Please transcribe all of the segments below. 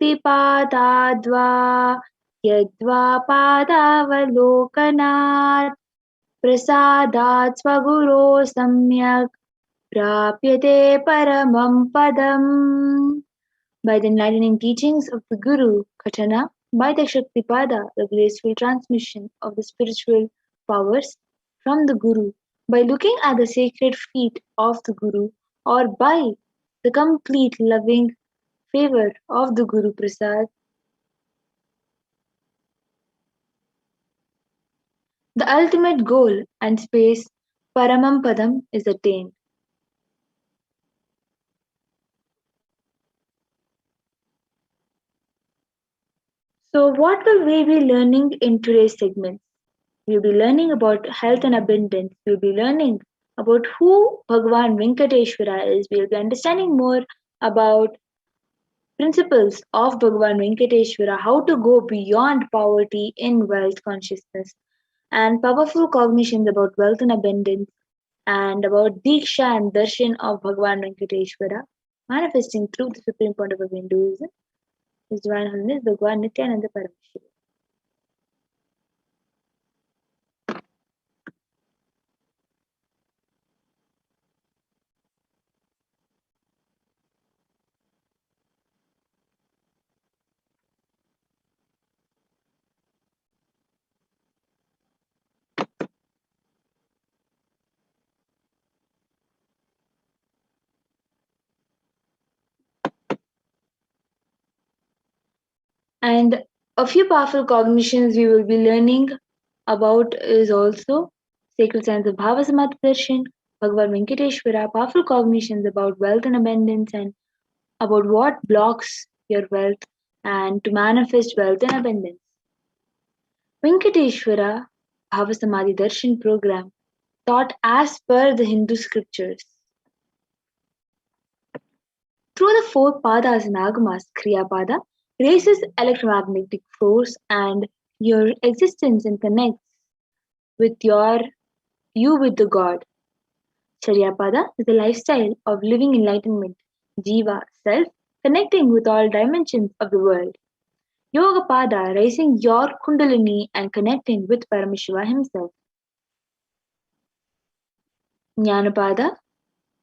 Bhaktipadadva Yadva Padavalokanat Prasadat Swaguro Samyak Prapyate Paramam Padam. By the enlightening teachings of the Guru, Katana, by the Shaktipada, the graceful transmission of the spiritual powers from the Guru, by looking at the sacred feet of the Guru, or by the complete loving favor of the Guru Prasad, the ultimate goal and space, Paramam Padam, is attained. So, what will we be learning in today's segment? We'll be learning about health and abundance. We'll be learning about who Bhagavan Venkateswara is. We'll be understanding more about principles of Bhagavan Venkateswara, how to go beyond poverty in wealth consciousness, and powerful cognitions about wealth and abundance, and about Diksha and Darshan of Bhagavan Venkateswara, manifesting through the supreme point of Hinduism, His Divine Holiness Bhagavan Nithyananda Paramashivam. And a few powerful cognitions we will be learning about is also sacred science of Bhavasamadhi Darshan, Bhagavan Venkateshwara, powerful cognitions about wealth and abundance and about what blocks your wealth and to manifest wealth and abundance. Venkateshwara Bhavasamadhi Darshan program taught as per the Hindu scriptures. Through the four padas and agamas, Kriya Pada raises electromagnetic force and your existence and connects with you with the God. Charyapada is a lifestyle of living enlightenment, Jiva, self, connecting with all dimensions of the world. Yogapada, raising your Kundalini and connecting with Paramashiva himself. Jnanapada,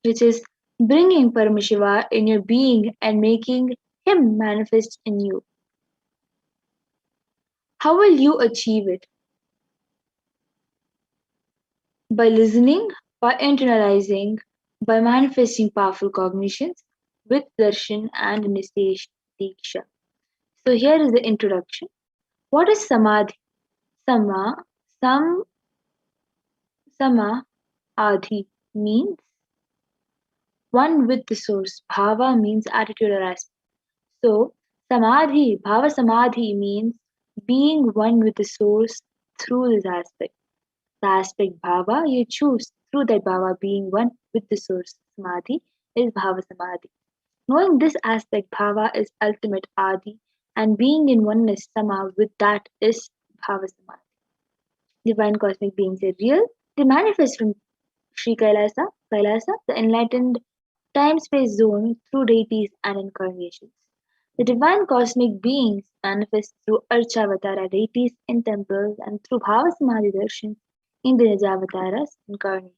which is bringing Paramashiva in your being and making him manifest in you. How will you achieve it? By listening, by internalizing, by manifesting powerful cognitions with darshan and initiation diksha. So here is the introduction. What is samadhi? Sama, sam, sama, adhi means one with the source. Bhava means attitude or aspect. So samadhi, bhava samadhi means being one with the source through this aspect. The aspect bhava you choose through that bhava being one with the source. Samadhi is bhava samadhi. Knowing this aspect bhava is ultimate adi and being in oneness sama with that is bhava samadhi. Divine cosmic beings are real. They manifest from Sri Kailasa, the enlightened time-space zone through deities and incarnations. The divine cosmic beings manifest through Archavatara deities in temples and through Bhavasamadhi darshan in the Nijavataras incarnations.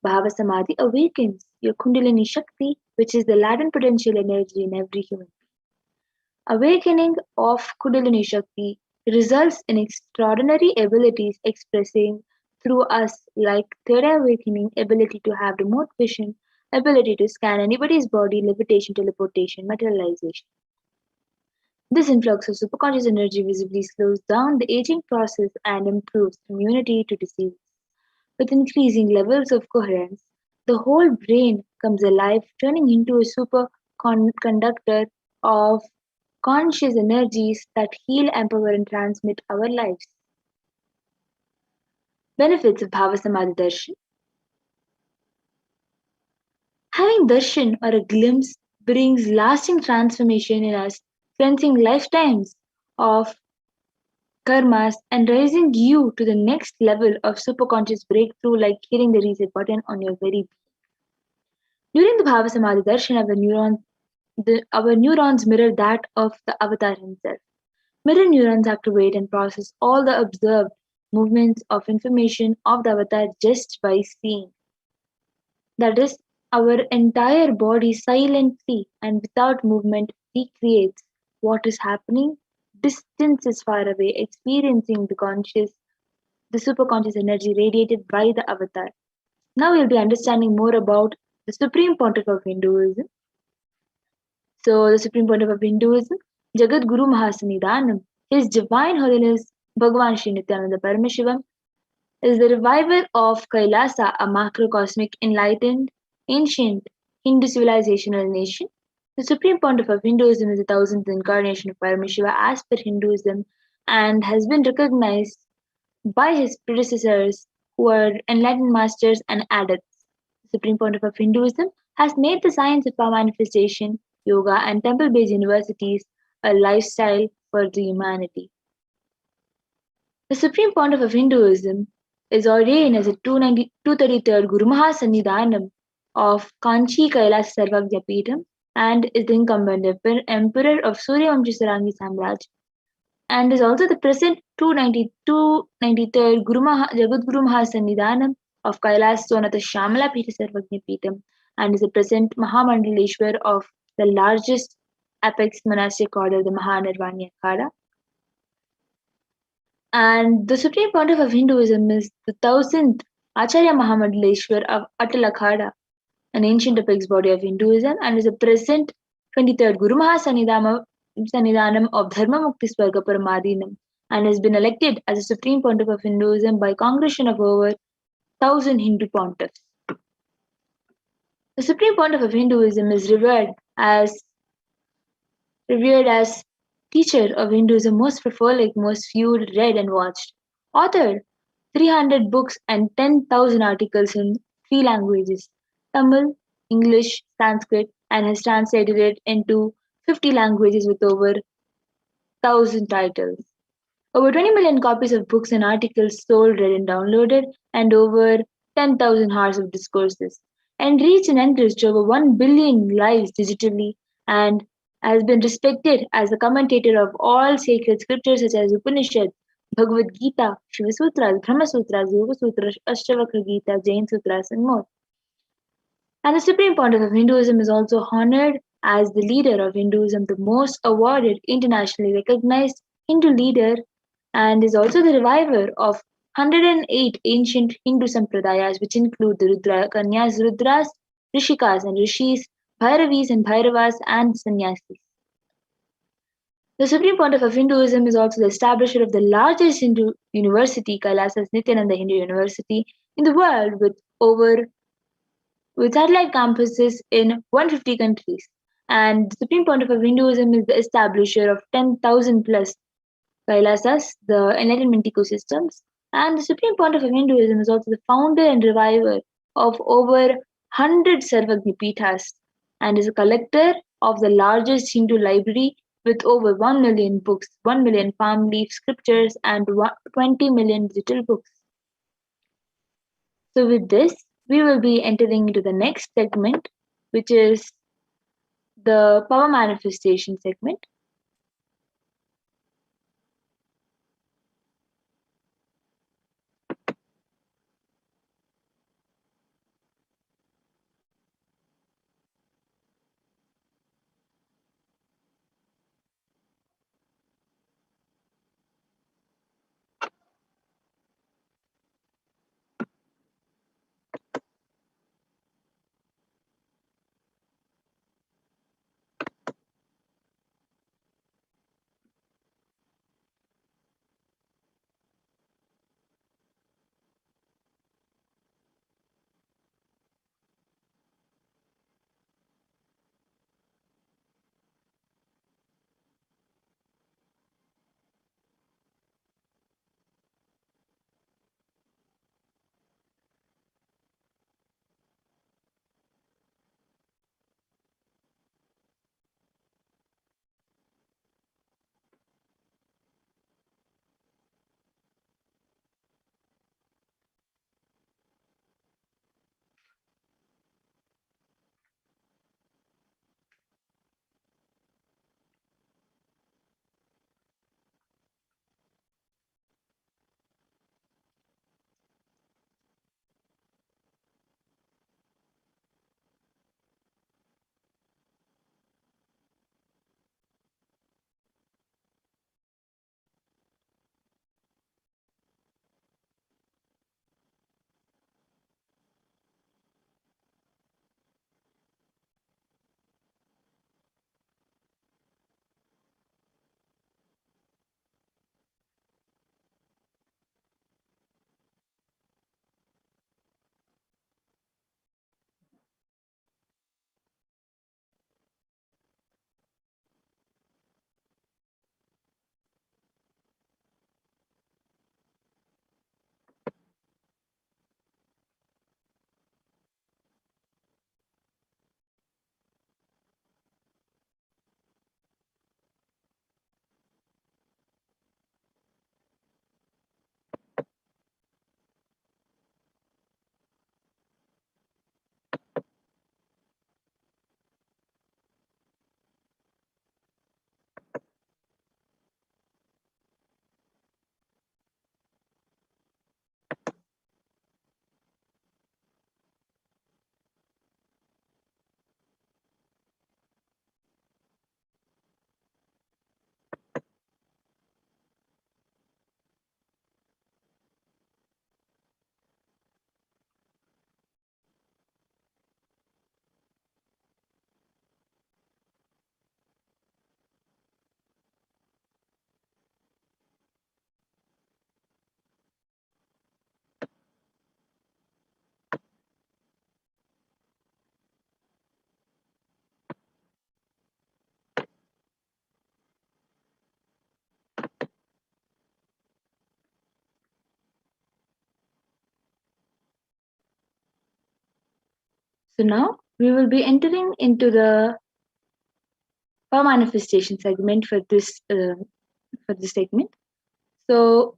Bhavasamadhi awakens your Kundalini Shakti, which is the latent potential energy in every human being. Awakening of Kundalini Shakti results in extraordinary abilities expressing through us like third awakening, ability to have remote vision, ability to scan anybody's body, levitation, teleportation, materialization. This influx of superconscious energy visibly slows down the aging process and improves immunity to disease. With increasing levels of coherence, the whole brain comes alive, turning into a superconductor of conscious energies that heal, empower, and transmit our lives. Benefits of Bhavasamadhi Darshan. Having darshan or a glimpse brings lasting transformation in us, cleansing lifetimes of karmas and raising you to the next level of superconscious breakthrough like hitting the reset button on your very being. During the Bhavasamadhi darshan, our neurons our neurons mirror that of the avatar himself. Mirror neurons activate and process all the observed movements of information of the avatar just by seeing. That is, our entire body silently and without movement recreates what is happening. Distance is far away, experiencing the superconscious energy radiated by the avatar. Now we'll be understanding more about the Supreme Pontiff of Hinduism. So, the Supreme Pontiff of Hinduism, Jagat Guru Mahasanidhanam, His Divine Holiness Bhagavan Sri Nithyananda Paramashivam, is the reviver of Kailasa, a macrocosmic, enlightened, ancient Hindu civilizational nation. The Supreme Pontiff of Hinduism is the thousandth incarnation of Paramashiva as per Hinduism and has been recognized by his predecessors who are enlightened masters and adepts. The Supreme Pontiff of Hinduism has made the science of power manifestation, yoga, and temple based universities a lifestyle for the humanity. The Supreme Pontiff of Hinduism is ordained as a 233rd Guru Mahasannidhanam of Kanchi Kailasa Sarvagya Peetham and is the incumbent emperor of Suryavamshi Sarangi Samraj and is also the present 293rd Jagat Guru Mahasannidhanam of Kailas Sonata Shamala Peetha Sarvagya Peetham and is the present Mahamandaleshwar of the largest apex monastic order, the Mahanirvani Akhada. And the Supreme Pontiff of Hinduism is the thousandth Acharya Mahamandaleshwar of Atal Akhada, an ancient apex body of Hinduism, and is the present 23rd Guru Mahasannidhanam of Dharma Mukti Swarga Paramadhinam, and has been elected as the Supreme Pontiff of Hinduism by congregation of over 1,000 Hindu pontiffs. The Supreme Pontiff of Hinduism is revered as teacher of Hinduism, most prolific, most viewed, read and watched. Author 300 books and 10,000 articles in three languages Tamil, English, Sanskrit, and has translated it into 50 languages with over 1,000 titles. Over 20 million copies of books and articles sold, read, and downloaded, and over 10,000 hours of discourses. And reached and enriched over 1 billion lives digitally, and has been respected as the commentator of all sacred scriptures such as Upanishads, Bhagavad Gita, Shiva Sutras, Brahma Sutras, Yoga Sutras, Ashtavakra Gita, Jain Sutras, and more. And the Supreme Pontiff of Hinduism is also honored as the leader of Hinduism, the most awarded, internationally recognized Hindu leader, and is also the reviver of 108 ancient Hindu sampradayas, which include the Kanyas, Rudras, Rishikas and Rishis, Bhairavis and Bhairavas, and Sannyasis. The Supreme Pontiff of Hinduism is also the establisher of the largest Hindu university, Kailasa's Nithyananda Hindu University, in the world with satellite campuses in 150 countries. And the Supreme Pontiff of Hinduism is the establisher of 10,000 plus Kailasas, the Enlightenment ecosystems. And the Supreme Pontiff of Hinduism is also the founder and reviver of over 100 Sarvagya Peethas and is a collector of the largest Hindu library with over 1 million books, 1 million palm leaf scriptures, and 20 million digital books. So, with this, we will be entering into the next segment, which is the power manifestation segment. So now we will be entering into the power manifestation segment for this segment. So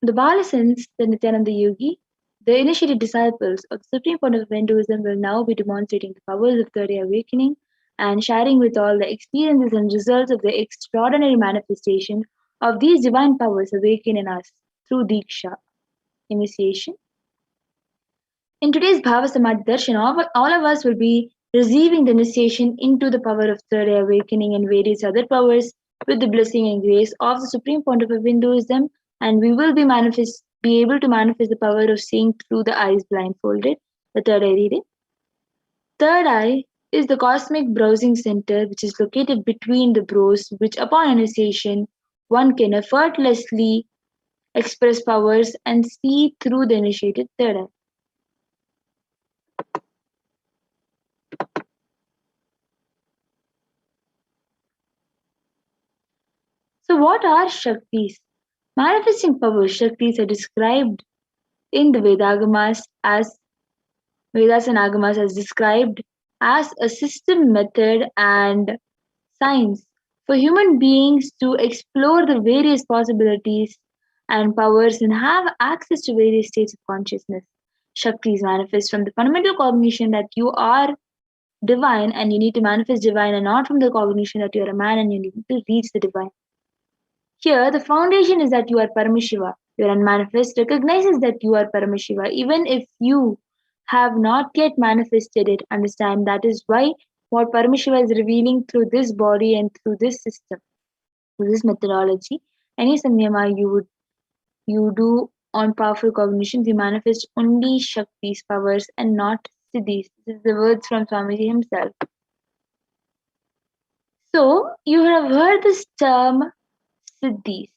the Balasins, the Nityananda Yogi, the initiated disciples of the Supreme Point of Hinduism will now be demonstrating the powers of third eye awakening and sharing with all the experiences and results of the extraordinary manifestation of these divine powers awakened in us through Diksha, initiation. In today's Bhavasamadhi Darshan, all of us will be receiving the initiation into the power of third eye awakening and various other powers with the blessing and grace of the Supreme Pontiff of Hinduism, and we will be able to manifest the power of seeing through the eyes blindfolded, the third eye reading. Third eye is the cosmic browsing center which is located between the brows, which upon initiation one can effortlessly express powers and see through the initiated third eye. So, what are Shaktis? Manifesting powers, Shaktis are described in the Vedas and Agamas as described as a system, method, and science for human beings to explore the various possibilities and powers and have access to various states of consciousness. Shaktis manifest from the fundamental cognition that you are divine and you need to manifest divine, and not from the cognition that you are a man and you need to reach the divine. Here, the foundation is that you are Paramashiva. Your unmanifest recognizes that you are Paramashiva. Even if you have not yet manifested it, understand that is why what Paramashiva is revealing through this body and through this system, through this methodology. Any samyama you do on powerful cognitions, you manifest only Shakti's powers and not Siddhis. This is the words from Swamiji himself. So, you have heard this term Siddhis.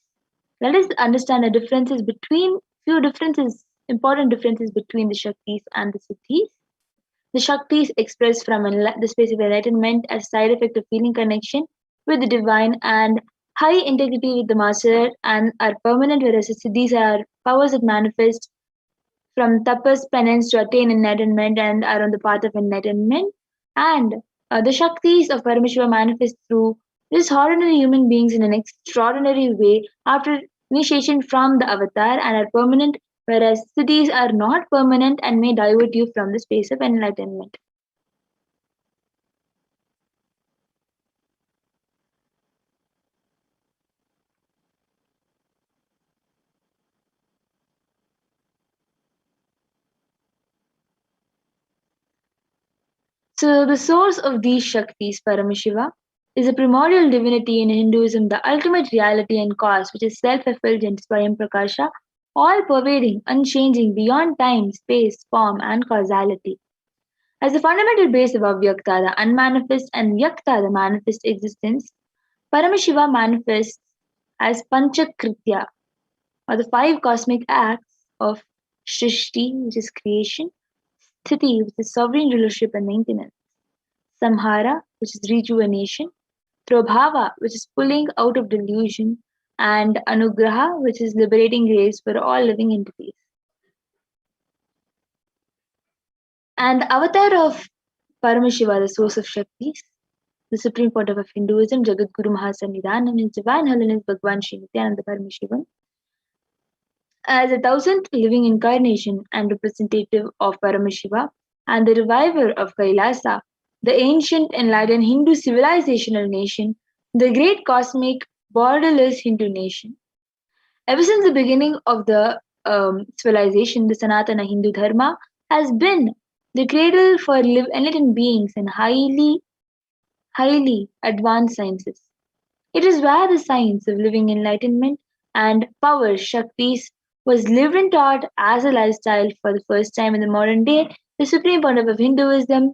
Let us understand the differences between important differences between the Shaktis and the Siddhis. The Shaktis express from the space of enlightenment as side effect of feeling connection with the divine and high integrity with the master and are permanent, whereas the Siddhis are powers that manifest from tapas penance to attain enlightenment and are on the path of enlightenment. And the Shaktis of Paramashiva manifest through these ordinary human beings in an extraordinary way after initiation from the avatar and are permanent, whereas Siddhis are not permanent and may divert you from the space of enlightenment. So, the source of these Shaktis, Paramashiva, is a primordial divinity in Hinduism, the ultimate reality and cause, which is self effulgent, Swayam Prakasha, all pervading, unchanging, beyond time, space, form, and causality. As the fundamental base of Avyakta, the unmanifest, and Vyakta, the manifest existence, Paramashiva manifests as Panchakritya, or the five cosmic acts of Shrishti, which is creation, Sthiti, which is sovereign rulership and maintenance, Samhara, which is rejuvenation, Prabhava, which is pulling out of delusion, and Anugraha, which is liberating grace for all living entities. And the avatar of Paramashiva, the source of Shaktis, the supreme pontiff of Hinduism, Jagadguru Mahasannidhan, and His Divine Holiness Bhagavan Nithyananda Paramashivam, as a thousandth living incarnation and representative of Paramashiva and the reviver of Kailasa, the ancient enlightened Hindu civilizational nation, the great cosmic borderless Hindu nation. Ever since the beginning of the civilization, the Sanatana Hindu Dharma has been the cradle for enlightened beings and highly advanced sciences. It is where the science of living enlightenment and power, Shaktis, was lived and taught as a lifestyle for the first time in the modern day. The supreme pontiff of Hinduism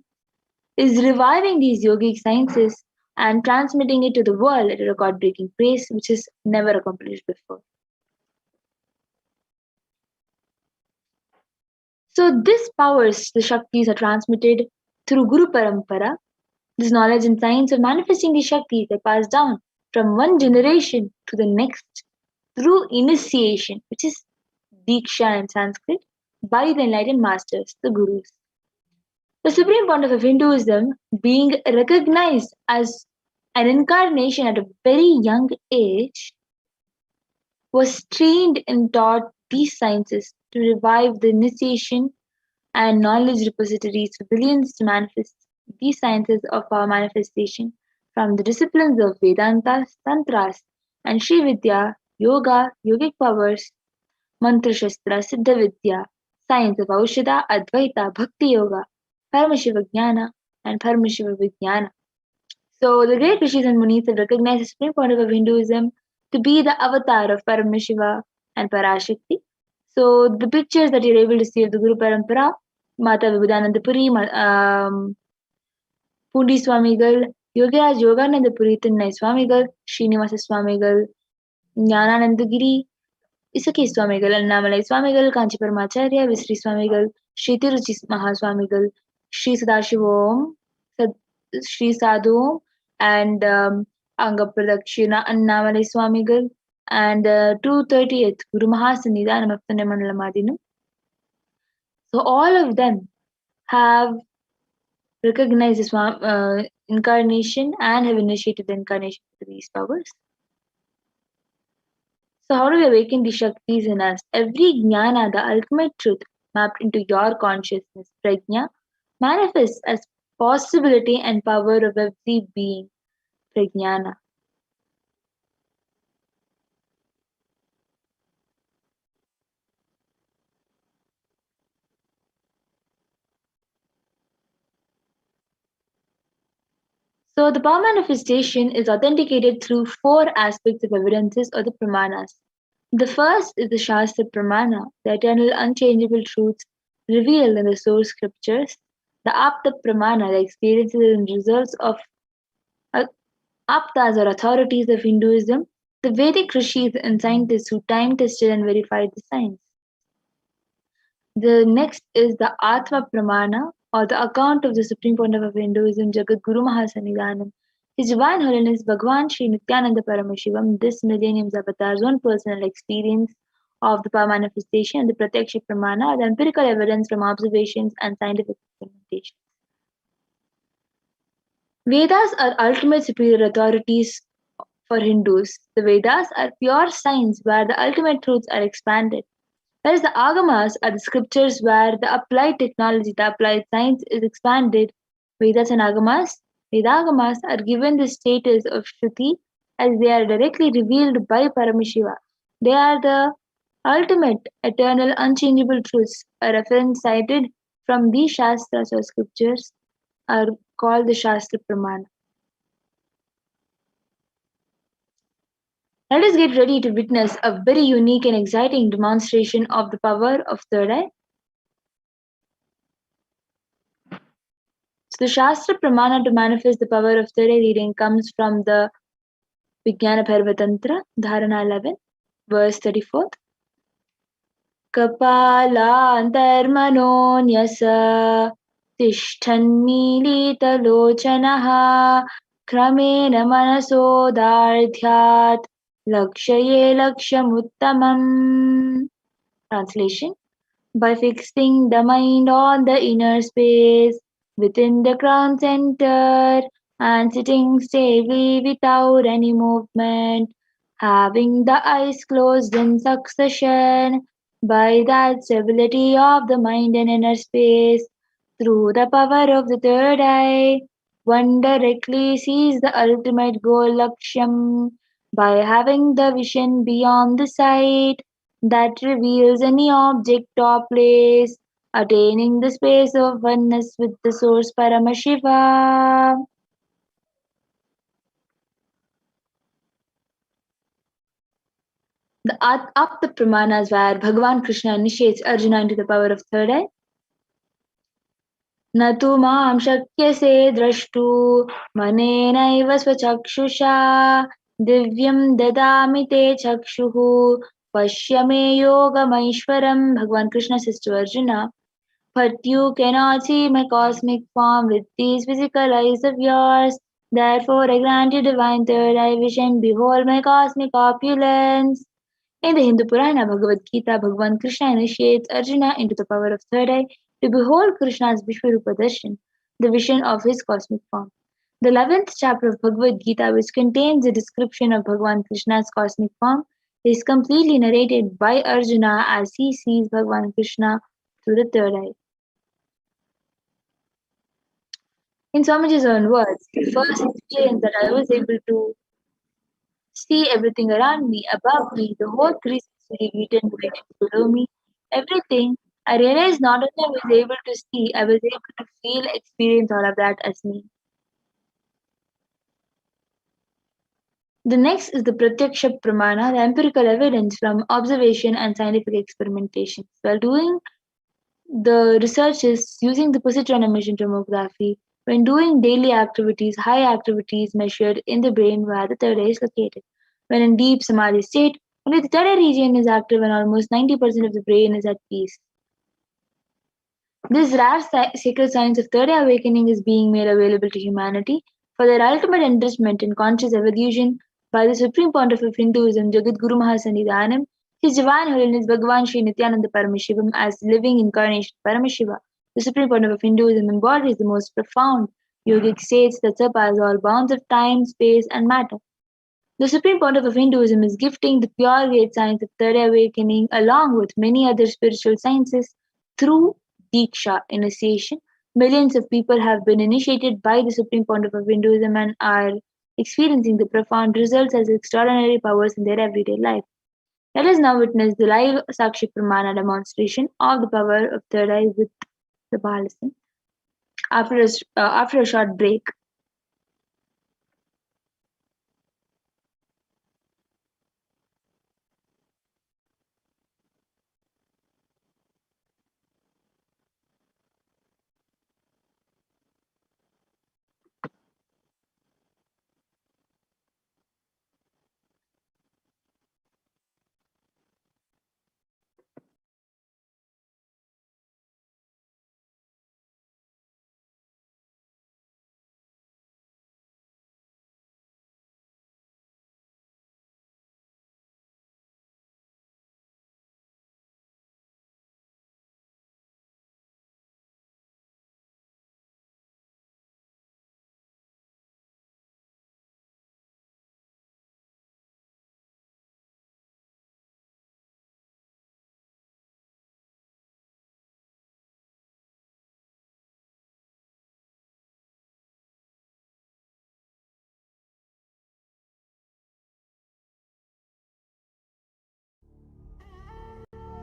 is reviving these yogic sciences and transmitting it to the world at a record breaking pace, which is never accomplished before. So, these powers, the Shaktis, are transmitted through Guru Parampara. This knowledge and science of manifesting the Shaktis are passed down from one generation to the next through initiation, which is Diksha in Sanskrit, by the enlightened masters, the Gurus. The supreme pontiff of Hinduism, being recognized as an incarnation at a very young age, was trained and taught these sciences to revive the initiation and knowledge repositories for billions to manifest these sciences of our manifestation from the disciplines of Vedanta, Tantras, and Sri Vidya, Yoga, Yogic powers, Mantra Shastra, Siddha Vidya, science of Aushadha, Advaita, Bhakti Yoga, Paramashiva Jnana, and Paramashiva Vijnana. So the great rishis and munis have recognized the supreme point of Hinduism to be the avatar of Paramashiva and Parashakti. So the pictures that you're able to see of the Guru Parampara, Mata Vibhudananda Puri, Pundi Swamigal, Yogiraj Yogananda Puri Thinnai Swamigal, Srinivasa Swamigal, Jnananandagiri, Isaki Swamigal, Annamalai Swamigal, Kanchi Paramacharya, Visri Swamigal, Shri Tiruchi Mahaswamigal, Shri Sadashivom, Shri Sadhu, and Anga Pradakshina, Annamalai Swamigal, and 230th Guru Mahasanidhanam of Mandalamadinam. So all of them have recognized this incarnation and have initiated the incarnation of these powers. So how do we awaken the Shaktis in us? Every jnana, the ultimate truth, mapped into your consciousness, prajna, manifests as possibility and power of every being, prajnana. So the power manifestation is authenticated through four aspects of evidences or the pramanas. The first is the Shastra Pramana, the eternal unchangeable truths revealed in the source scriptures. The Apta Pramana, the experiences and results of Aptas or authorities of Hinduism, the Vedic rishis and scientists who time tested and verified the science. The next is the Atma Pramana, or the account of the Supreme Pontiff of Hinduism, Jagat Guru Mahasanidhanam, His Divine Holiness Bhagavan Sri Nithyananda Paramashivam, this millennium's avatar's own personal experience of the power manifestation, and the Pratyaksha Pramana, the empirical evidence from observations and scientific experimentation. Vedas are ultimate superior authorities for Hindus. The Vedas are pure science where the ultimate truths are expanded. Whereas the Agamas are the scriptures where the applied technology, the applied science is expanded. Vedas and Agamas, Vedagamas are given the status of Shruti as they are directly revealed by Paramashiva. They are the ultimate, eternal, unchangeable truths. A reference cited from these Shastras or scriptures are called the Shastra Pramana. Let us get ready to witness a very unique and exciting demonstration of the power of third eye. So the Shastra Pramana to manifest the power of third eye reading comes from the Vijnana Parvatantra, Dharana 11, verse 34. Kapalantarmanonyasa tishthanmilitalochanaha kramena manasodardhyat lakshaye lakshamuttamam. Translation: by fixing the mind on the inner space within the crown center and sitting stably without any movement, having the eyes closed in succession, by that stability of the mind and inner space, through the power of the third eye, one directly sees the ultimate goal Laksham by having the vision beyond the sight that reveals any object or place, attaining the space of oneness with the source Paramashiva. Up the Pramanas where Bhagavan Krishna initiates Arjuna into the power of third eye. न तु मां शक्यसे द्रष्टु मनेनैव स्वचक्षुषा दिव्यं ददामि ते चक्षुः पश्य मे योगमैश्वरम्. Bhagavan Krishna says to Arjuna, but you cannot see my cosmic form with these physical eyes of yours. Therefore, I grant you divine third eye vision. Behold my cosmic opulence. In the Hindu Purana Bhagavad Gita, Bhagavan Krishna initiates Arjuna into the power of third eye to behold Krishna's Vishwarupa Darshan, the vision of his cosmic form. The 11th chapter of Bhagavad Gita, which contains a description of Bhagavan Krishna's cosmic form, is completely narrated by Arjuna as he sees Bhagavan Krishna through the third eye. In Swamiji's own words, he first explains that I was able to see everything around me, above me, the whole 360 degree directions below me, everything. I realized not only I was able to see, I was able to feel, experience all of that as me. The next is the Pratyaksha Pramana, the empirical evidence from observation and scientific experimentation. While doing the research is using the positron emission tomography, when doing daily activities, high activities measured in the brain where the third eye is located. When in deep samadhi state, only the third eye region is active and almost 90% of the brain is at peace. This rare sacred science of third eye awakening is being made available to humanity for their ultimate enrichment in conscious evolution by the Supreme Pontiff of Hinduism, Jagadguru Mahasannidhanam, His Divine Holiness Bhagavan Sri Nithyananda Paramashivam as living incarnation Paramashiva. The Supreme Pontiff of Hinduism embodies the most profound yogic states that surpass all bounds of time, space, and matter. The Supreme Pontiff of Hinduism is gifting the pure great science of third eye awakening along with many other spiritual sciences through Diksha initiation. Millions of people have been initiated by the Supreme Pontiff of Hinduism and are experiencing the profound results as extraordinary powers in their everyday life. Let us now witness the live Sakshi Pramana demonstration of the power of third eye with the Bhalasan after a short break.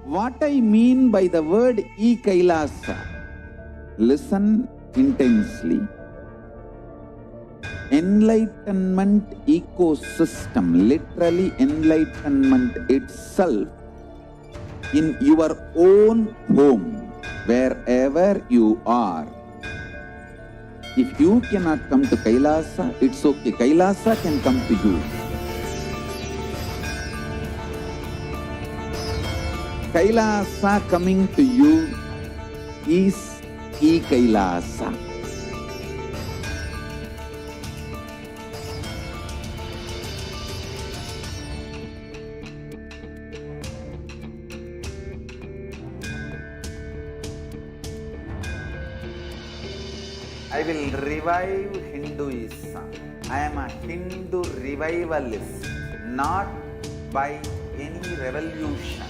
What I mean by the word Kailasa, listen intensely. Enlightenment ecosystem, literally enlightenment itself, in your own home, wherever you are. If you cannot come to Kailasa, it's okay. Kailasa can come to you. Kailasa coming to you is Kailasa. I will revive Hinduism. I am a Hindu revivalist, not by any revolution,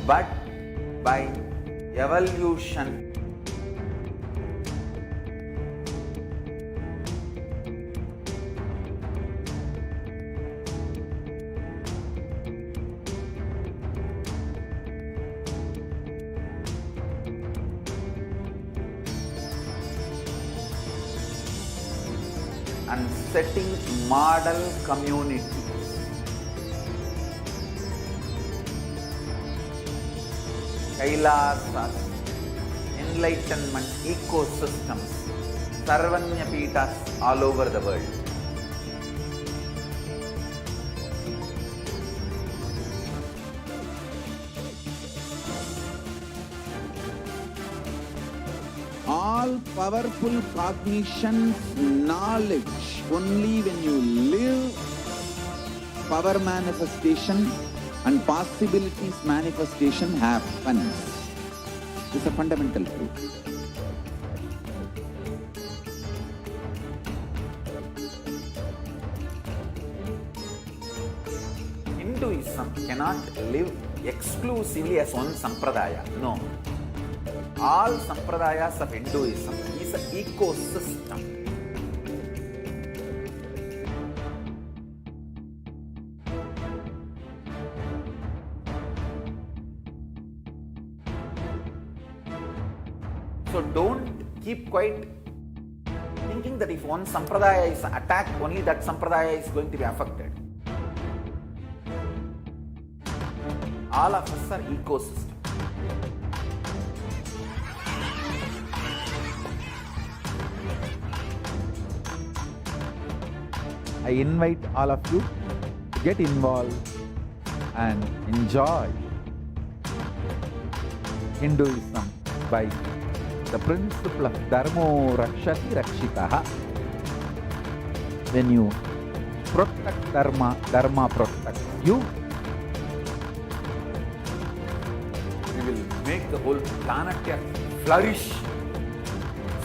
but by evolution. And setting model communities. Kailasas, enlightenment ecosystems, Sarvanya Pitas all over the world. All powerful cognition, knowledge, only when you live, power manifestation and possibilities manifestation happens. This is a fundamental truth. Hinduism cannot live exclusively as one sampradaya. No. All sampradayas of Hinduism is an ecosystem. So don't keep quiet thinking that if one sampradaya is attacked, only that sampradaya is going to be affected. All of us are ecosystem. I invite all of you to get involved and enjoy Hinduism by the principle of Dharmo Rakshati Rakshitaha. When you protect Dharma, Dharma protects you. We will make the whole planet flourish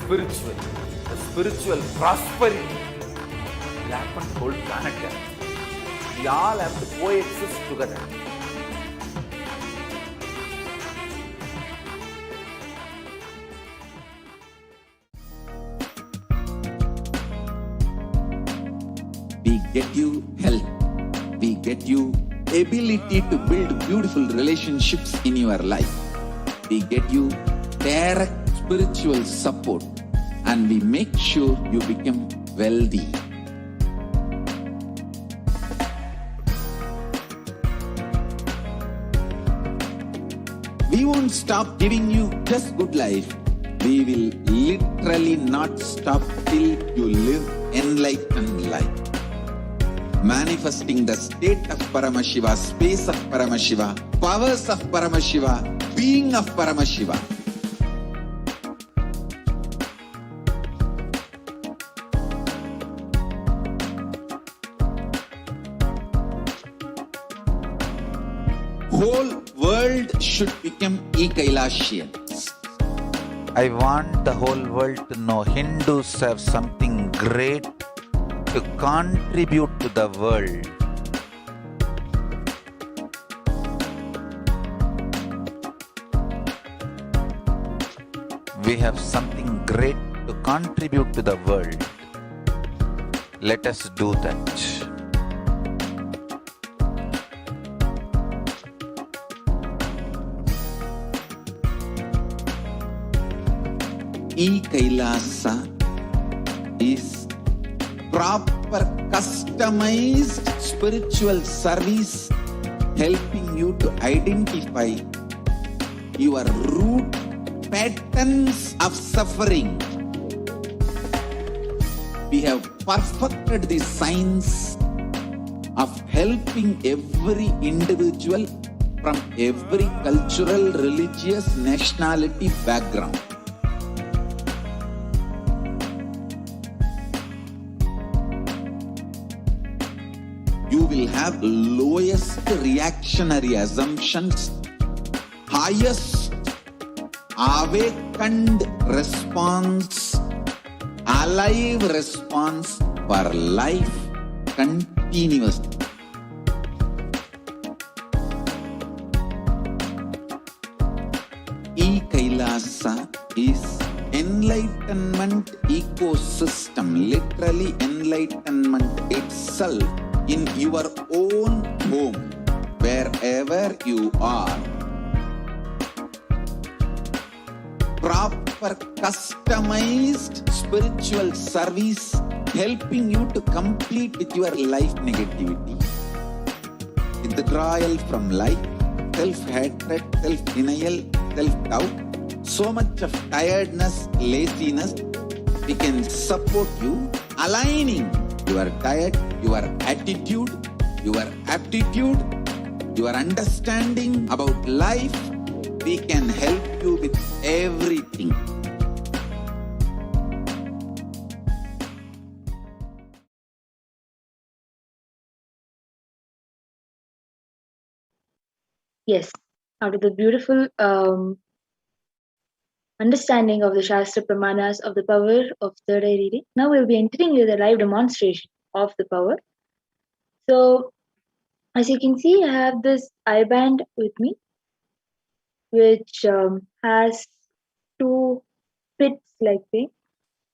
spiritually. The spiritual prosperity will happen to the whole planet. We all have to coexist together. We get you health. We get you ability to build beautiful relationships in your life. We get you direct spiritual support, and we make sure you become wealthy. We won't stop giving you just good life. We will literally not stop till you live enlightened life. Manifesting the state of Paramashiva, space of Paramashiva, powers of Paramashiva, being of Paramashiva. Whole world should become Kailasians. I want the whole world to know Hindus have something great to contribute to the world. We have something great to contribute to the world. Let us do that. Kailasa is proper customized spiritual service helping you to identify your root patterns of suffering. We have perfected the science of helping every individual from every cultural, religious, nationality background. You will have lowest reactionary assumptions, highest awakened response, alive response for life continuously. Kailasa is enlightenment ecosystem, literally enlightenment itself in your own home, wherever you are. Proper customized spiritual service helping you to complete with your life negativity, withdrawal from life, self-hatred, self-denial, self-doubt, so much of tiredness, laziness. We can support you aligning your diet, your attitude, your aptitude, your understanding about life. We can help you with everything. Yes, out of the beautiful understanding of the Shastra Pramanas of the power of third eye reading. Now we'll be entering with a live demonstration of the power. So, as you can see, I have this eye band with me, which has two pits like thing,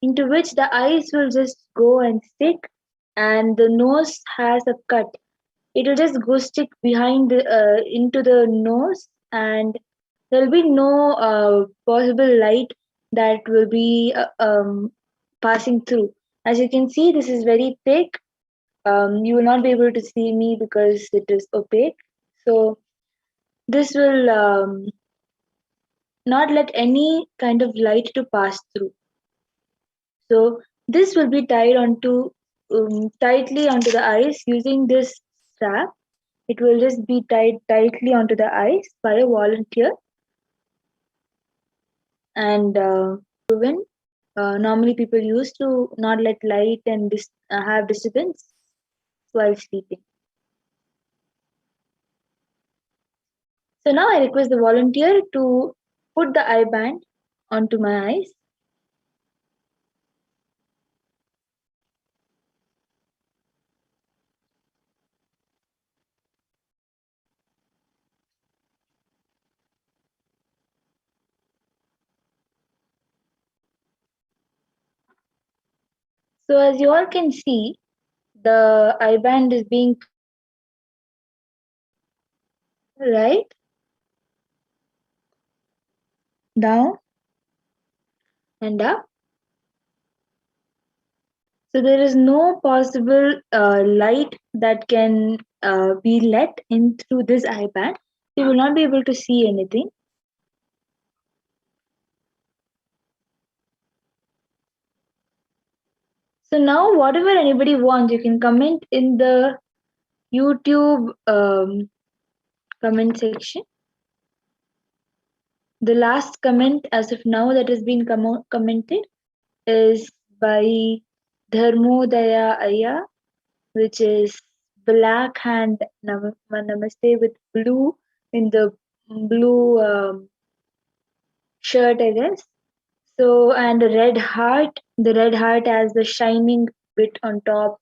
into which the eyes will just go and stick, and the nose has a cut. It will just go stick behind into the nose, and there will be no possible light that will be passing through. As you can see, this is very thick. You will not be able to see me because it is opaque. So this will not let any kind of light to pass through. So this will be tied onto tightly onto the eyes using this strap. It will just be tied tightly onto the eyes by a volunteer, and proven. Normally, people used to not let light and have disturbance while sleeping. So now I request the volunteer to put the eye band onto my eyes. So as you all can see, the eye band is being right down and up. So there is no possible light that can be let in through this eye band. You will not be able to see anything. So now whatever anybody wants, you can comment in the YouTube comment section. The last comment as of now that has been commented is by Dharmodaya Aya, which is black hand namaste with blue in the blue shirt, I guess. So, and a red heart. The red heart has the shining bit on top,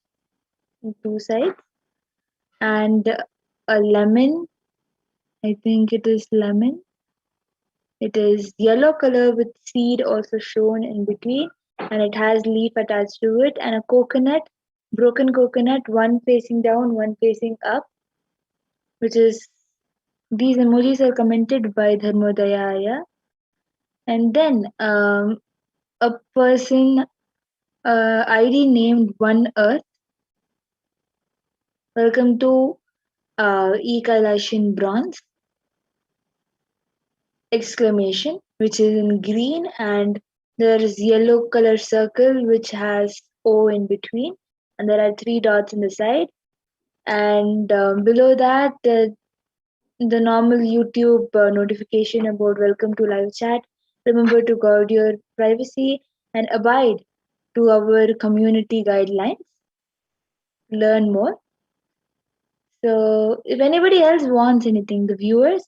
on two sides, and a lemon. I think it is lemon. It is yellow color with seed also shown in between, and it has leaf attached to it, and a coconut, broken coconut, one facing down, one facing up, which is these emojis are commented by Dharmodaya. And then a person ID named One Earth. Welcome to Kailasa in bronze! Exclamation, which is in green, and there is yellow color circle which has O in between, and there are 3 dots in the side, and below that the normal YouTube notification about welcome to live chat. Remember to guard your privacy and abide to our community guidelines. Learn more. So if anybody else wants anything, the viewers,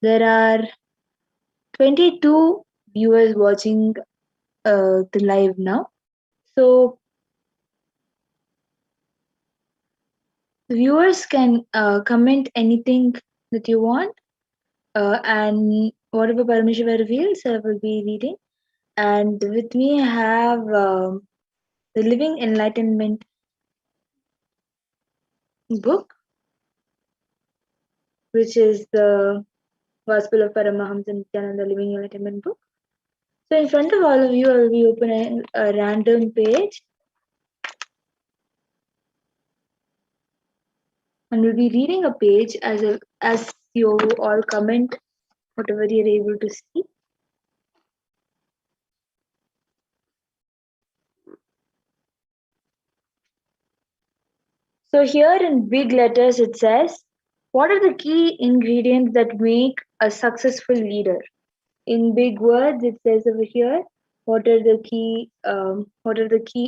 there are 22 viewers watching the live now. So the viewers can comment anything that you want, and whatever Paramashiva reveals, I will be reading. And with me, I have the Living Enlightenment book, which is the Gospel of Paramahamsa Nithyananda Living Enlightenment book. So in front of all of you, I will be opening a random page, and we'll be reading a page as you all comment whatever you're able to see. So here in big letters it says, what are the key ingredients that make a successful leader? In big words it says over here, what are the key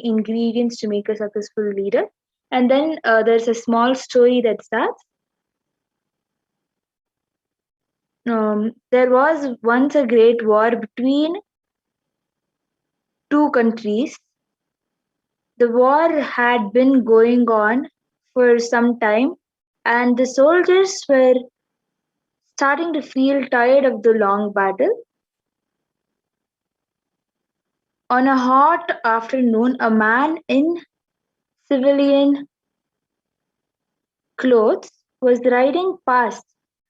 ingredients to make a successful leader? And then there's a small story that starts. There was once a great war between two countries. The war had been going on for some time, and the soldiers were starting to feel tired of the long battle. On a hot afternoon, a man in civilian clothes was riding past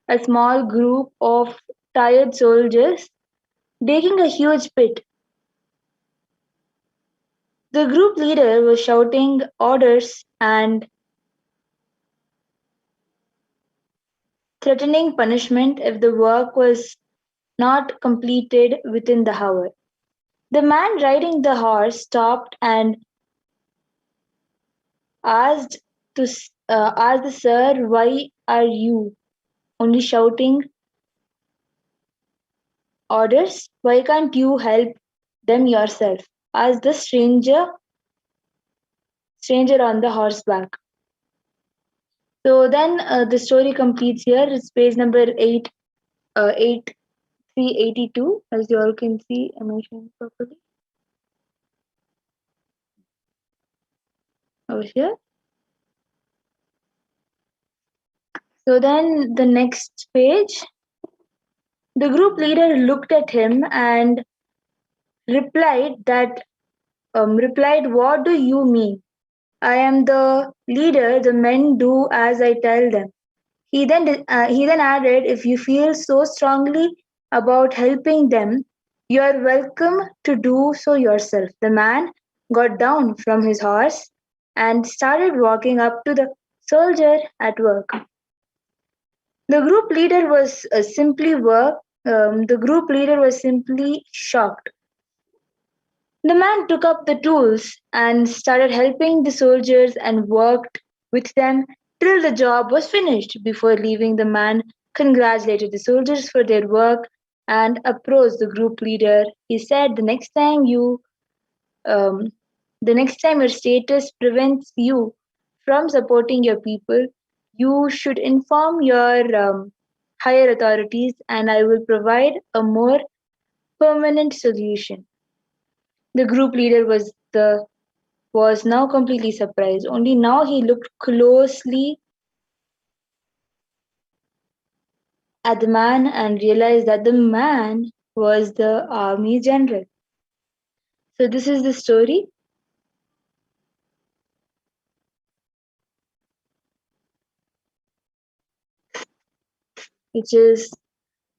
a small group of tired soldiers digging a huge pit. The group leader was shouting orders and threatening punishment if the work was not completed within the hour. The man riding the horse stopped and asked asked the sir, "Why are you only shouting orders? Why can't you help them yourself?" asked the stranger on the horseback. So then the story completes here. It's page number 8382, as you all can see. Am I showing properly? Over here. So then the next page, the group leader looked at him and replied, "What do you mean? I am the leader. The men do as I tell them." He then added, "If you feel so strongly about helping them, you are welcome to do so yourself." The man got down from his horse and started walking up to the soldier at work. The group leader was simply shocked. The man took up the tools and started helping the soldiers and worked with them till the job was finished. Before leaving, the man congratulated the soldiers for their work and approached the group leader. He said, um, the next time your status prevents you from supporting your people, you should inform your higher authorities, and I will provide a more permanent solution." The group leader was now completely surprised. Only now he looked closely at the man and realized that the man was the army general. So this is the story. Which is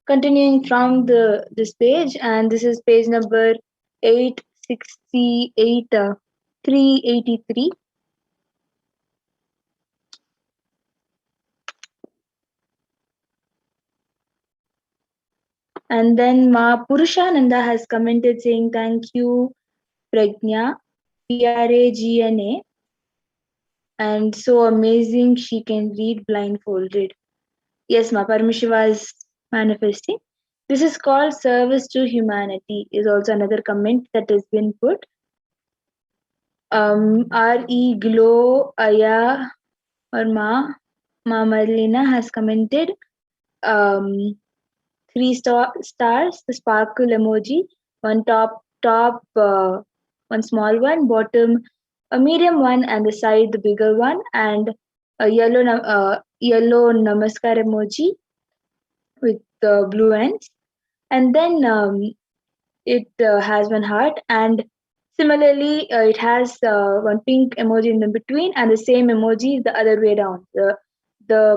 continuing from this page, and this is page number 868, 383. And then Ma Purushananda has commented saying, "Thank you, Pragna, PRAGNA, and so amazing she can read blindfolded." Yes, Ma Paramashiva is manifesting. This is called service to humanity, is also another comment that has been put. R.E. Glow Aya or Ma Marlena has commented 3 stars, the sparkle emoji, one one small one, bottom a medium one, and the side the bigger one, and a yellow namaskar emoji with the blue ends, and then it has one heart, and similarly it has one pink emoji in the between, and the same emoji the other way down, the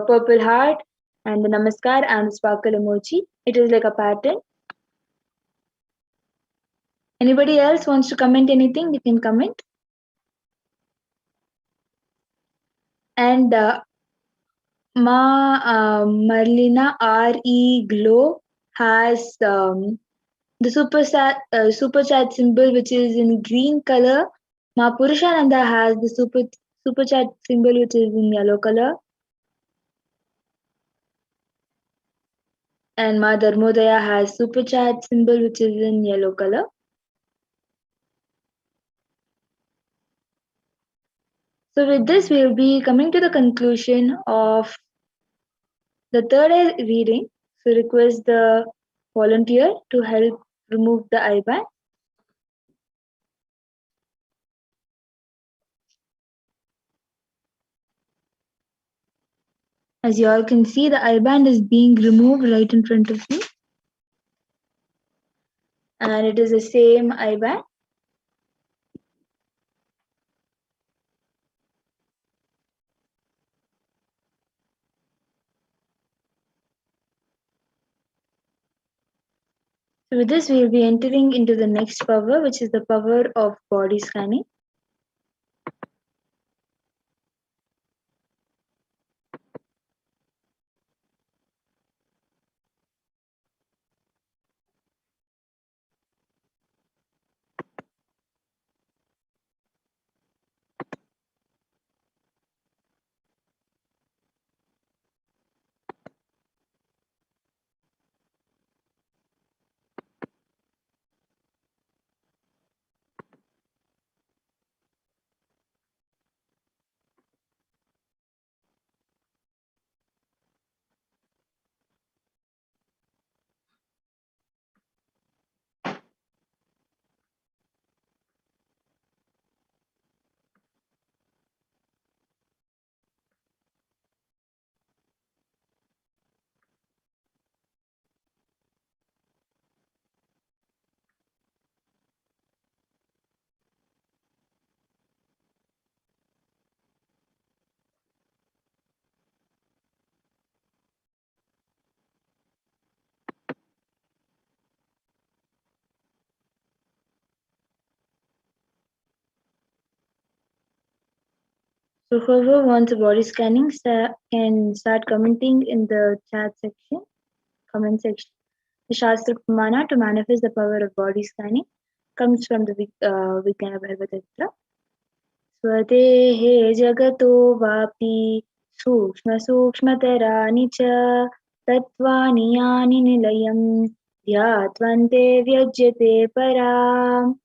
purple heart and the namaskar and the sparkle emoji. It is like a pattern. Anybody else wants to comment anything? You can comment. And Marlena R.E. Glow has the super chat symbol, which is in green color. Ma Purushananda has the super chat symbol, which is in yellow color. And Ma Dharmodaya has super chat symbol, which is in yellow color. So with this, we will be coming to the conclusion of the third eye reading. So request the volunteer to help remove the eye band. As you all can see, the eye band is being removed right in front of me. And it is the same eye band. So with this, we will be entering into the next power, which is the power of body scanning. So whoever wants a body scanning can start commenting in the chat section, comment section. The Shastra Pramana to manifest the power of body scanning comes from the Vijnana Bharvatatra. Swadehe jagato vapi sukshma sukshmatarani cha tattvani yani nilayam dhyatvante vyajyate param.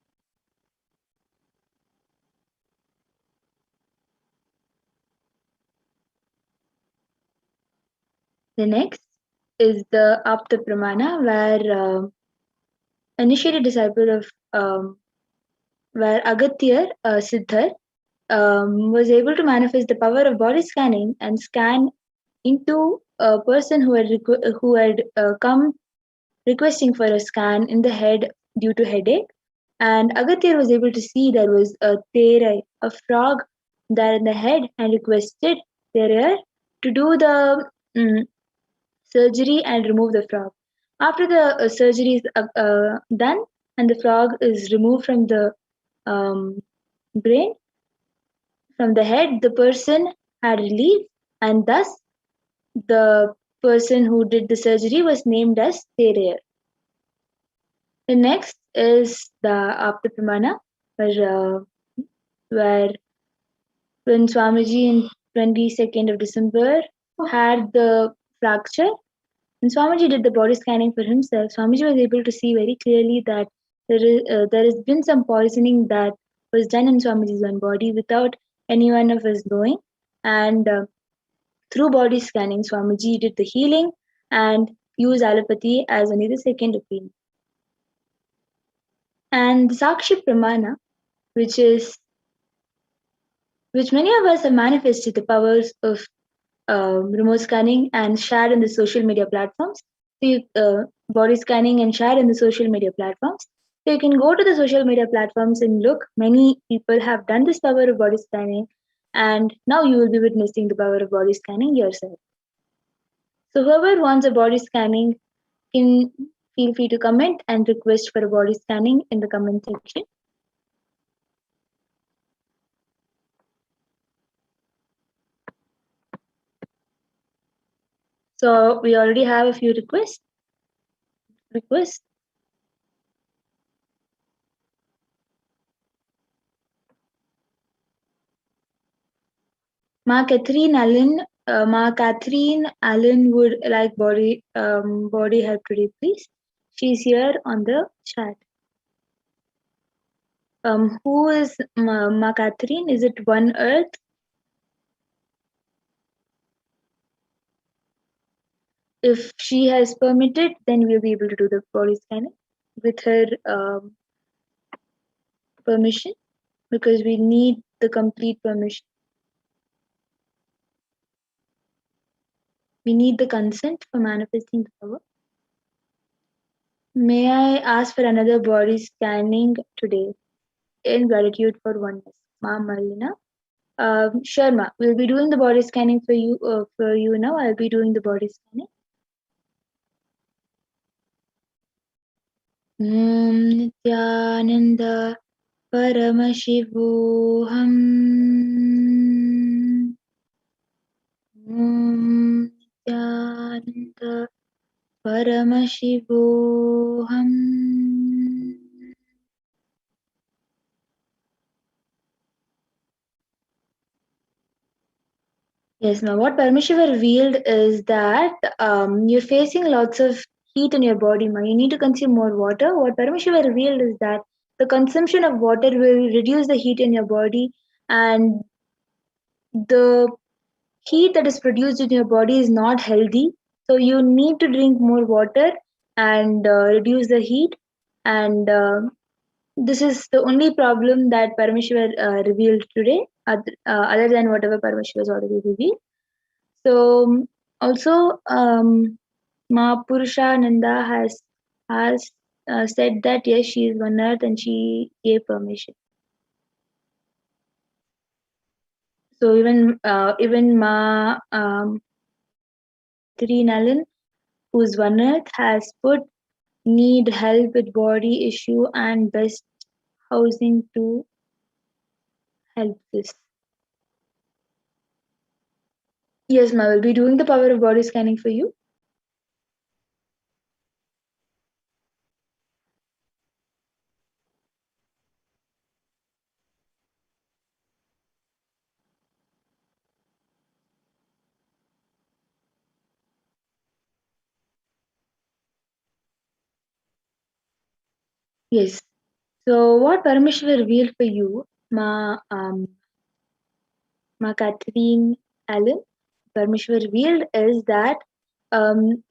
The next is the Apta Pramana, where initiated disciple of where Agatyar Siddhar was able to manifest the power of body scanning and scan into a person who had come requesting for a scan in the head due to headache. And Agatyar was able to see there was a terai, a frog there in the head, and requested Terai to do the surgery and remove the frog. After the surgery is done and the frog is removed from the brain, from the head, the person had relief, and thus the person who did the surgery was named as Terer. The next is the Apta Pramana, where when Swamiji in 22nd of December had the fracture, when Swamiji did the body scanning for himself, Swamiji was able to see very clearly that there has been some poisoning that was done in Swamiji's own body without any one of us knowing. And through body scanning, Swamiji did the healing and used allopathy as only the second opinion. And the Sakshi Pramana, which many of us have manifested the powers of remote scanning and shared in the social media platforms. Body scanning and shared in the social media platforms. So you can go to the social media platforms and look. Many people have done this power of body scanning, and now you will be witnessing the power of body scanning yourself. So whoever wants a body scanning can feel free to comment and request for a body scanning in the comment section. So we already have a few requests. Ma Catherine Allen would like body help today, please. She's here on the chat. Who is Ma Catherine? Is it One Earth? If she has permitted, then we'll be able to do the body scanning with her permission, because we need the complete permission. We need the consent for manifesting the power. May I ask for another body scanning today in gratitude for oneness? Ma Marlena. Sharma, we'll be doing the body scanning for you. For you now, I'll be doing the body scanning. Nithyananda Paramashivoham. Nithyananda Paramashivoham. Yes, now what Paramashiva revealed is that you're facing lots of heat in your body. Now you need to consume more water. What Paramashiva revealed is that the consumption of water will reduce the heat in your body, and the heat that is produced in your body is not healthy. So you need to drink more water and reduce the heat. And this is the only problem that Paramashiva revealed today, other than whatever Paramashiva has already revealed. So also, Mahapurusha Nanda has said that yes, she is one earth and she gave permission. So even Gayatri Nalan, who's one earth, has put need help with body issue and best housing to help this. Yes, ma, will be doing the power of body scanning for you. Yes. So what Parameshwar revealed for you, Ma Catherine Allen, Parameshwar revealed um,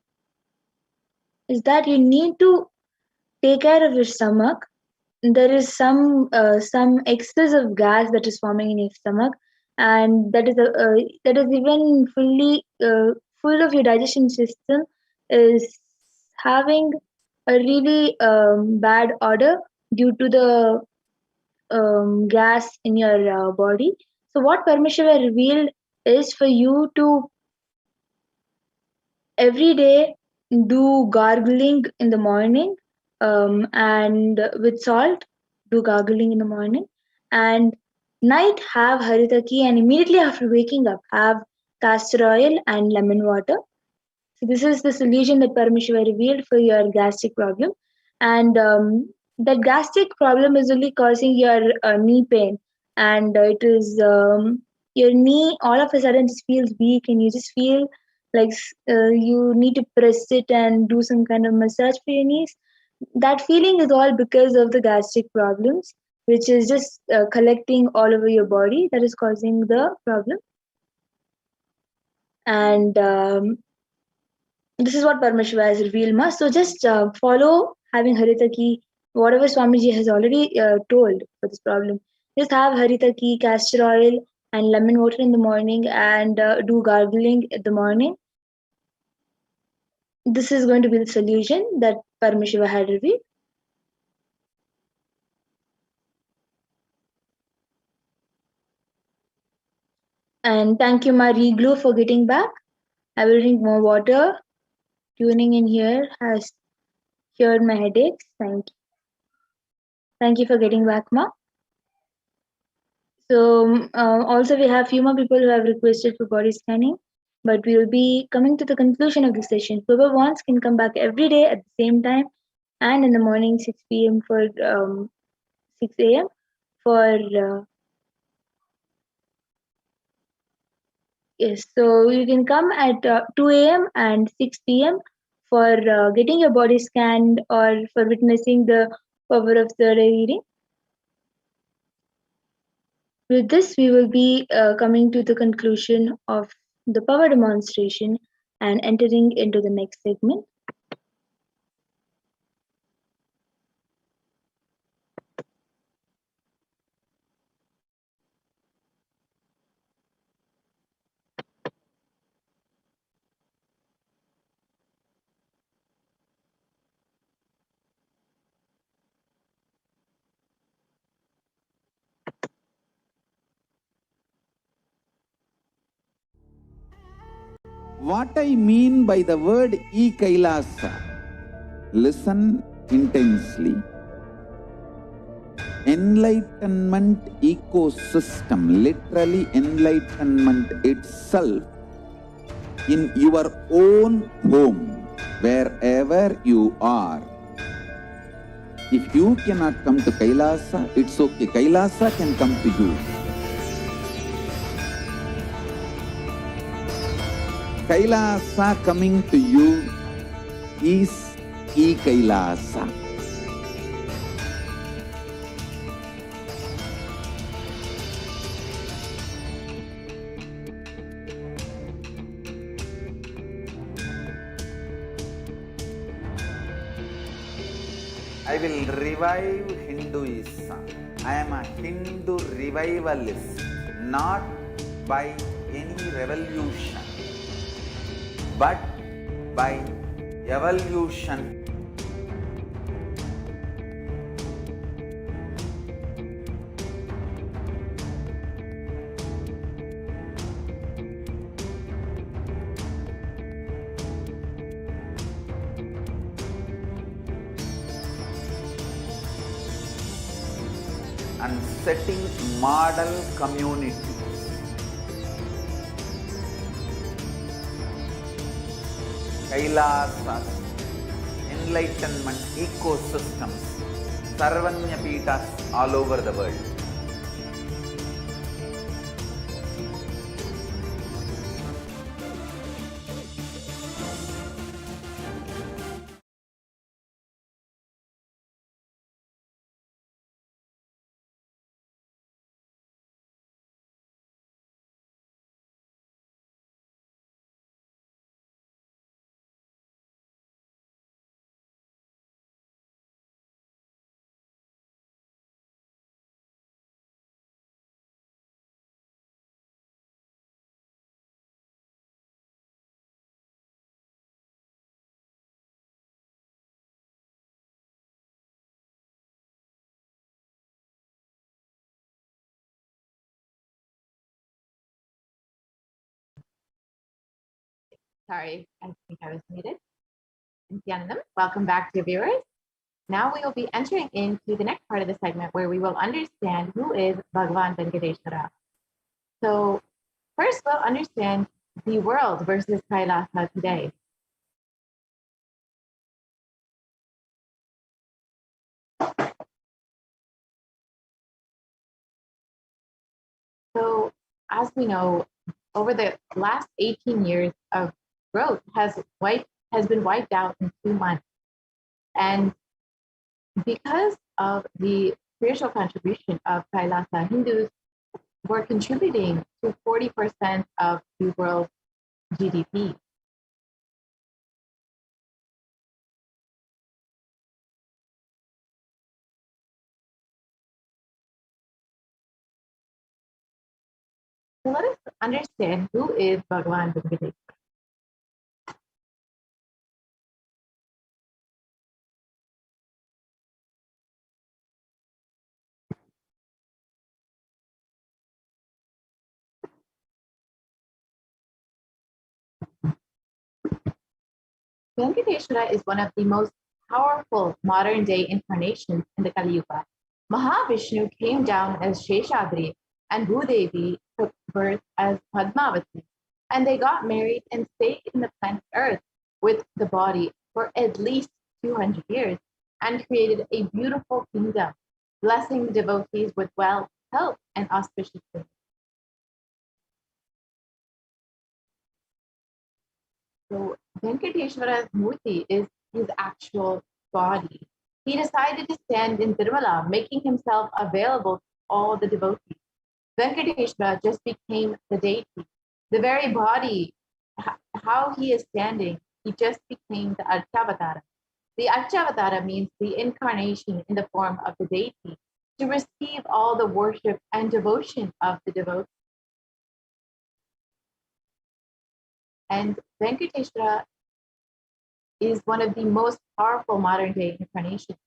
is that you need to take care of your stomach. There is some excess of gas that is forming in your stomach, and that is even fully full of your digestion system is having a really bad odor due to the gas in your body. So what Parmeshwara revealed is for you to every day do gargling in the morning, and with salt, do gargling in the morning, and night have haritaki, and immediately after waking up have castor oil and lemon water. So this is the solution that Parameshwar revealed for your gastric problem, and that gastric problem is only causing your knee pain, and it is your knee all of a sudden just feels weak, and you just feel like you need to press it and do some kind of massage for your knees. That feeling is all because of the gastric problems, which is just collecting all over your body that is causing the problem. And this is what Parmeshwar has revealed, ma. So just follow having Haritaki, whatever Swamiji has already told for this problem. Just have Haritaki, castor oil, and lemon water in the morning, and do gargling in the morning. This is going to be the solution that Parmeshwar had revealed. And thank you, Ma Reglow, for getting back. I will drink more water. Tuning in here has cured my headaches. Thank you. Thank you for getting back, Ma. So also we have few more people who have requested for body scanning, but we will be coming to the conclusion of the session. Whoever wants can come back every day at the same time, and in the morning 6 p.m. for 6 a.m. for yes. So you can come at 2 a.m. and 6 p.m. for getting your body scanned or for witnessing the power of the reading. With this, we will be coming to the conclusion of the power demonstration and entering into the next segment. What I mean by the word Kailasa, listen intensely. Enlightenment ecosystem, literally enlightenment itself, in your own home, wherever you are. If you cannot come to Kailasa, it's okay. Kailasa can come to you. Kailasa coming to you is Kailasa. I will revive Hinduism. I am a Hindu revivalist, not by any revolution, but by evolution. And setting model communities. Kailasas, enlightenment ecosystems, Sarvanya Pitas all over the world. Sorry, I think I was muted. Nithyanandam, welcome back, dear viewers. Now we will be entering into the next part of the segment where we will understand who is Bhagavan Venkateswara. So first we'll understand the world versus Kailasa today. So as we know, over the last 18 years of growth has been wiped out in 2 months. And because of the spiritual contribution of Kailasa, Hindus were contributing to 40% of the world's GDP. So let us understand who is Bhagavan Venkateswara. Venkateshwara is one of the most powerful modern-day incarnations in the Kali Yuga. Mahavishnu came down as Sheshadri and Bhudevi took birth as Padmavati, and they got married and stayed in the planet Earth with the body for at least 200 years and created a beautiful kingdom, blessing the devotees with wealth, health, and auspicious things. So Venkateshwara's murti is his actual body. He decided to stand in Tirumala, making himself available to all the devotees. Venkateshwara just became the deity. The very body, how he is standing, he just became the Archavatara. The Archavatara means the incarnation in the form of the deity to receive all the worship and devotion of the devotees. And Venkateshwara is one of the most powerful modern-day incarnations.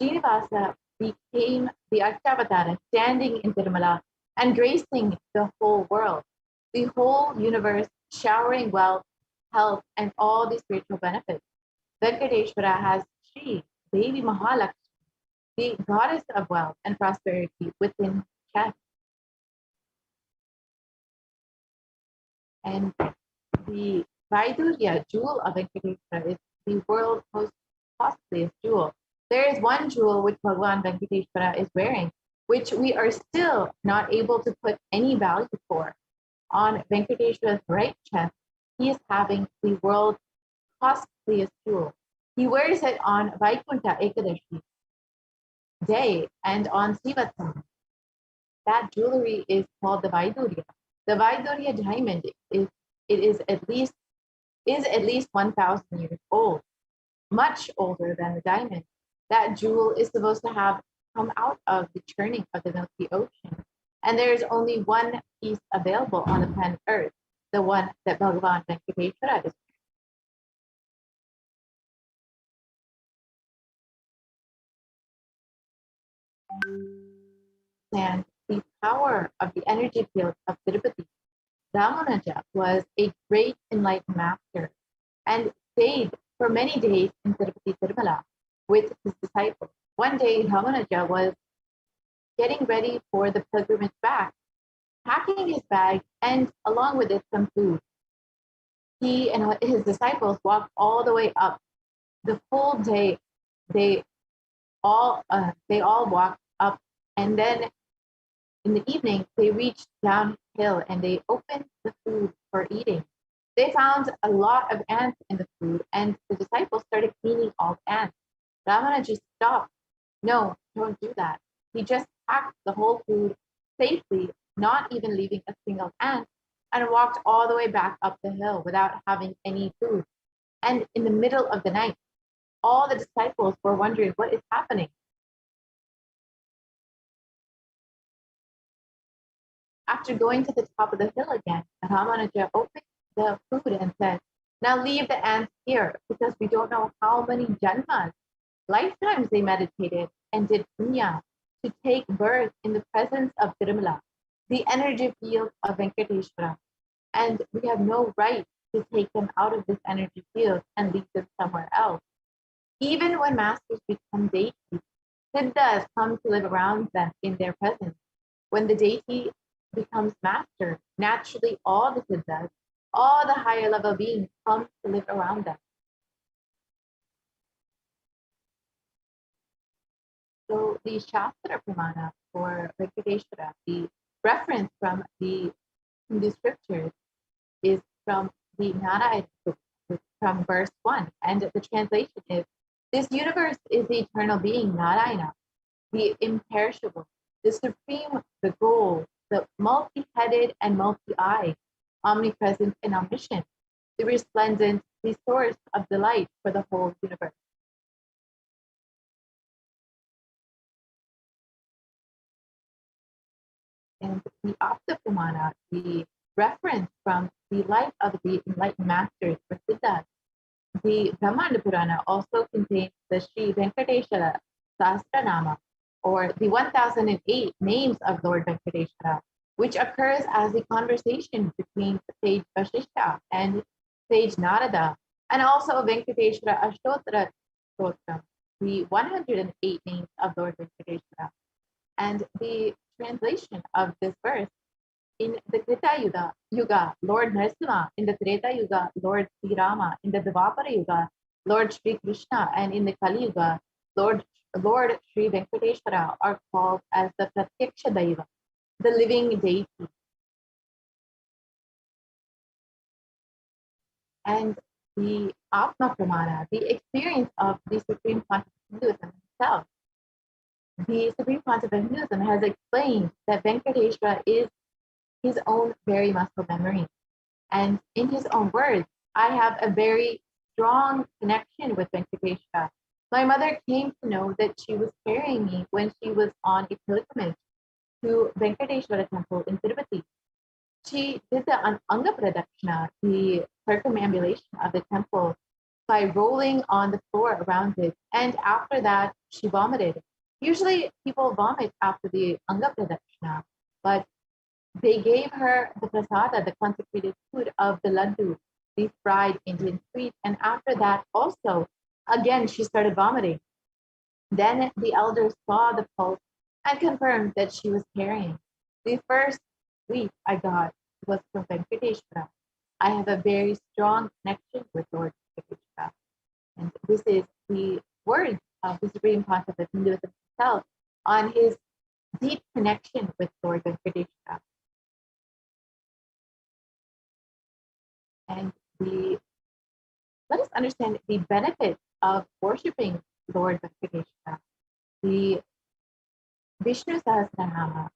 Srinivasa became the Archavatara, standing in Tirumala and gracing the whole world, the whole universe, showering wealth, health, and all the spiritual benefits. Venkateshwara has Shri Devi Mahalakshmi, the goddess of wealth and prosperity, within his chest. And the Vaidurya jewel of Venkateshwara is the world's most costliest jewel. There is one jewel which Bhagavan Venkateshwara is wearing, which we are still not able to put any value for. On Venkateshwara's right chest, he is having the world's costliest jewel. He wears it on Vaikunta Ekadashi day and on Sivatsam. That jewelry is called the Vaidurya. The Vaidurya diamond is at least 1,000 years old, much older than the diamond. That jewel is supposed to have come out of the churning of the Milky Ocean. And there is only one piece available on the planet Earth, the one that Bhagavan Venkateshwara is. And the power of the energy field of Tirupati. Ramanuja was a great enlightened master and stayed for many days in Tirupati Tirumala with his disciples. One day, Ramanuja was getting ready for the pilgrimage back, packing his bag and along with it some food. He and his disciples walked all the way up. The full day, they all walked up, and then in the evening they reached downhill and they opened the food for eating. They found a lot of ants in the food, and the disciples started cleaning all the ants. Ramanuja stopped. No, don't do that. He just packed the whole food safely, not even leaving a single ant, and walked all the way back up the hill without having any food. And in the middle of the night, all the disciples were wondering what is happening. After going to the top of the hill again, Ramanuja opened the food and said, "Now leave the ants here, because we don't know how many janmas, lifetimes they meditated and did punya to take birth in the presence of Tirumala, the energy field of Venkateshwara. And we have no right to take them out of this energy field and leave them somewhere else. Even when masters become deities, siddhas come to live around them in their presence. When the deity becomes master, naturally all the siddhas, all the higher level beings come to live around them." So the Shastra Pramana for Venkateshwara, the reference from the Hindu scriptures, is from the Narayana book, from verse 1. And the translation is, "This universe is the eternal being, Narayana, the imperishable, the supreme, the goal, the multi-headed and multi-eyed, omnipresent and omniscient, the resplendent, the source of delight for the whole universe." And the Apta Pramana, the reference from the life of the enlightened masters for Siddhas. The Brahmanda Purana also contains the Sri Venkateshwara Sahasranama, or the 1008 names of Lord Venkateshwara, which occurs as a conversation between sage Vasishta and sage Narada, and also Venkateshwara Ashtottara Stotram, the 108 names of Lord Venkateshwara. And the translation of this verse: in the Krita Yuga, Lord Narasimha; in the Treta Yuga, Lord Sri Rama; in the Dvapara Yuga, Lord Sri Krishna; and in the Kali Yuga, Lord Sri Venkateshwara are called as the Pratyaksha Daiva, the living deity. And the Atma Pramana, the experience of the Supreme Pontiff of Hinduism himself. The Supreme Pontiff of Hinduism has explained that Venkateshwara is his own very muscle memory. And in his own words, "I have a very strong connection with Venkateshwara. My mother came to know that she was carrying me when she was on a pilgrimage to Venkateshwara temple in Tirupati. She did the Anga Pradakshina, the circumambulation of the temple, by rolling on the floor around it. And after that, she vomited. Usually people vomit after the Anga Pradakshina, but they gave her the prasada, the consecrated food of the laddu, the fried Indian sweet. And after that, also, again, she started vomiting. Then the elders saw the pulse and confirmed that she was carrying. The first sweet I got was from Venkateshwara. I have a very strong connection with Lord Venkateshwara. And this is the words of the Supreme Pontiff of Hinduism himself on his deep connection with Lord Venkateshwara. And let us understand the benefit of worshipping Lord Venkateshwara. The Vishnu Sahasranama,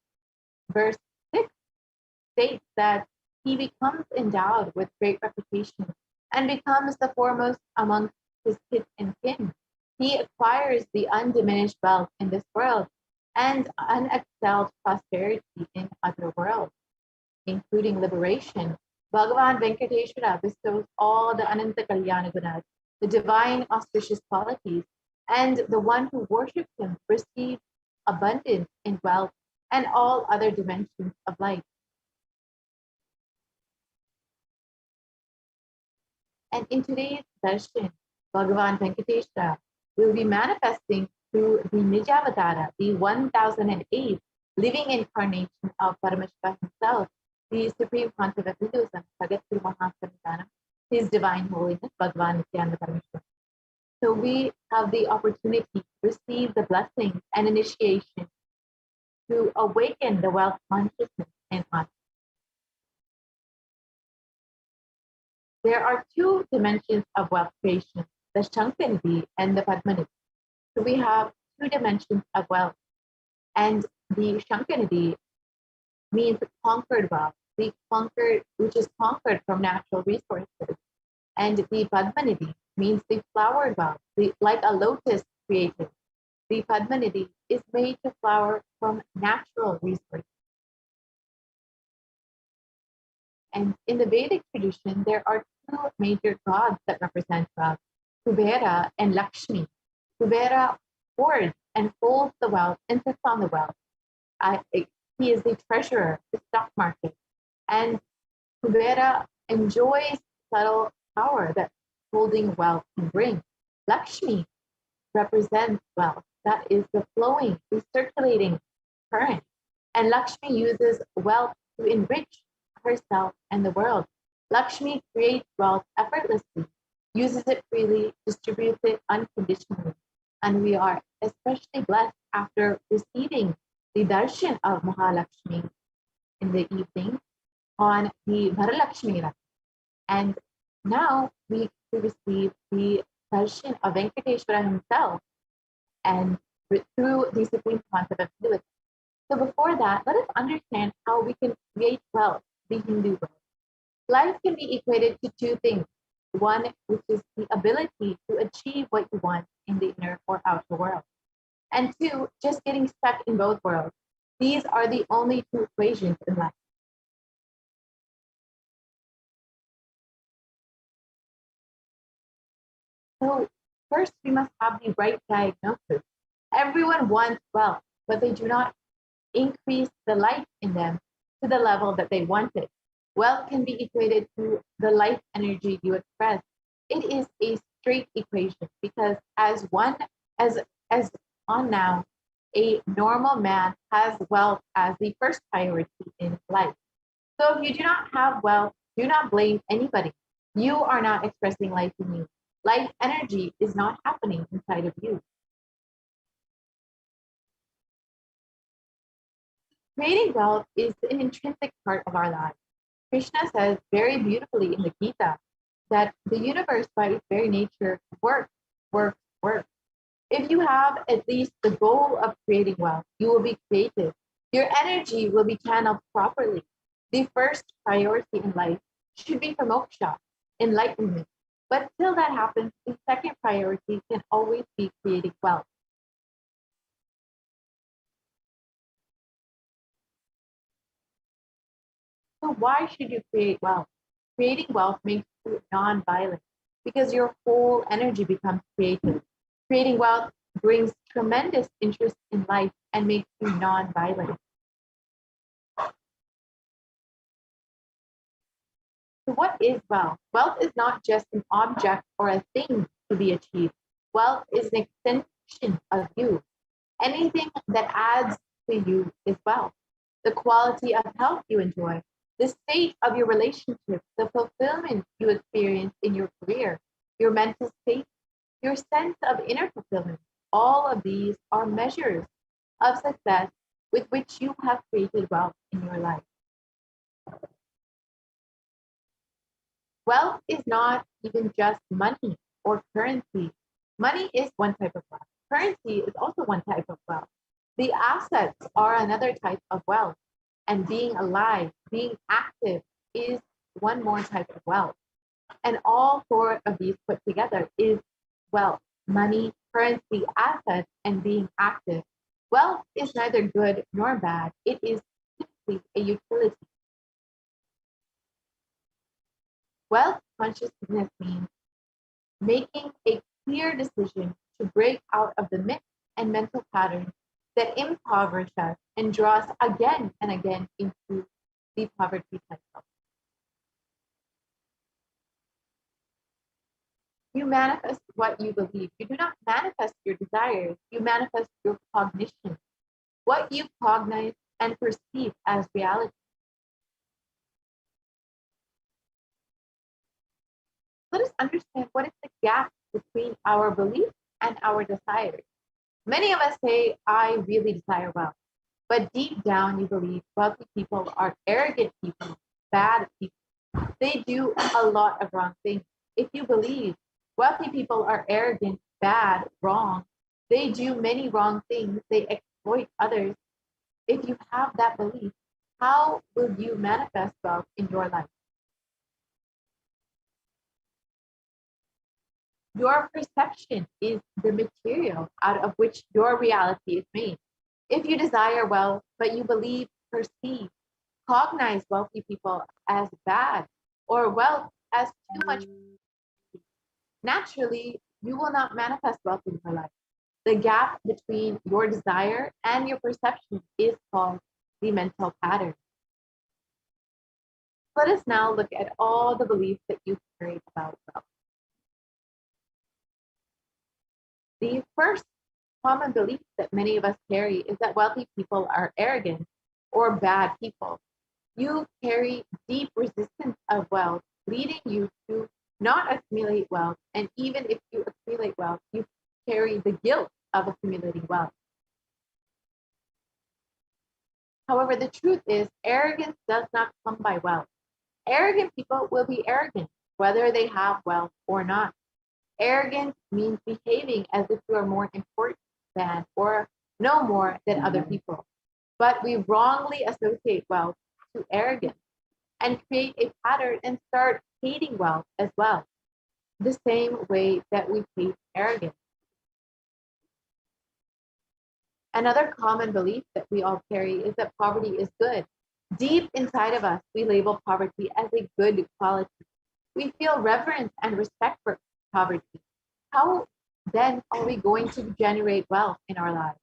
verse 6, states that he becomes endowed with great reputation and becomes the foremost amongst his kith and kin. He acquires the undiminished wealth in this world and unexcelled prosperity in other worlds, including liberation. Bhagavan Venkateshwara bestows all the Ananta Kalyana Gunas, the divine auspicious qualities, and the one who worships him receives abundance in wealth and all other dimensions of life. And in today's darshan, Bhagavan Venkateshwara will be manifesting through the Nijavatara, the 1008 living incarnation of Paramashivoham himself, the Supreme Pontiff of Hinduism, His Divine Holiness, Bhagavan Nithyananda Paramashivam. So we have the opportunity to receive the blessings and initiation to awaken the wealth consciousness in us. There are two dimensions of wealth creation, the Shankanidhi and the Padmanidhi. So we have two dimensions of wealth. And the Shankanidhi means conquered wealth, which is conquered from natural resources. And the Padmanidhi means the flowered wealth, like a lotus created. The Padmanidhi is made to flower from natural resources. And in the Vedic tradition, there are two major gods that represent wealth, Kubera and Lakshmi. Kubera hoards and holds the wealth and sits on the wealth. He is the treasurer of the stock market. And Kubera enjoys subtle power that holding wealth can bring. Lakshmi represents wealth, that is the flowing, the circulating current. And Lakshmi uses wealth to enrich herself and the world. Lakshmi creates wealth effortlessly, uses it freely, distributes it unconditionally. And we are especially blessed after receiving the darshan of Mahalakshmi in the evening on the Varalakshmi Rath. And now we receive the darshan of Venkateshwara himself and through the Supreme Pontiff of Hinduism. So before that, let us understand how we can create wealth, the Hindu world. Life can be equated to two things. One, which is the ability to achieve what you want in the inner or outer world. And two, just getting stuck in both worlds. These are the only two equations in life. So first, we must have the right diagnosis. Everyone wants wealth, but they do not increase the light in them to the level that they want it. Wealth can be equated to the life energy you express. It is a straight equation because as on now, a normal man has wealth as the first priority in life. So if you do not have wealth, do not blame anybody. You are not expressing life in you. Life energy is not happening inside of you. Creating wealth is an intrinsic part of our lives. Krishna says very beautifully in the Gita that the universe by its very nature works. If you have at least the goal of creating wealth, you will be creative. Your energy will be channeled properly. The first priority in life should be for moksha, enlightenment. But till that happens, the second priority can always be creating wealth. So why should you create wealth? Creating wealth makes you non-violent because your whole energy becomes creative. Creating wealth brings tremendous interest in life and makes you non-violent. So what is wealth? Wealth is not just an object or a thing to be achieved. Wealth is an extension of you. Anything that adds to you is wealth. The quality of health you enjoy, the state of your relationship, the fulfillment you experience in your career, your mental state, your sense of inner fulfillment, all of these are measures of success with which you have created wealth in your life. Wealth is not even just money or currency. Money is one type of wealth. Currency is also one type of wealth. The assets are another type of wealth. And being alive, being active is one more type of wealth. And all four of these put together is wealth: money, currency, assets, and being active. Wealth is neither good nor bad. It is simply a utility. Wealth consciousness means making a clear decision to break out of the myths and mental patterns that impoverish us and draw us again and again into the poverty cycle. You manifest what you believe. You do not manifest your desires. You manifest your cognition, what you cognize and perceive as reality. Let us understand what is the gap between our belief and our desires. Many of us say, I really desire wealth, but deep down you believe wealthy people are arrogant people, bad people. They do a lot of wrong things. If you believe wealthy people are arrogant, bad, wrong, they do many wrong things, they exploit others. If you have that belief, how will you manifest wealth in your life? Your perception is the material out of which your reality is made. If you desire wealth, but you believe, perceive, cognize wealthy people as bad or wealth as too much, naturally, you will not manifest wealth in your life. The gap between your desire and your perception is called the mental pattern. Let us now look at all the beliefs that you carry about wealth. The first common belief that many of us carry is that wealthy people are arrogant or bad people. You carry deep resistance of wealth, leading you to not accumulate wealth. And even if you accumulate wealth, you carry the guilt of accumulating wealth. However, the truth is, arrogance does not come by wealth. Arrogant people will be arrogant, whether they have wealth or not. Arrogance means behaving as if you are more important than or no more than other people. But we wrongly associate wealth to arrogance and create a pattern and start hating wealth as well, the same way that we hate arrogance. Another common belief that we all carry is that poverty is good. Deep inside of us, we label poverty as a good quality. We feel reverence and respect for poverty. How then are we going to generate wealth in our lives?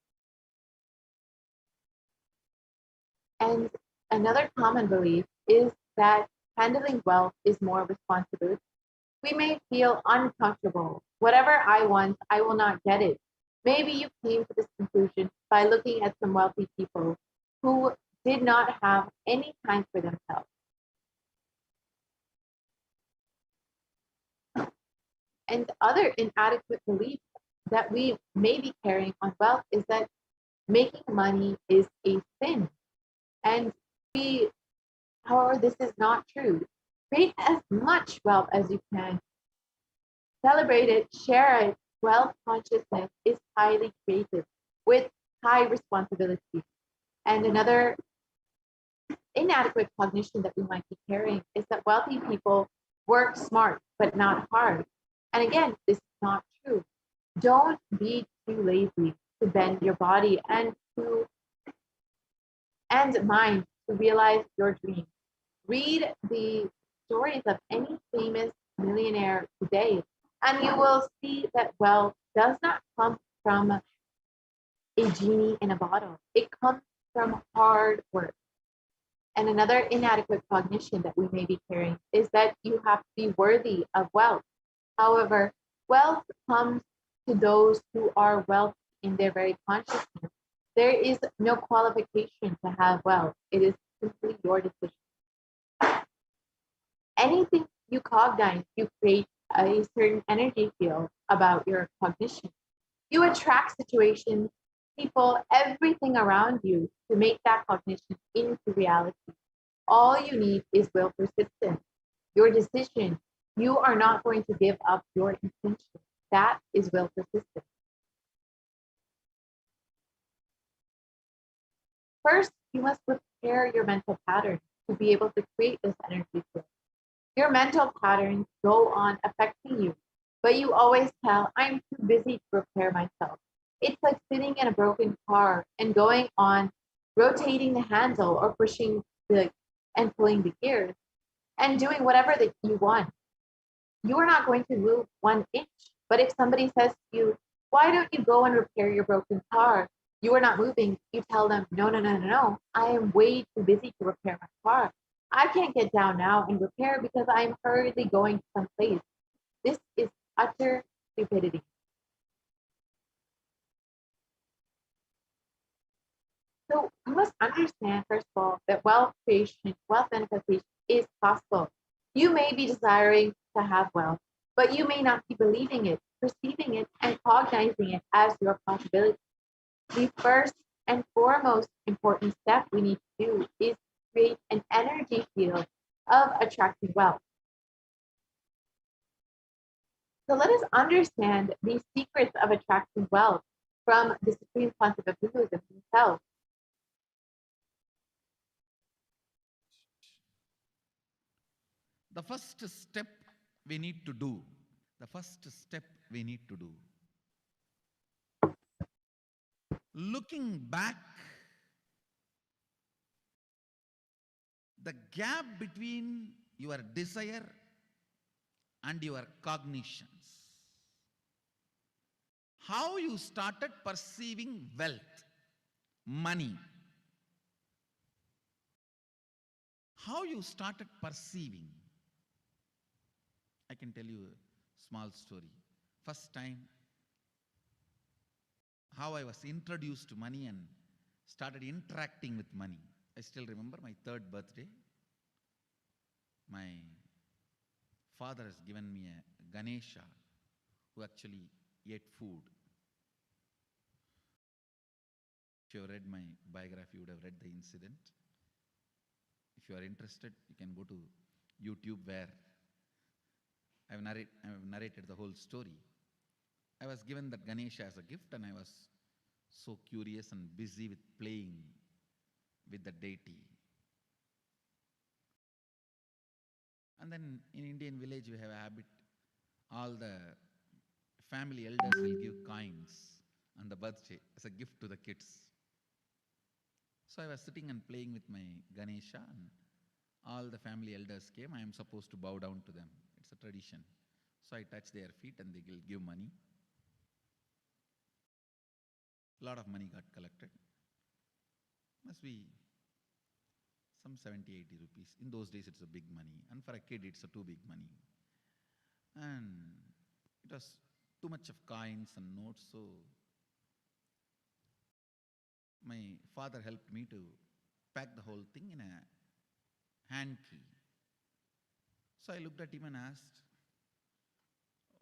And another common belief is that handling wealth is more responsibility. We may feel uncomfortable. Whatever I want, I will not get it. Maybe you came to this conclusion by looking at some wealthy people who did not have any time for themselves. And other inadequate beliefs that we may be carrying on wealth is that making money is a sin. And however, this is not true. Create as much wealth as you can. Celebrate it, share it. Wealth consciousness is highly creative with high responsibility. And another inadequate cognition that we might be carrying is that wealthy people work smart but not hard. And again, this is not true. Don't be too lazy to bend your body and mind to realize your dreams. Read the stories of any famous millionaire today, and you will see that wealth does not come from a genie in a bottle. It comes from hard work. And another inadequate cognition that we may be carrying is that you have to be worthy of wealth. However, wealth comes to those who are wealthy in their very consciousness. There is no qualification to have wealth. It is simply your decision. Anything you cognize, you create a certain energy field about your cognition. You attract situations, people, everything around you to make that cognition into reality. All you need is will persistence, your decision. You are not going to give up your intention. That is will persistence. First, you must prepare your mental pattern to be able to create this energy field. Your mental patterns go on affecting you, but you always tell, I'm too busy to repair myself. It's like sitting in a broken car and going on rotating the handle or pushing and pulling the gears and doing whatever that you want. You are not going to move 1 inch. But if somebody says to you, why don't you go and repair your broken car? You are not moving. You tell them, no. I am way too busy to repair my car. I can't get down now and repair because I'm hurriedly going to someplace. This is utter stupidity. So you must understand, first of all, that wealth creation, wealth manifestation is possible. You may be desiring to have wealth, but you may not be believing it, perceiving it, and cognizing it as your possibility. The first and foremost important step we need to do is create an energy field of attracting wealth. So let us understand the secrets of attracting wealth from the Supreme Concept of Hinduism himself. The first step we need to do, looking back, the gap between your desire and your cognitions. How you started perceiving wealth, money. How you started perceiving. I can tell you a small story. First time, how I was introduced to money and started interacting with money. I still remember my 3rd birthday. My father has given me a Ganesha who actually ate food. If you have read my biography, you would have read the incident. If you are interested, you can go to YouTube where I have narrated the whole story. I was given that Ganesha as a gift and I was so curious and busy with playing with the deity. And then in Indian village we have a habit, all the family elders will give coins on the birthday as a gift to the kids. So I was sitting and playing with my Ganesha and all the family elders came. I am supposed to bow down to them. It's a tradition. So I touch their feet and they will give money. A lot of money got collected. Must be some 70, 80 rupees. In those days it's a big money. And for a kid it's a too big money. And it was too much of coins and notes. So my father helped me to pack the whole thing in a hand key. So I looked at him and asked,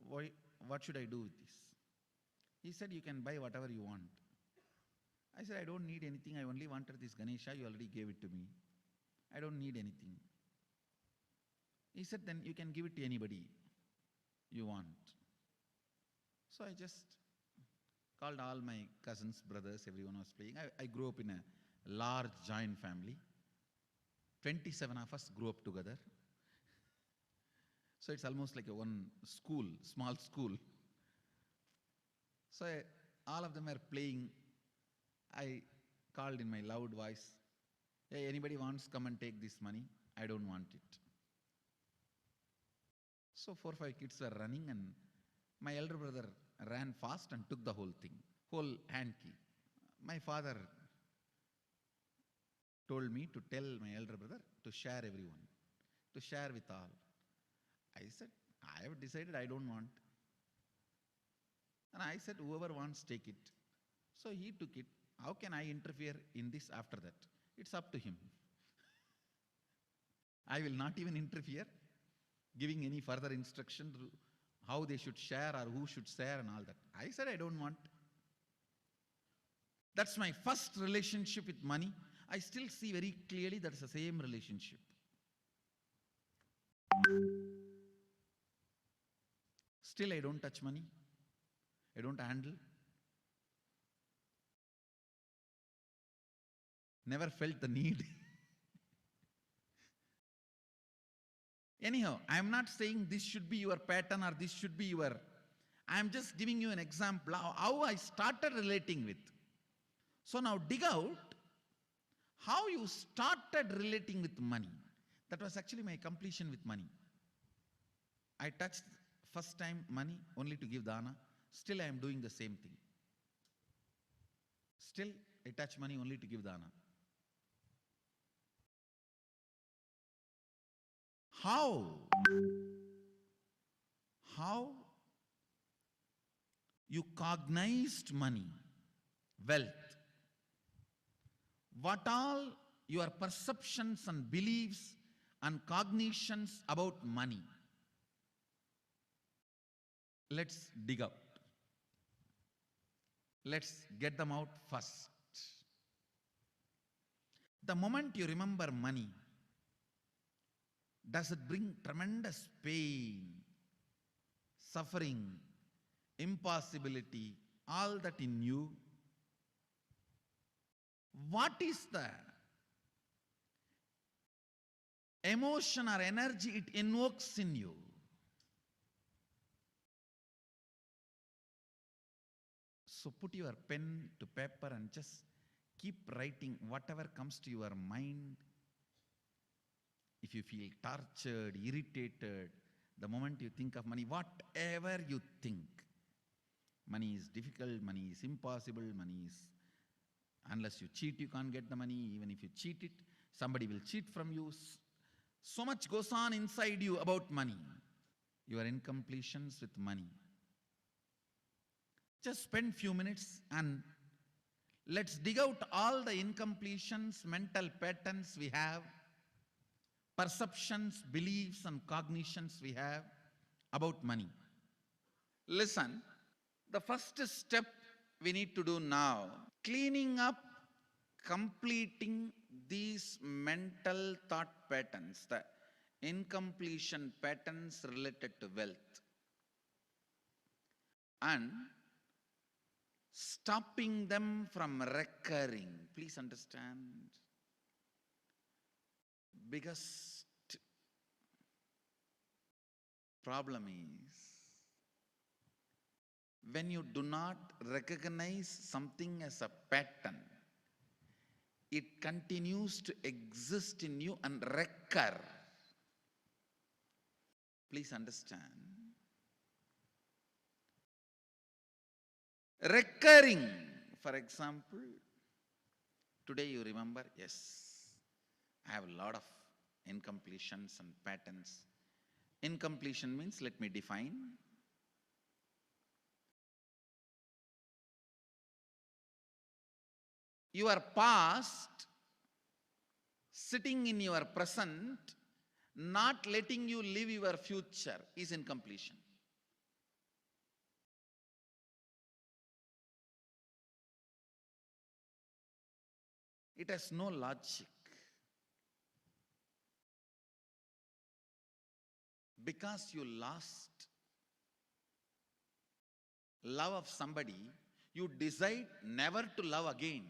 what should I do with this? He said, you can buy whatever you want. I said, I don't need anything. I only wanted this Ganesha. You already gave it to me. I don't need anything. He said, then you can give it to anybody you want. So I just called all my cousins, brothers, everyone was playing. I grew up in a large joint family. 27 of us grew up together. So it's almost like one school, small school. So all of them are playing. I called in my loud voice, hey, anybody wants come and take this money? I don't want it. So 4 or 5 kids were running and my elder brother ran fast and took the whole thing, whole hand key. My father told me to tell my elder brother to share everyone, to share with all. I said, I have decided I don't want. And I said, whoever wants, take it. So he took it. How can I interfere in this after that? It's up to him. I will not even interfere, giving any further instruction how they should share or who should share and all that. I said, I don't want. That's my first relationship with money. I still see very clearly that's the same relationship. Still, I don't touch money. I don't handle. Never felt the need. Anyhow, I am not saying this should be your pattern or this should be your... I am just giving you an example how I started relating with. So now dig out how you started relating with money. That was actually my completion with money. I touched first time money only to give dana. Still I am doing the same thing. Still I touch money only to give dana. How you cognized money, wealth, what all your perceptions and beliefs and cognitions about money. Let's dig out. Let's get them out first. The moment you remember money, does it bring tremendous pain, suffering, impossibility, all that in you? What is the emotion or energy it invokes in you? So put your pen to paper and just keep writing whatever comes to your mind. If you feel tortured, irritated, the moment you think of money, whatever you think, money is difficult, money is impossible, money is, unless you cheat, you can't get the money. Even if you cheat it, somebody will cheat from you. So much goes on inside you about money. Your incompletions with money. Just spend few minutes and let's dig out all the incompletions, mental patterns we have, perceptions, beliefs and cognitions we have about money. Listen, the first step we need to do now, cleaning up, completing these mental thought patterns, the incompletion patterns related to wealth, and stopping them from recurring. Please understand. Biggest problem is when you do not recognize something as a pattern, it continues to exist in you and recur. Please understand. Recurring, for example, today you remember, yes, I have a lot of incompletions and patterns. Incompletion means, let me define. Your past sitting in your present, not letting you live your future is incompletion. It has no logic. Because you lost love of somebody, you decide never to love again.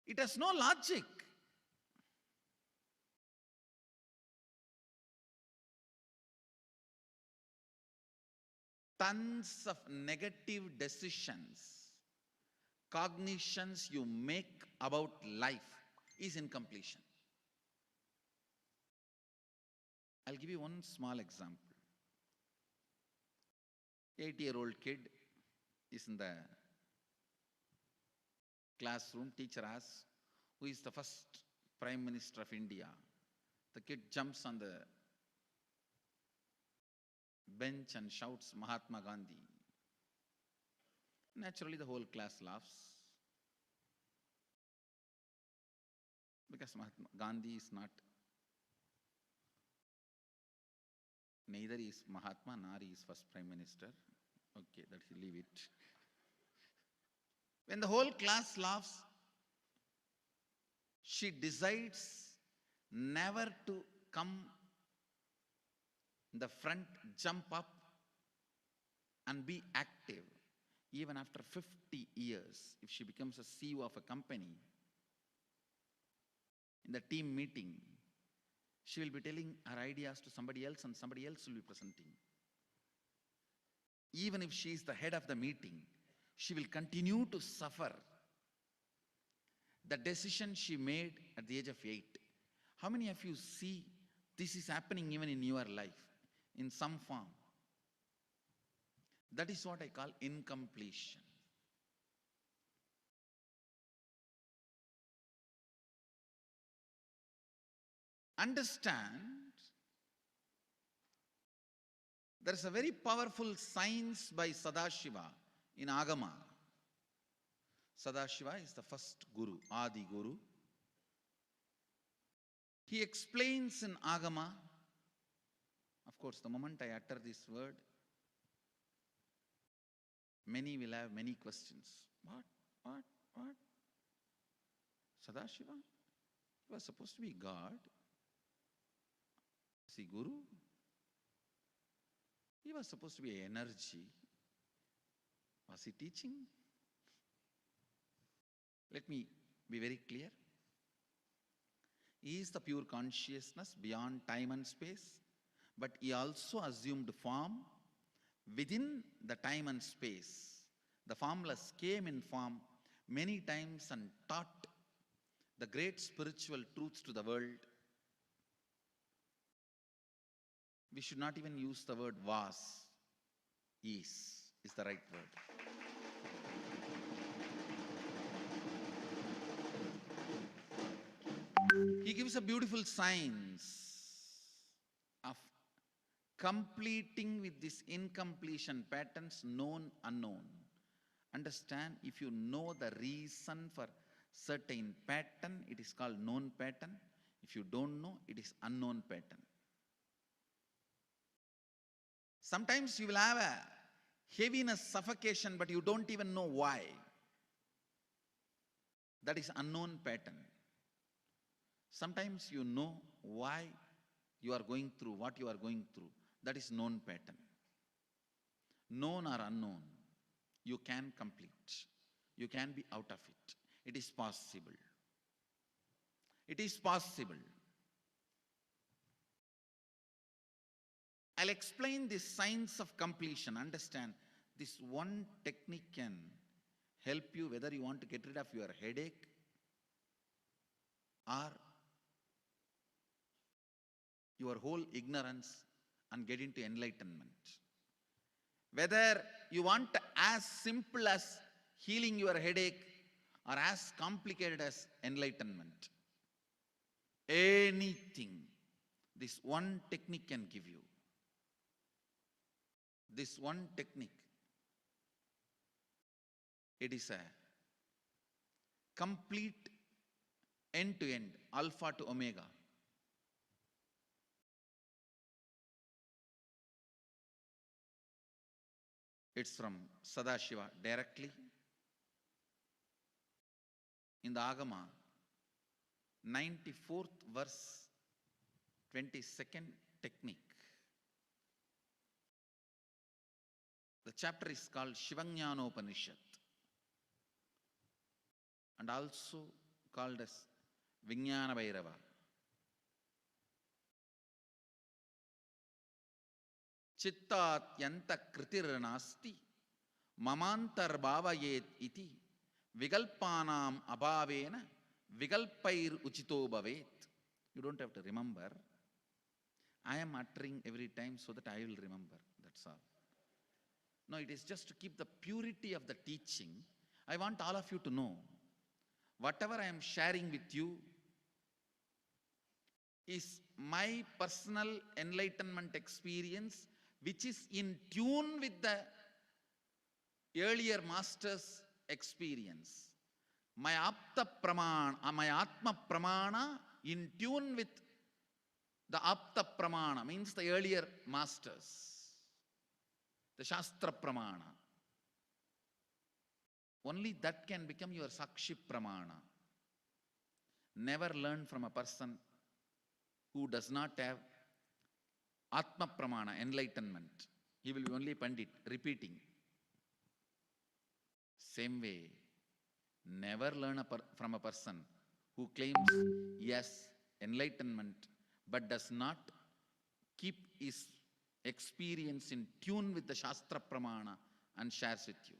It has no logic. Tons of negative decisions, cognitions you make about life is incompletion. I'll give you one small example. 8-year-old kid is in the classroom, teacher asks, who is the first Prime Minister of India? The kid jumps on the bench and shouts, Mahatma Gandhi. Naturally, the whole class laughs. Because Mahatma Gandhi is not, neither is Mahatma nor he is first Prime Minister. Okay, that he leave it. When the whole class laughs, she decides never to come in the front, jump up and be active. Even after 50 years, if she becomes a CEO of a company, in the team meeting, she will be telling her ideas to somebody else and somebody else will be presenting. Even if she is the head of the meeting, she will continue to suffer the decision she made at the age of 8. How many of you see this is happening even in your life in some form? That is what I call incompletion. Understand, there is a very powerful science by Sadashiva in Agama. Sadashiva is the first Guru, Adi Guru. He explains in Agama, of course, the moment I utter this word, many will have many questions. What? Sadashiva? He was supposed to be God. Is he Guru? He was supposed to be energy. Was he teaching? Let me be very clear. He is the pure consciousness beyond time and space, but he also assumed form within the time and space. The formless came in form many times and taught the great spiritual truths to the world. We should not even use the word was. Is the right word. He gives a beautiful science of completing with this incompletion patterns, known, unknown. Understand, if you know the reason for certain pattern, it is called known pattern. If you don't know, it is unknown pattern. Sometimes you will have a heaviness, suffocation, but you don't even know why. That is unknown pattern. Sometimes you know why you are going through what you are going through. That is known pattern. Known or unknown, you can complete. You can be out of it. It is possible. It is possible. I'll explain this science of completion. Understand, this one technique can help you whether you want to get rid of your headache or your whole ignorance and get into enlightenment. Whether you want as simple as healing your headache or as complicated as enlightenment. Anything, this one technique can give you. This one technique, it is a complete end-to-end, alpha to omega. It's from Sadashiva directly. In the Agama, 94th verse, 22nd technique. The chapter is called Shivajnanopanishad and also called as Vijnana Bhairava. Chittat yanta kritir nasti mamantar bhavayet iti vigalpanam abhavena vigalpair uchito bhavet. You don't have to remember. I am uttering every time so that I will remember. That's all. No, it is just to keep the purity of the teaching. I want all of you to know Whatever I am sharing with you is my personal enlightenment experience, which is in tune with the earlier master's experience. My Apta Pramana, my Atma Pramana in tune with the Apta Pramana, means the earlier masters, the Shastra Pramana. Only that can become your Sakshi Pramana. Never learn from a person who does not have Atma Pramana, enlightenment. He will be only Pandit, repeating. Same way, never learn from a person who claims, yes, enlightenment, but does not keep his experience in tune with the Shastra Pramana and shares with you.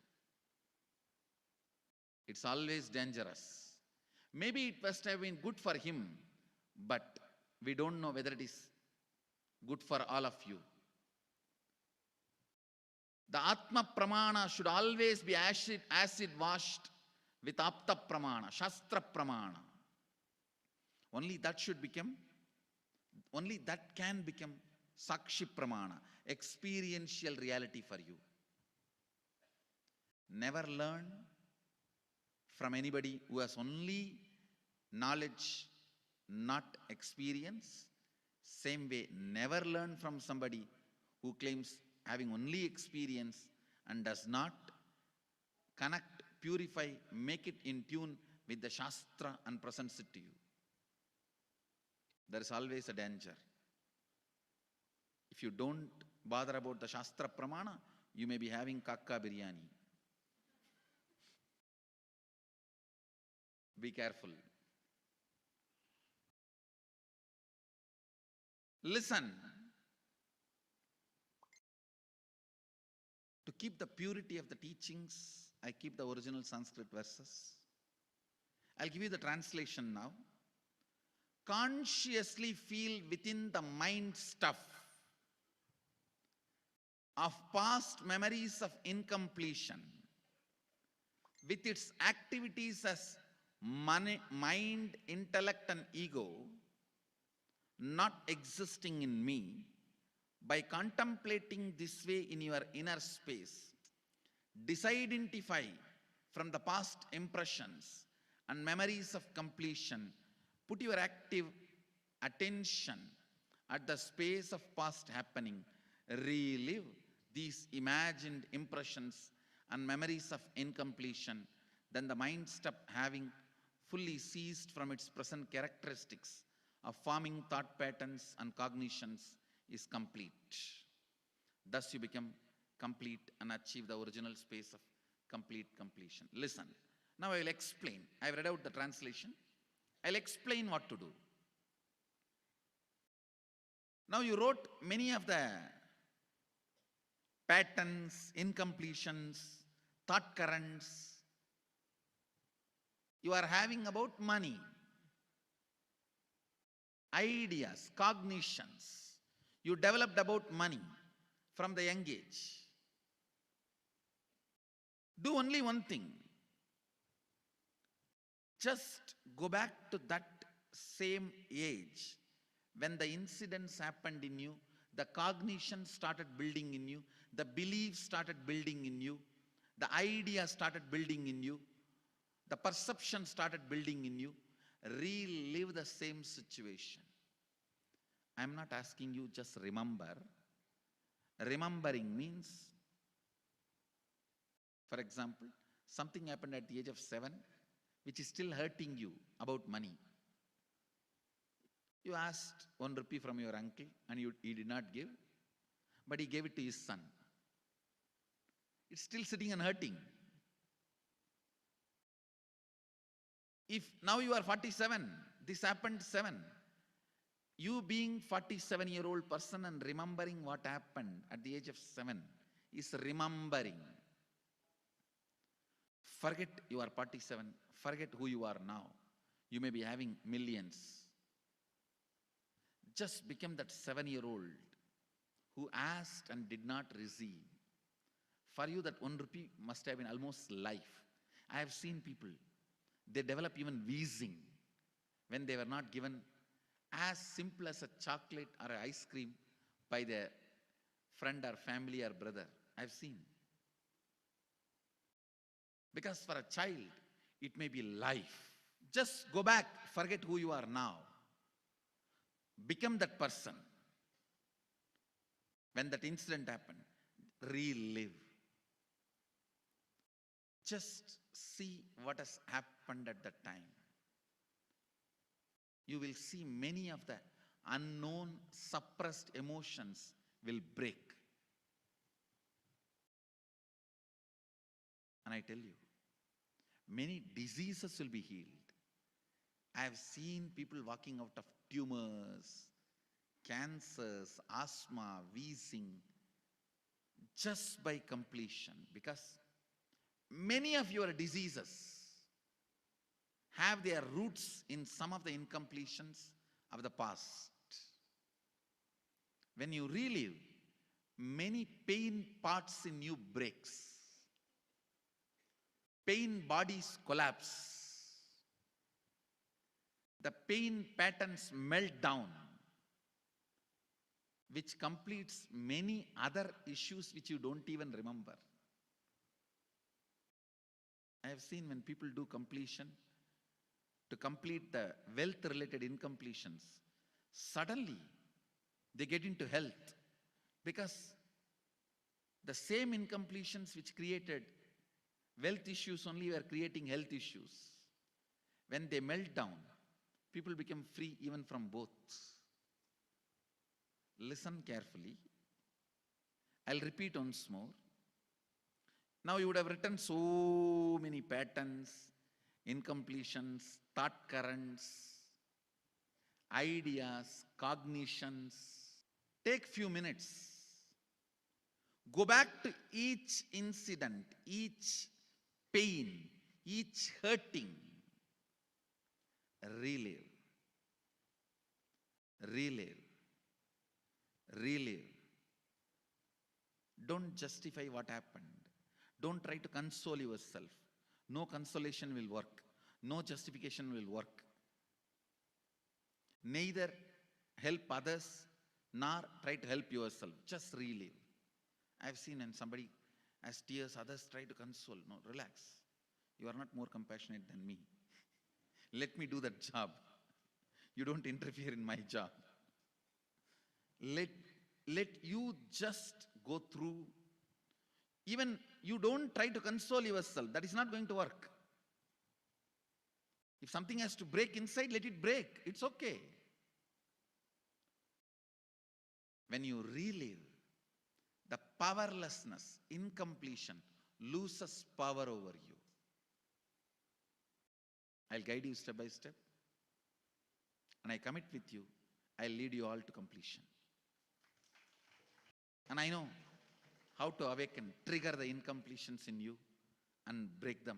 It's always dangerous. Maybe it must have been good for him, but we don't know whether it is good for all of you. The Atma Pramana should always be acid washed with Apta Pramana, Shastra Pramana. Only that can become Sakshi Pramana, experiential reality for you. Never learn from anybody who has only knowledge, not experience. Same way, never learn from somebody who claims having only experience and does not connect, purify, make it in tune with the Shastra and presents it to you. There is always a danger. If you don't bother about the Shastra Pramana, you may be having kakka biryani. Be careful. Listen. To keep the purity of the teachings, I keep the original Sanskrit verses. I'll give you the translation now. Consciously feel within the mind stuff of past memories of incompletion with its activities as mind, intellect and ego not existing in me. By contemplating this way in your inner space, disidentify from the past impressions and memories of completion. Put your active attention at the space of past happening. Relive these imagined impressions and memories of incompletion. Then the mind stop having fully ceased from its present characteristics of forming thought patterns and cognitions is complete. Thus you become complete and achieve the original space of complete completion. Listen. Now I will explain. I have read out the translation. I'll explain what to do. Now you wrote many of the patterns, incompletions, thought currents you are having about money, ideas, cognitions you developed about money from the young age. Do only one thing. Just go back to that same age when the incidents happened in you, the cognition started building in you, the beliefs started building in you, the idea started building in you, the perception started building in you. Relive the same situation. I'm not asking you just remember. Remembering means, for example, something happened at the age of 7 which is still hurting you about money. You asked 1 rupee from your uncle and he did not give, but he gave it to his son. It's still sitting and hurting. If now you are 47, this happened 7. You being 47-year-old person and remembering what happened at the age of 7 is remembering. Forget you are 47. Forget who you are now. You may be having millions. Just become that 7-year-old who asked and did not receive. For you that 1 rupee must have been almost life. I have seen people, They develop even wheezing when they were not given as simple as a chocolate or an ice cream by their friend or family or brother. I've seen. Because for a child, it may be life. Just go back, forget who you are now. Become that person. When that incident happened, relive. Just see what has happened at that time. You will see many of the unknown, suppressed emotions will break. And I tell you, many diseases will be healed. I have seen people walking out of tumors, cancers, asthma, wheezing, just by completion. Because many of your diseases have their roots in some of the incompletions of the past. When you relive, many pain parts in you breaks. Pain bodies collapse. The pain patterns melt down, which completes many other issues which you don't even remember. I have seen when people do completion, to complete the wealth-related incompletions, suddenly they get into health, because the same incompletions which created wealth issues only were creating health issues. When they melt down, people become free even from both. Listen carefully. I'll repeat once more. Now you would have written so many patterns, incompletions, thought currents, ideas, cognitions. Take few minutes. Go back to each incident, each pain, each hurting. Relive. Relive. Relive. Don't justify what happened. Don't try to console yourself. No consolation will work. No justification will work. Neither help others nor try to help yourself. Just relive. I've seen when somebody has tears, others try to console. No, relax. You are not more compassionate than me. Let me do that job. You don't interfere in my job. Let you just go through. Even you don't try to console yourself. That is not going to work. If something has to break inside, let it break. It's okay. When you relive, the powerlessness, incompletion, loses power over you. I'll guide you step by step. And I commit with you, I'll lead you all to completion. And I know how to awaken, trigger the incompletions in you and break them.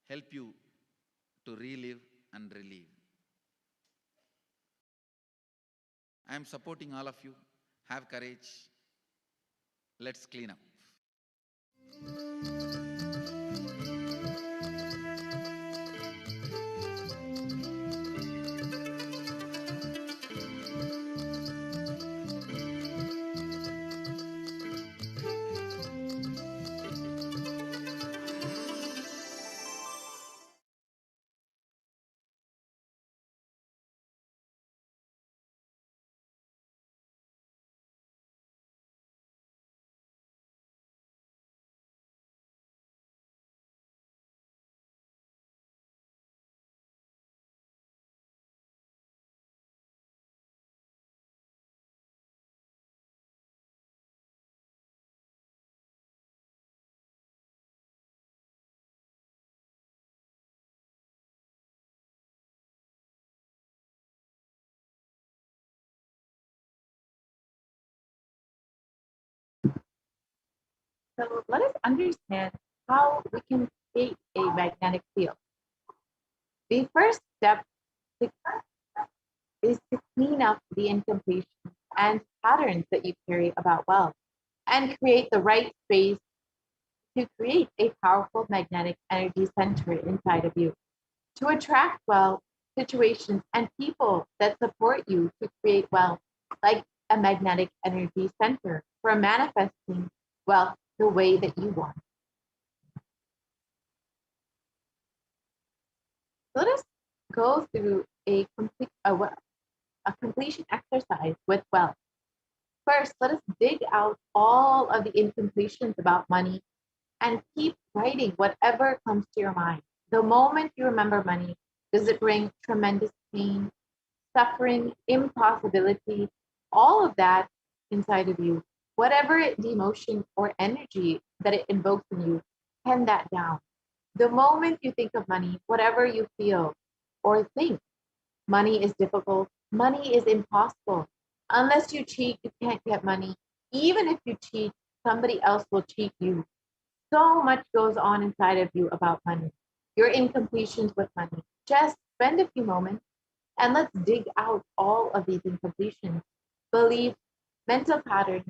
Help you to relive and relieve. I am supporting all of you. Have courage. Let's clean up. So let us understand how we can create a magnetic field. The first step is to clean up the incompletion and patterns that you carry about wealth and create the right space to create a powerful magnetic energy center inside of you. to attract wealth, situations, and people that support you to create wealth, like a magnetic energy center for manifesting wealth the way that you want. Let us go through a completion exercise with wealth. First, let us dig out all of the incompletions about money and keep writing whatever comes to your mind. The moment you remember money, does it bring tremendous pain, suffering, impossibility, all of that inside of you? Whatever the emotion or energy that it invokes in you, pen that down. The moment you think of money, whatever you feel or think, money is difficult, money is impossible. Unless you cheat, you can't get money. Even if you cheat, somebody else will cheat you. So much goes on inside of you about money, your incompletions with money. Just spend a few moments and let's dig out all of these incompletions, beliefs, mental patterns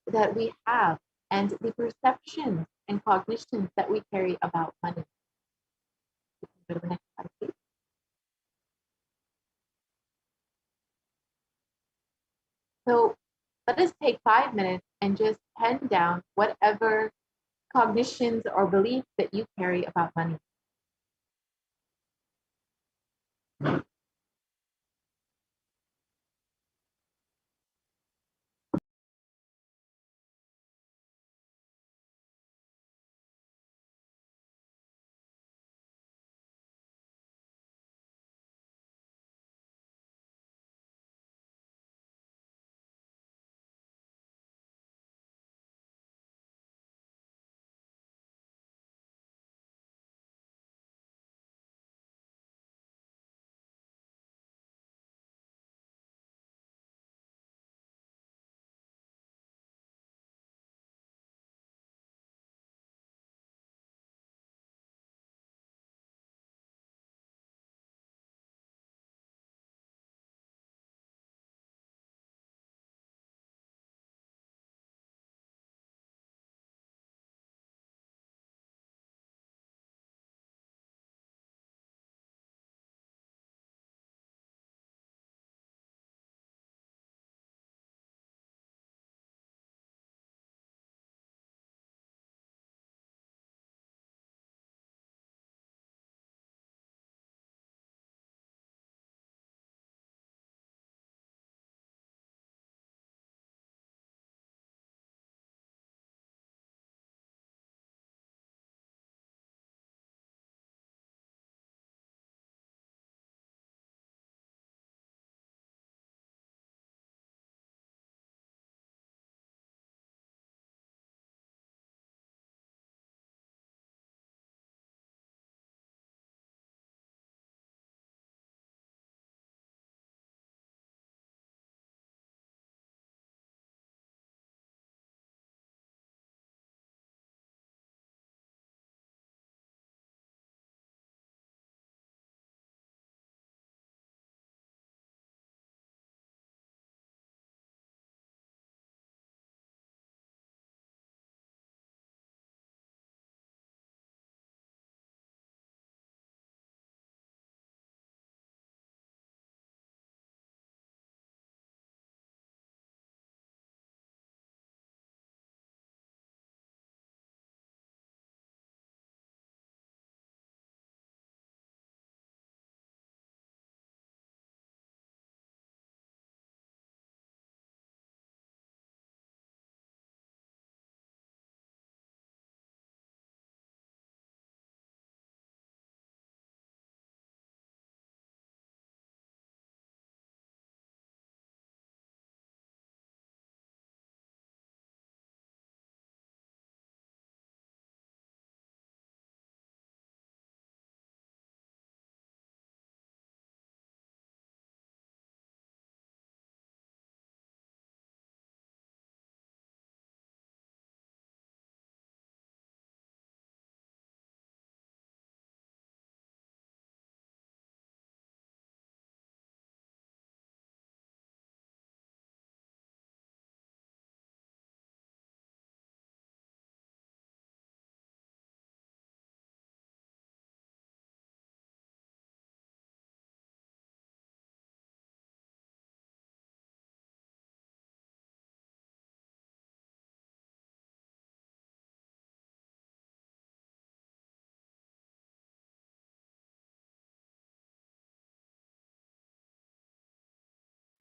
that we have, and the perceptions and cognitions that we carry about money. Go to the next slide, please. So let us take 5 minutes and just pen down whatever cognitions or beliefs that you carry about money.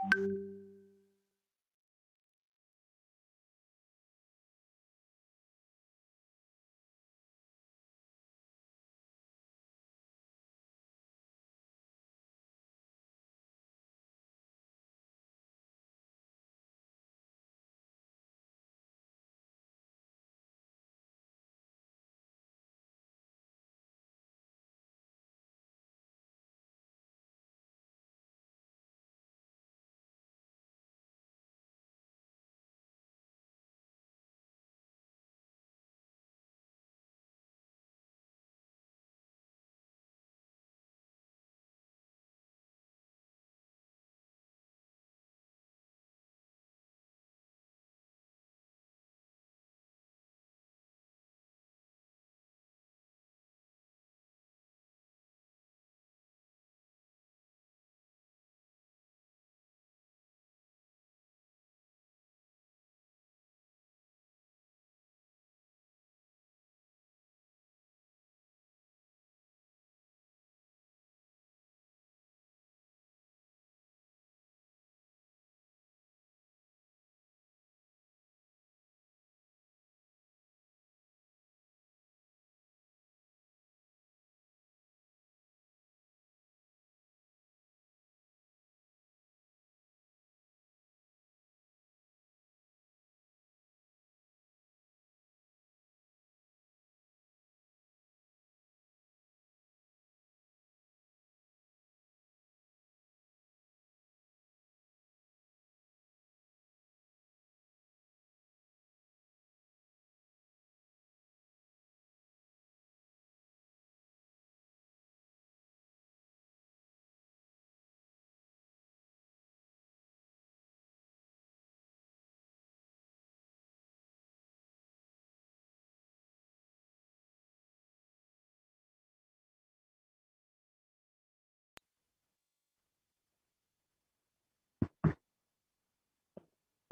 So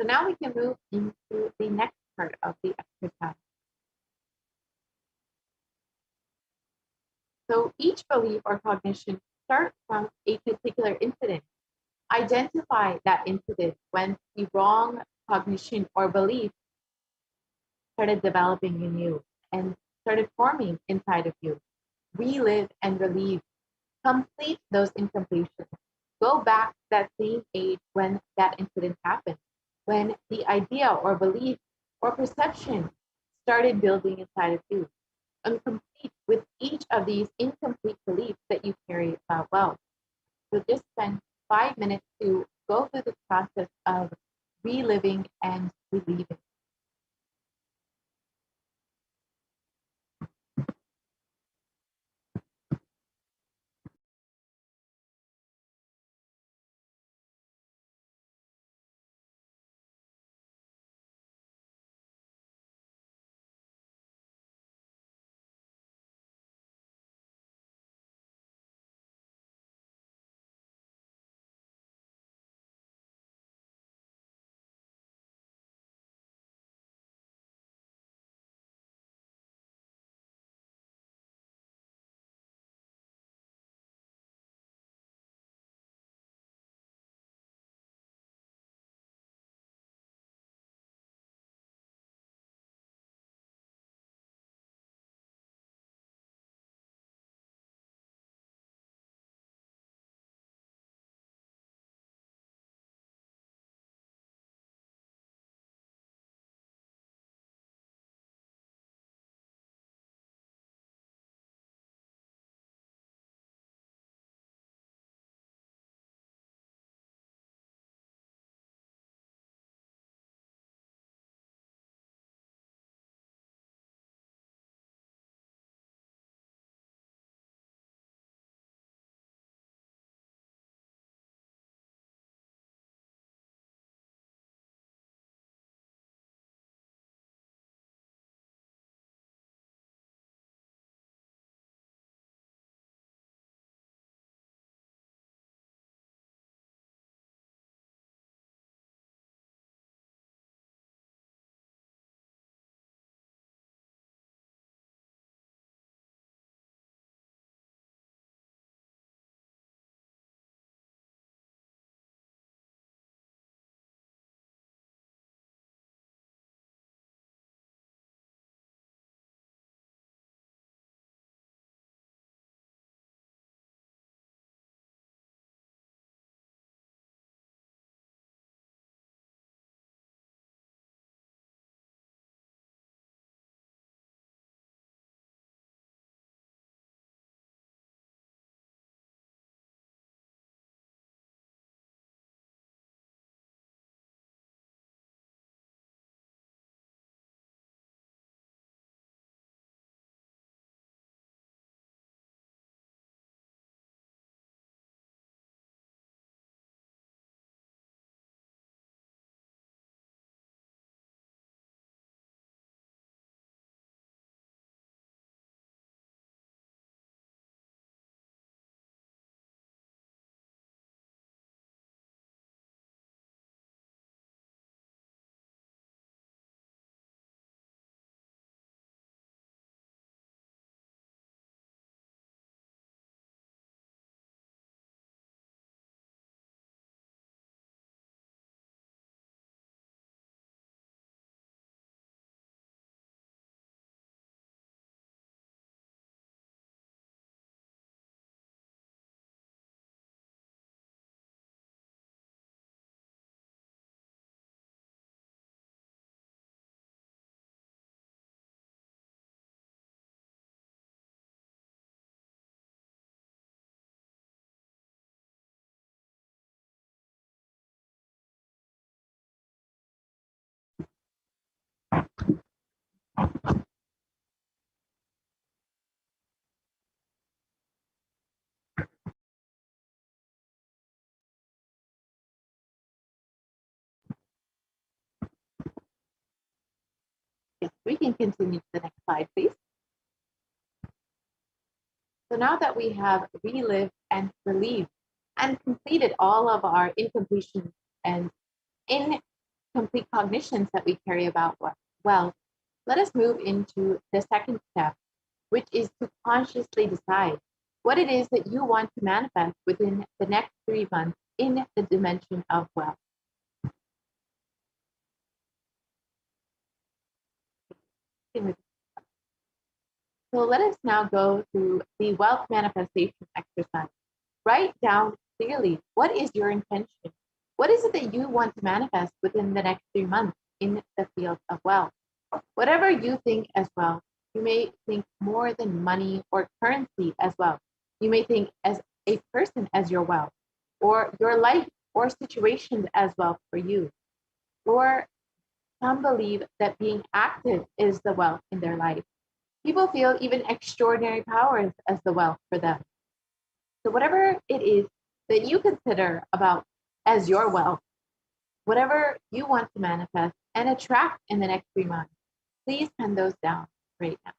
now we can move into the next part of the exercise. So each belief or cognition starts from a particular incident. Identify that incident when the wrong cognition or belief started developing in you and started forming inside of you. Relive and relieve. Complete those incompletions. Go back to that same age when that incident happened, when the idea or belief or perception started building inside of you. And complete with each of these incomplete beliefs that you carry about wealth. So just spend 5 minutes to go through the process of reliving and relieving. We can continue to the next slide, please. So now that we have relived and relieved and completed all of our incompletions and incomplete cognitions that we carry about wealth, let us move into the second step, which is to consciously decide what it is that you want to manifest within the next 3 months in the dimension of wealth. So let us now go through the wealth manifestation exercise. Write down clearly, what is your intention? What is it that you want to manifest within the next 3 months in the field of wealth? Whatever you think as well, you may think more than money or currency as well. You may think as a person as your wealth, or your life or situations as well for you. Or some believe that being active is the wealth in their life. People feel even extraordinary powers as the wealth for them. So whatever it is that you consider about as your wealth, whatever you want to manifest and attract in the next 3 months, please pen those down right now.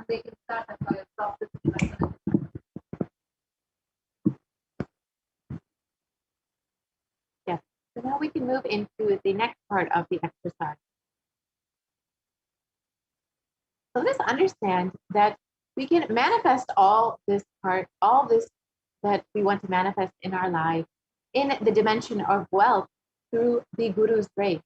They can start a self-discipline. Yes. So now we can move into the next part of the exercise. So let's understand that we can manifest all this that we want to manifest in our life in the dimension of wealth through the Guru's grace.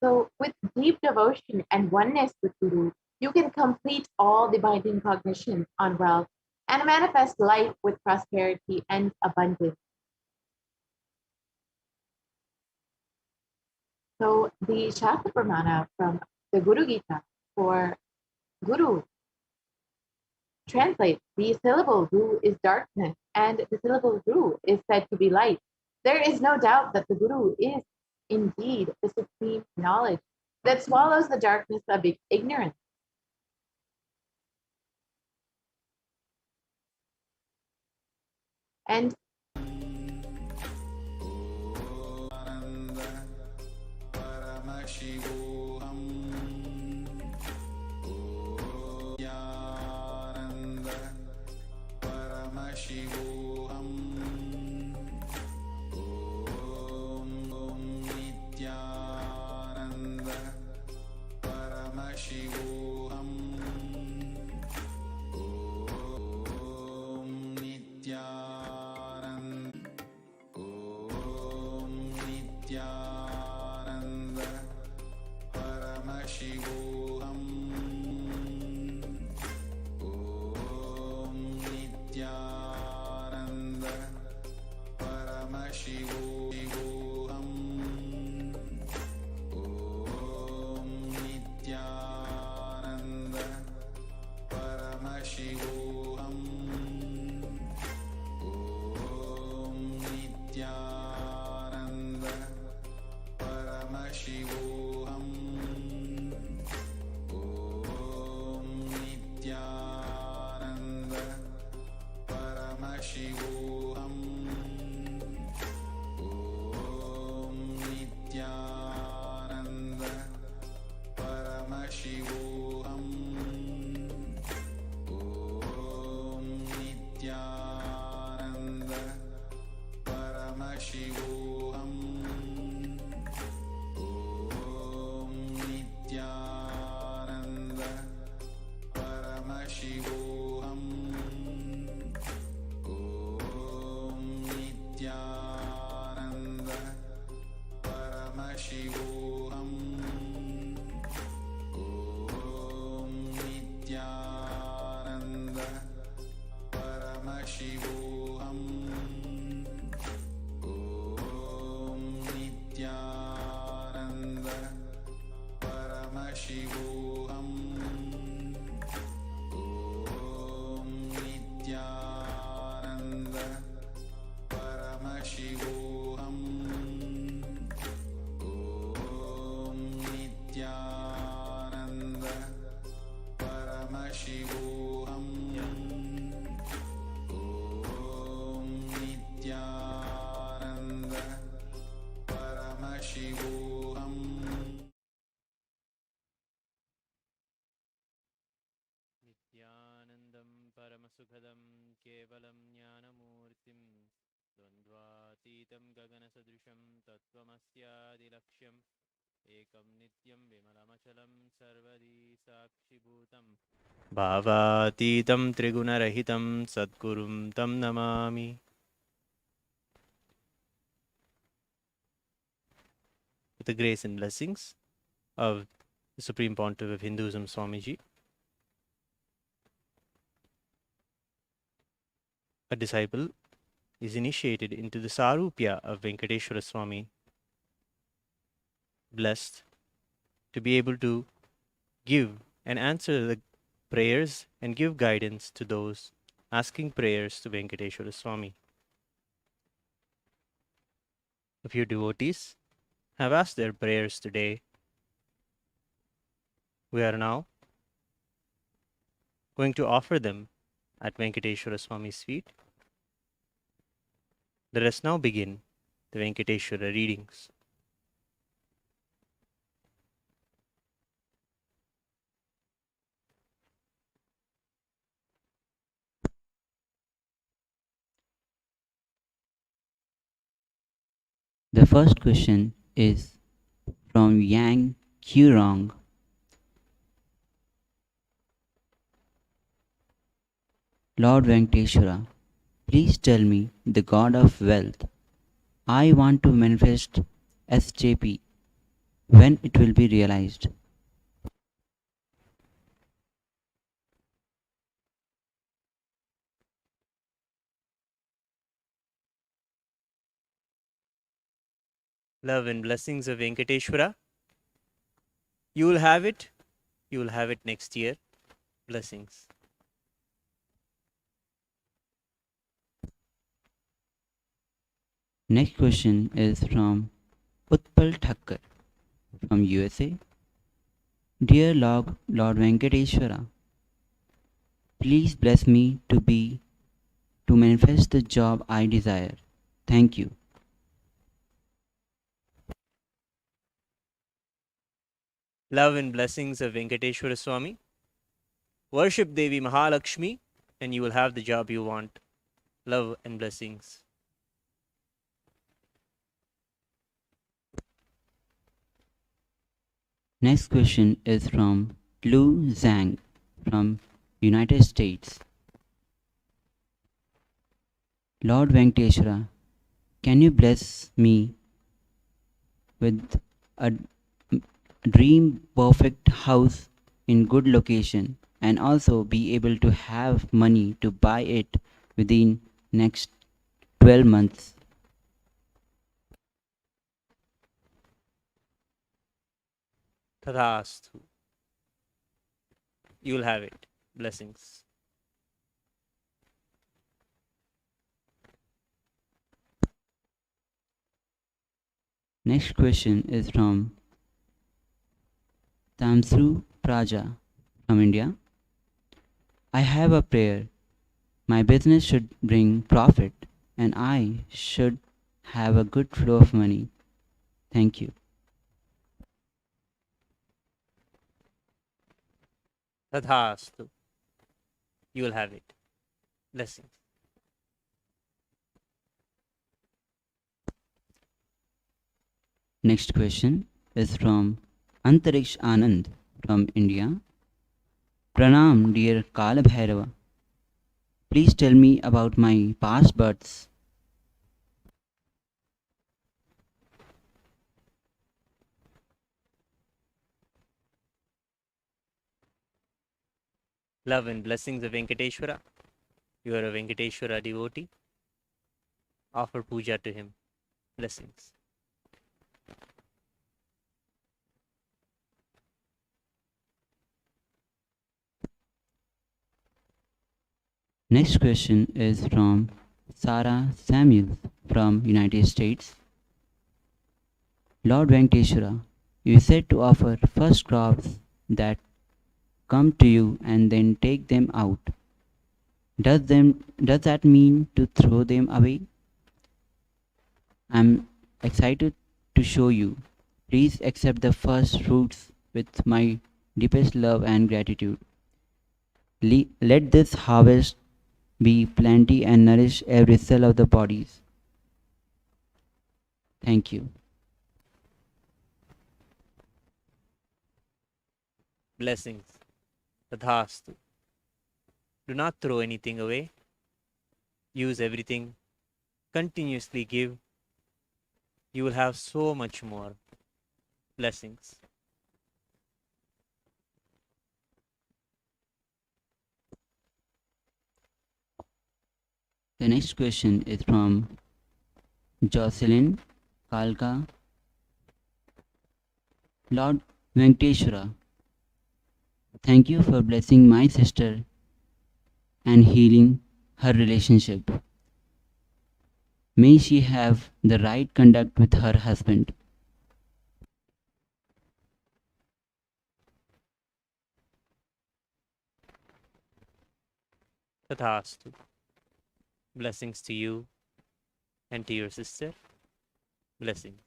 So with deep devotion and oneness with Guru, you can complete all the binding cognitions on wealth and manifest life with prosperity and abundance. So the Shastra Pramana from the Guru Gita for Guru translates the syllable Ru is darkness and the syllable Ru is said to be light. There is no doubt that the Guru is indeed the supreme knowledge that swallows the darkness of ignorance. And Paramashivoham. Nithyananda Paramashivoham. Om Nithyananda Paramashivoham. Om Nithyananda. Om Nithyananda Paramashivoham. Om Nithyananda Paramashivoham. Om Nithyananda Paramashivoham. Om Nithyananda Paramashivoham. Om Nithyananda Paramashivoham. Om Nithyananda Paramashivoham. Om Nithyananda Paramashivoham. Om Nithyananda Paramashivoham. Om Nithyananda Paramashivoham. Om Nithyananda Paramashivoham. Om Nithyananda Paramashivoham. Om Nithyananda Paramashivoham. Om Nithyananda Paramashivoham. Om Nithyananda Paramashivoham. Nithyanandam Paramasukhadam Kevalam Jnanamurtim Dvandvatitam Gaganasadrisham Tattvamasyaadilaksham Ekam Nityam Vimalamachalam Sarvadi Sakshibhutam Bhavatitam Trigunarahitam Sadgurum Tam Namami. With the grace and blessings of the Supreme Pontiff of Hinduism, Swamiji, a disciple is initiated into the Sarupya of Venkateshwara Swami, blessed to be able to give and answer the prayers and give guidance to those asking prayers to Venkateshwara Swami. A few devotees have asked their prayers today. We are now going to offer them at Venkateshwara Swami's feet. Let us now begin the Venkateshwara readings. The first question is from Yang Qurong. Lord Venkateshwara, please tell me the God of wealth. I want to manifest SJP when it will be realized. Love and blessings of Venkateshwara. You will have it. You will have it next year. Blessings. Next question is from Utpal Thakkar from USA. Dear Lord Venkateshwara, please bless me to manifest the job I desire. Thank you. Love and blessings of Venkateshwara Swami. Worship Devi Mahalakshmi and you will have the job you want. Love and blessings. Next question is from Lu Zhang from United States. Lord Venkateshwara, can you bless me with a dream perfect house in good location and also be able to have money to buy it within next 12 months? Tadhastu. You will have it. Blessings. Next question is from Tamsru Praja from India. I have a prayer. My business should bring profit and I should have a good flow of money. Thank you. Tadhastu. You will have it. Blessings. Next question is from Antariksh Anand from India. Pranam, dear Kala Bhairava. Please tell me about my past births. Love and blessings of Venkateshwara. You are a Venkateshwara devotee. Offer puja to him. Blessings. Next question is from Sarah Samuels from United States. Lord Venkateshwara, you said to offer first crops that come to you and then take them out. Does that mean to throw them away? I'm excited to show you. Please accept the first fruits with my deepest love and gratitude. Let this harvest be plenty and nourish every cell of the bodies. Thank you. Blessings. Tadhastu. Do not throw anything away. Use everything. Continuously give. You will have so much more. Blessings. The next question is from Jocelyn Kalka. Lord Venkateshwara, thank you for blessing my sister and healing her relationship. May she have the right conduct with her husband. Tathastu. Blessings to you and to your sister. Blessings.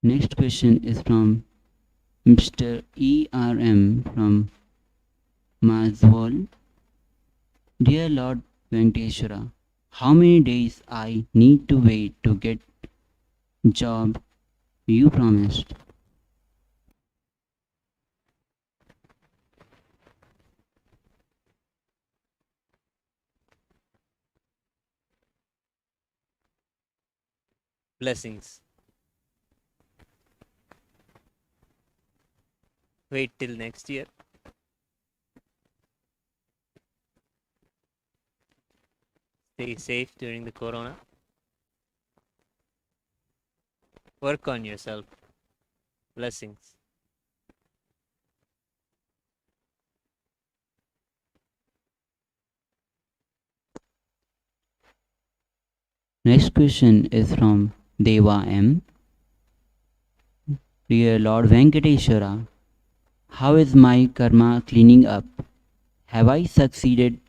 Next question is from Mr. ERM from Mazwal. Dear Lord Venkateshwara, how many days I need to wait to get job you promised? Blessings. Wait till next year. Stay safe during the corona. Work on yourself. Blessings. Next question is from Deva M. Dear Lord Venkateshwara, how is my karma cleaning up? Have I successfully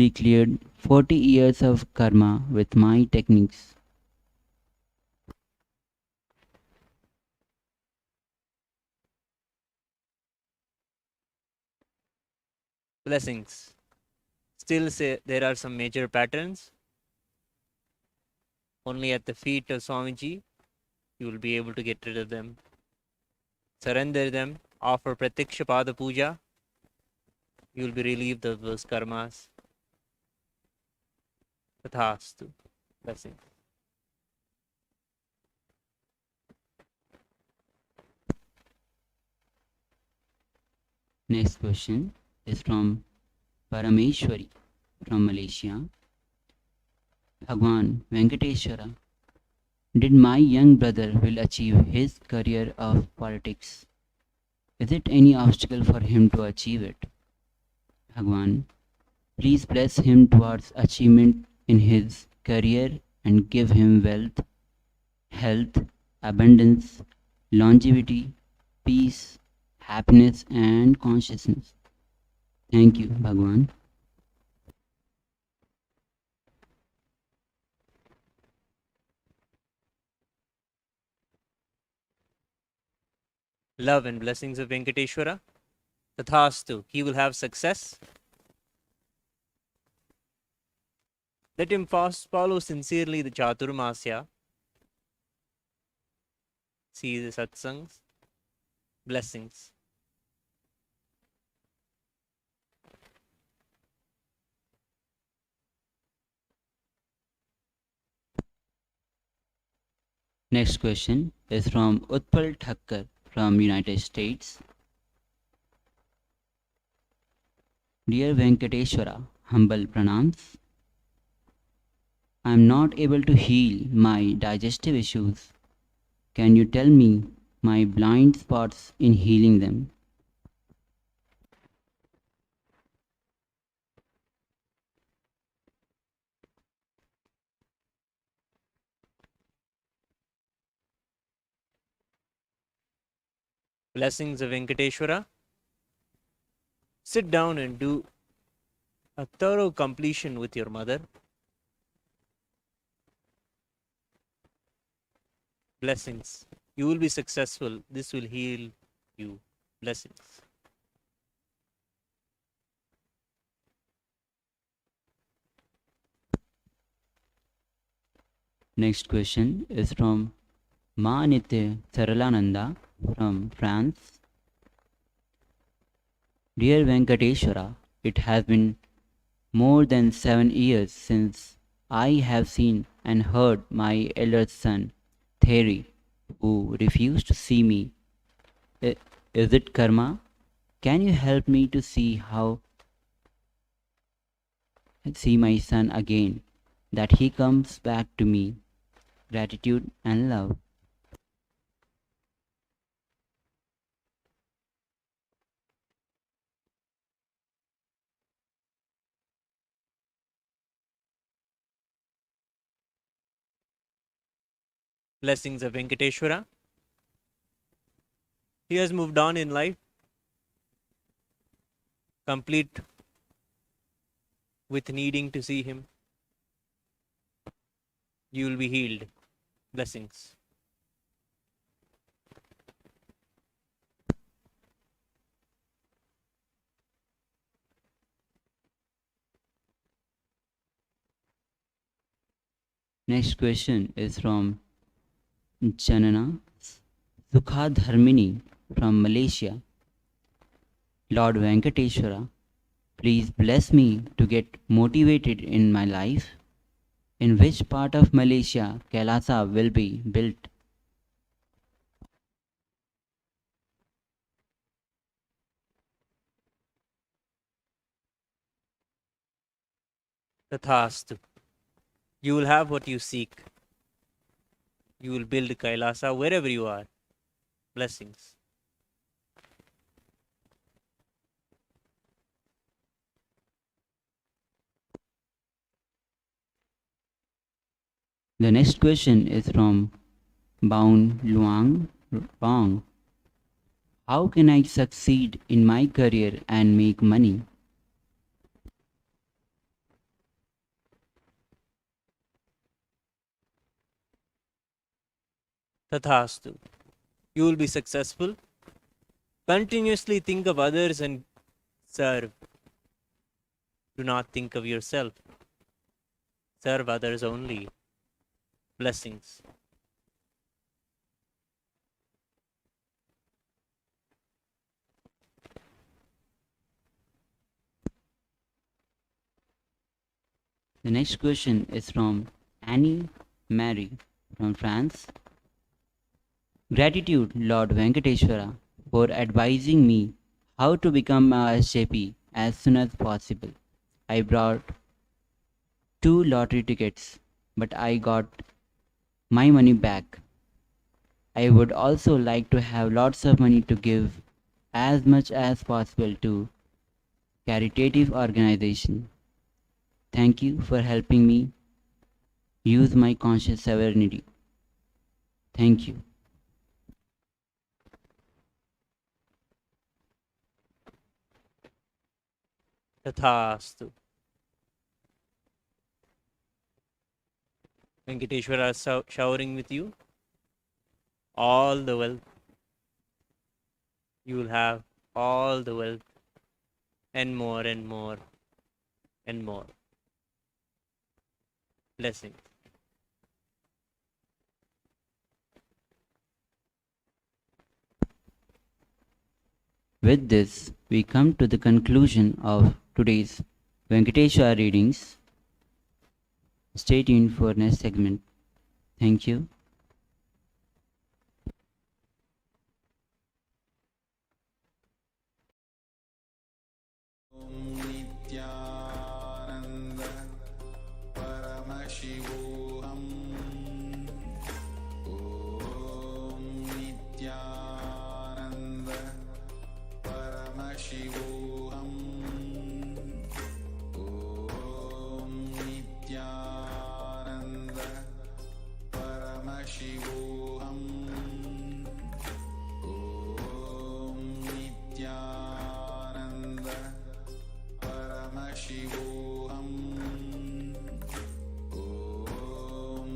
cleared 40 years of karma with my techniques? Blessings. Still say there are some major patterns. Only at the feet of Swamiji you will be able to get rid of them. Surrender them. Offer Pratiksha Pada Puja. You will be relieved of those karmas. Tathastu. Blessings. Next question is from Parameshwari from Malaysia. Bhagavan Venkateswara, did my young brother will achieve his career of politics? Is it any obstacle for him to achieve it? Bhagavan, please bless him towards achievement in his career and give him wealth, health, abundance, longevity, peace, happiness, and consciousness. Thank you, Bhagavan. Love and blessings of Venkateshwara. Tathastu. He will have success. Let him follow sincerely the Chaturmasya. See the satsangs. Blessings. Next question is from Utpal Thakkar from United States. Dear Venkateshwara, humble pranams. I am not able to heal my digestive issues. Can you tell me my blind spots in healing them? Blessings of Venkateshwara. Sit down and do a thorough completion with your mother. Blessings. You will be successful. This will heal you. Blessings. Next question is from Ma Nitya Saralananda from France. Dear Venkateshwara, it has been more than 7 years since I have seen and heard my elder son, Theri, who refused to see me. Is it karma? Can you help me to see my son again, that he comes back to me? Gratitude and love. Blessings of Venkateshwara. He has moved on in life, complete with needing to see him. You will be healed. Blessings. Next question is from Janana Sukha Dharmini from Malaysia. Lord Venkateshwara, please bless me to get motivated in my life. In which part of Malaysia Kailasa will be built? Tathastu. You will have what you seek. You will build Kailasa wherever you are. Blessings. The next question is from Baun Luang Wang. How can I succeed in my career and make money? Tathastu. You will be successful. Continuously think of others and serve. Do not think of yourself. Serve others only. Blessings. The next question is from Annie Marie from France. Gratitude, Lord Venkateshwara, for advising me how to become a SJP as soon as possible. I brought 2 lottery tickets, but I got my money back. I would also like to have lots of money to give as much as possible to caritative organization. Thank you for helping me use my conscious sovereignty. Thank you. Tathastu. Venkateshwara is showering with you all the wealth. You will have all the wealth and more and more and more. Blessings. With this, we come to the conclusion of today's Venkateshwara readings. Stay tuned for next segment. Thank you. Nithyananda Paramashivoham. Om Nithyananda Paramashivoham. Om Nithyananda Paramashivoham. Om Nithyananda Paramashivoham. Om Nithyananda Paramashivoham. Om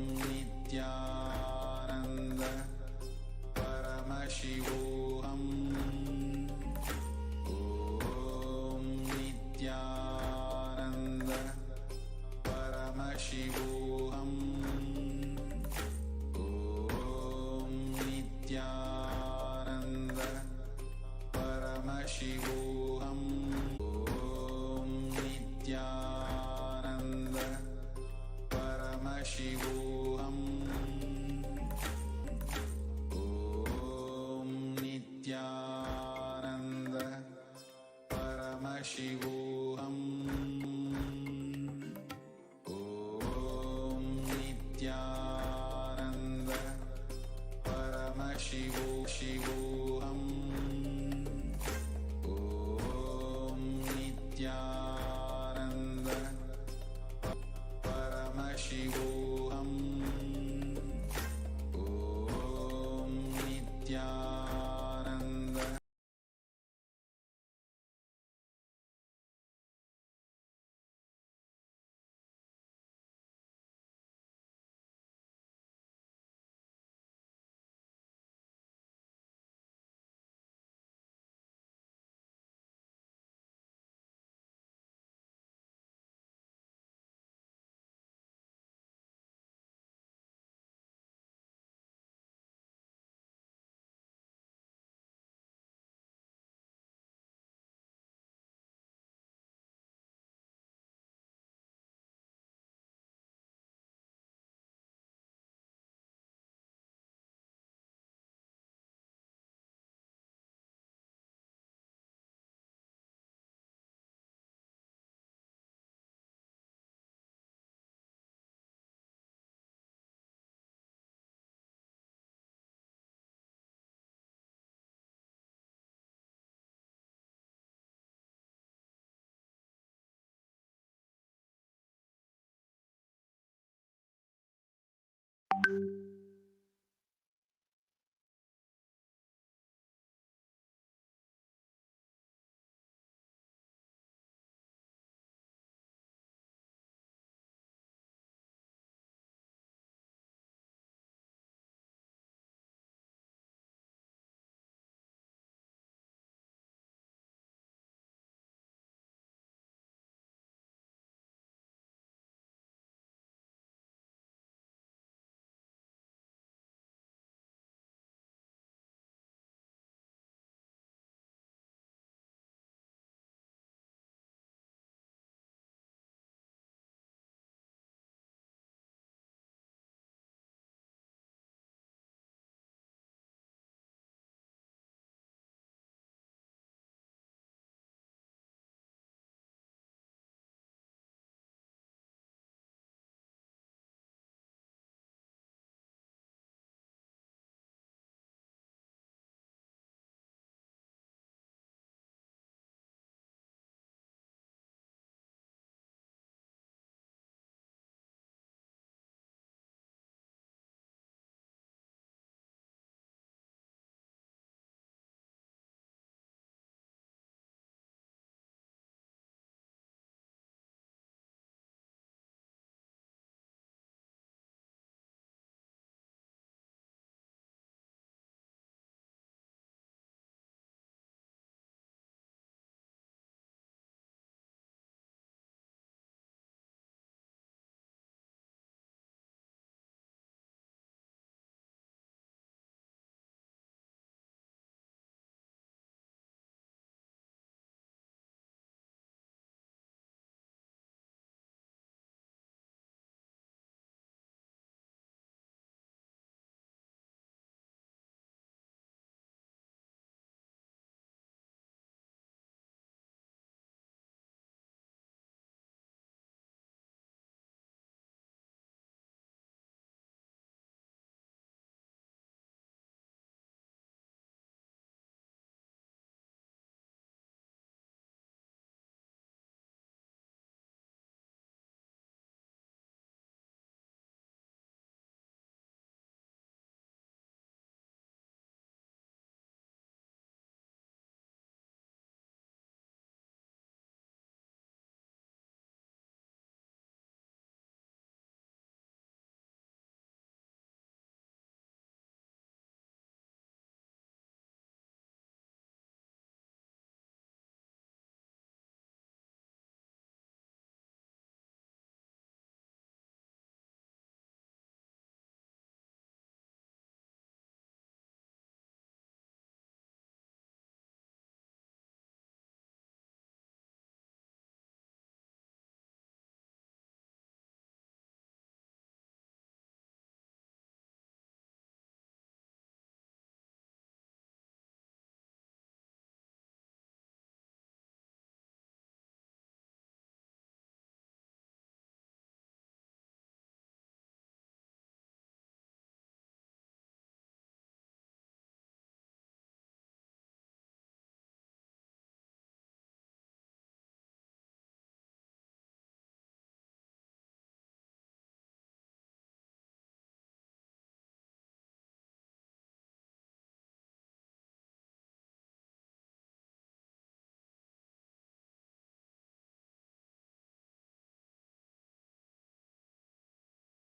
Nithyananda Paramashivoham. Om Nithyananda Paramashivoham. Om Nithyananda Paramashivoham. Om Nithyananda Paramashivoham. Om Nithyananda Paramashivoham. Om Nithyananda Paramashivoham. Om Nithyananda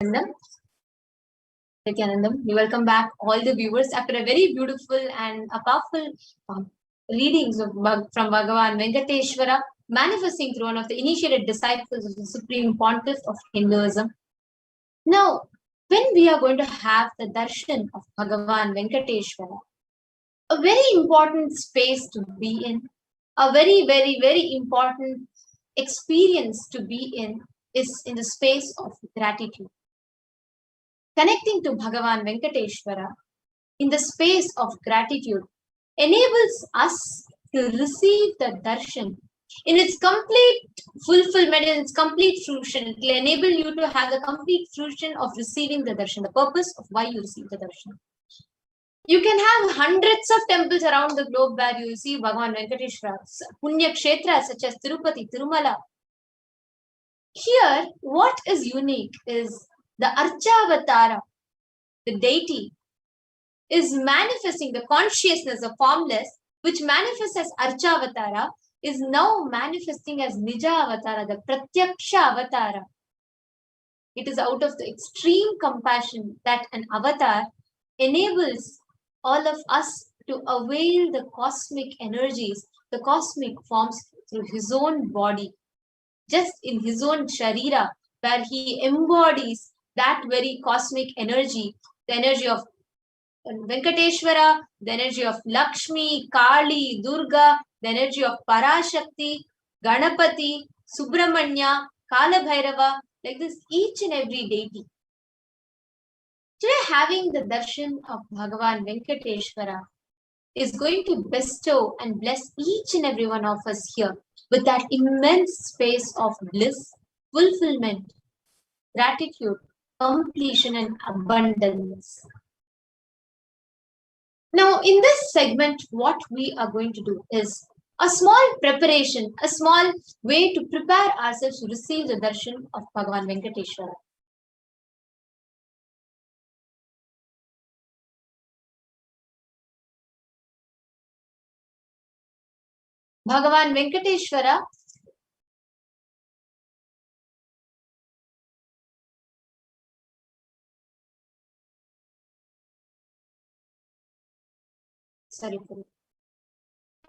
Nithyanandam, we welcome back all the viewers after a very beautiful and a powerful readings from Bhagavan Venkateshwara, manifesting through one of the initiated disciples of the Supreme Pontiff of Hinduism. Now, when we are going to have the darshan of Bhagavan Venkateshwara, a very important space to be in, a very, very, very important experience to be in is in the space of gratitude. Connecting to Bhagavan Venkateshwara in the space of gratitude enables us to receive the darshan in its complete fulfillment, in its complete fruition. It will enable you to have the complete fruition of receiving the darshan, the purpose of why you receive the darshan. You can have hundreds of temples around the globe where you receive Bhagavan Venkateshwara, Punya Kshetras such as Tirupati, Tirumala. Here, what is unique is the Archavatara, the deity, is manifesting the consciousness of formless, which manifests as Archavatara, is now manifesting as Nija Avatara, the Pratyaksha Avatara. It is out of the extreme compassion that an avatar enables all of us to avail the cosmic energies, the cosmic forms through his own body, just in his own Sharira, where he embodies that very cosmic energy, the energy of Venkateshwara, the energy of Lakshmi, Kali, Durga, the energy of Parashakti, Ganapati, Subramanya, Kala Bhairava, like this, each and every deity. Today, having the darshan of Bhagavan Venkateshwara is going to bestow and bless each and every one of us here with that immense space of bliss, fulfillment, gratitude, completion, and abundance. Now, in this segment, what we are going to do is a small preparation, a small way to prepare ourselves to receive the darshan of Bhagavan Venkateshwara. Bhagavan Venkateshwara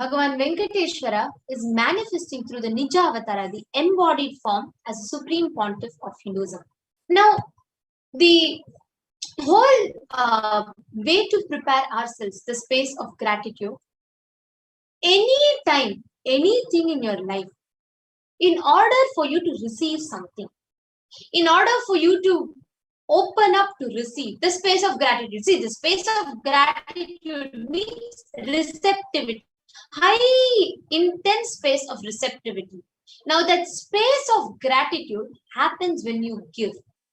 Bhagavan Venkateshwara is manifesting through the Nija Avatara, the embodied form, as a Supreme Pontiff of Hinduism. Now, the whole way to prepare ourselves, the space of gratitude, anytime, anything in your life, in order for you to receive something, in order for you to open up to receive the space of gratitude. See, the space of gratitude means receptivity, high intense space of receptivity. Now that space of gratitude happens when you give.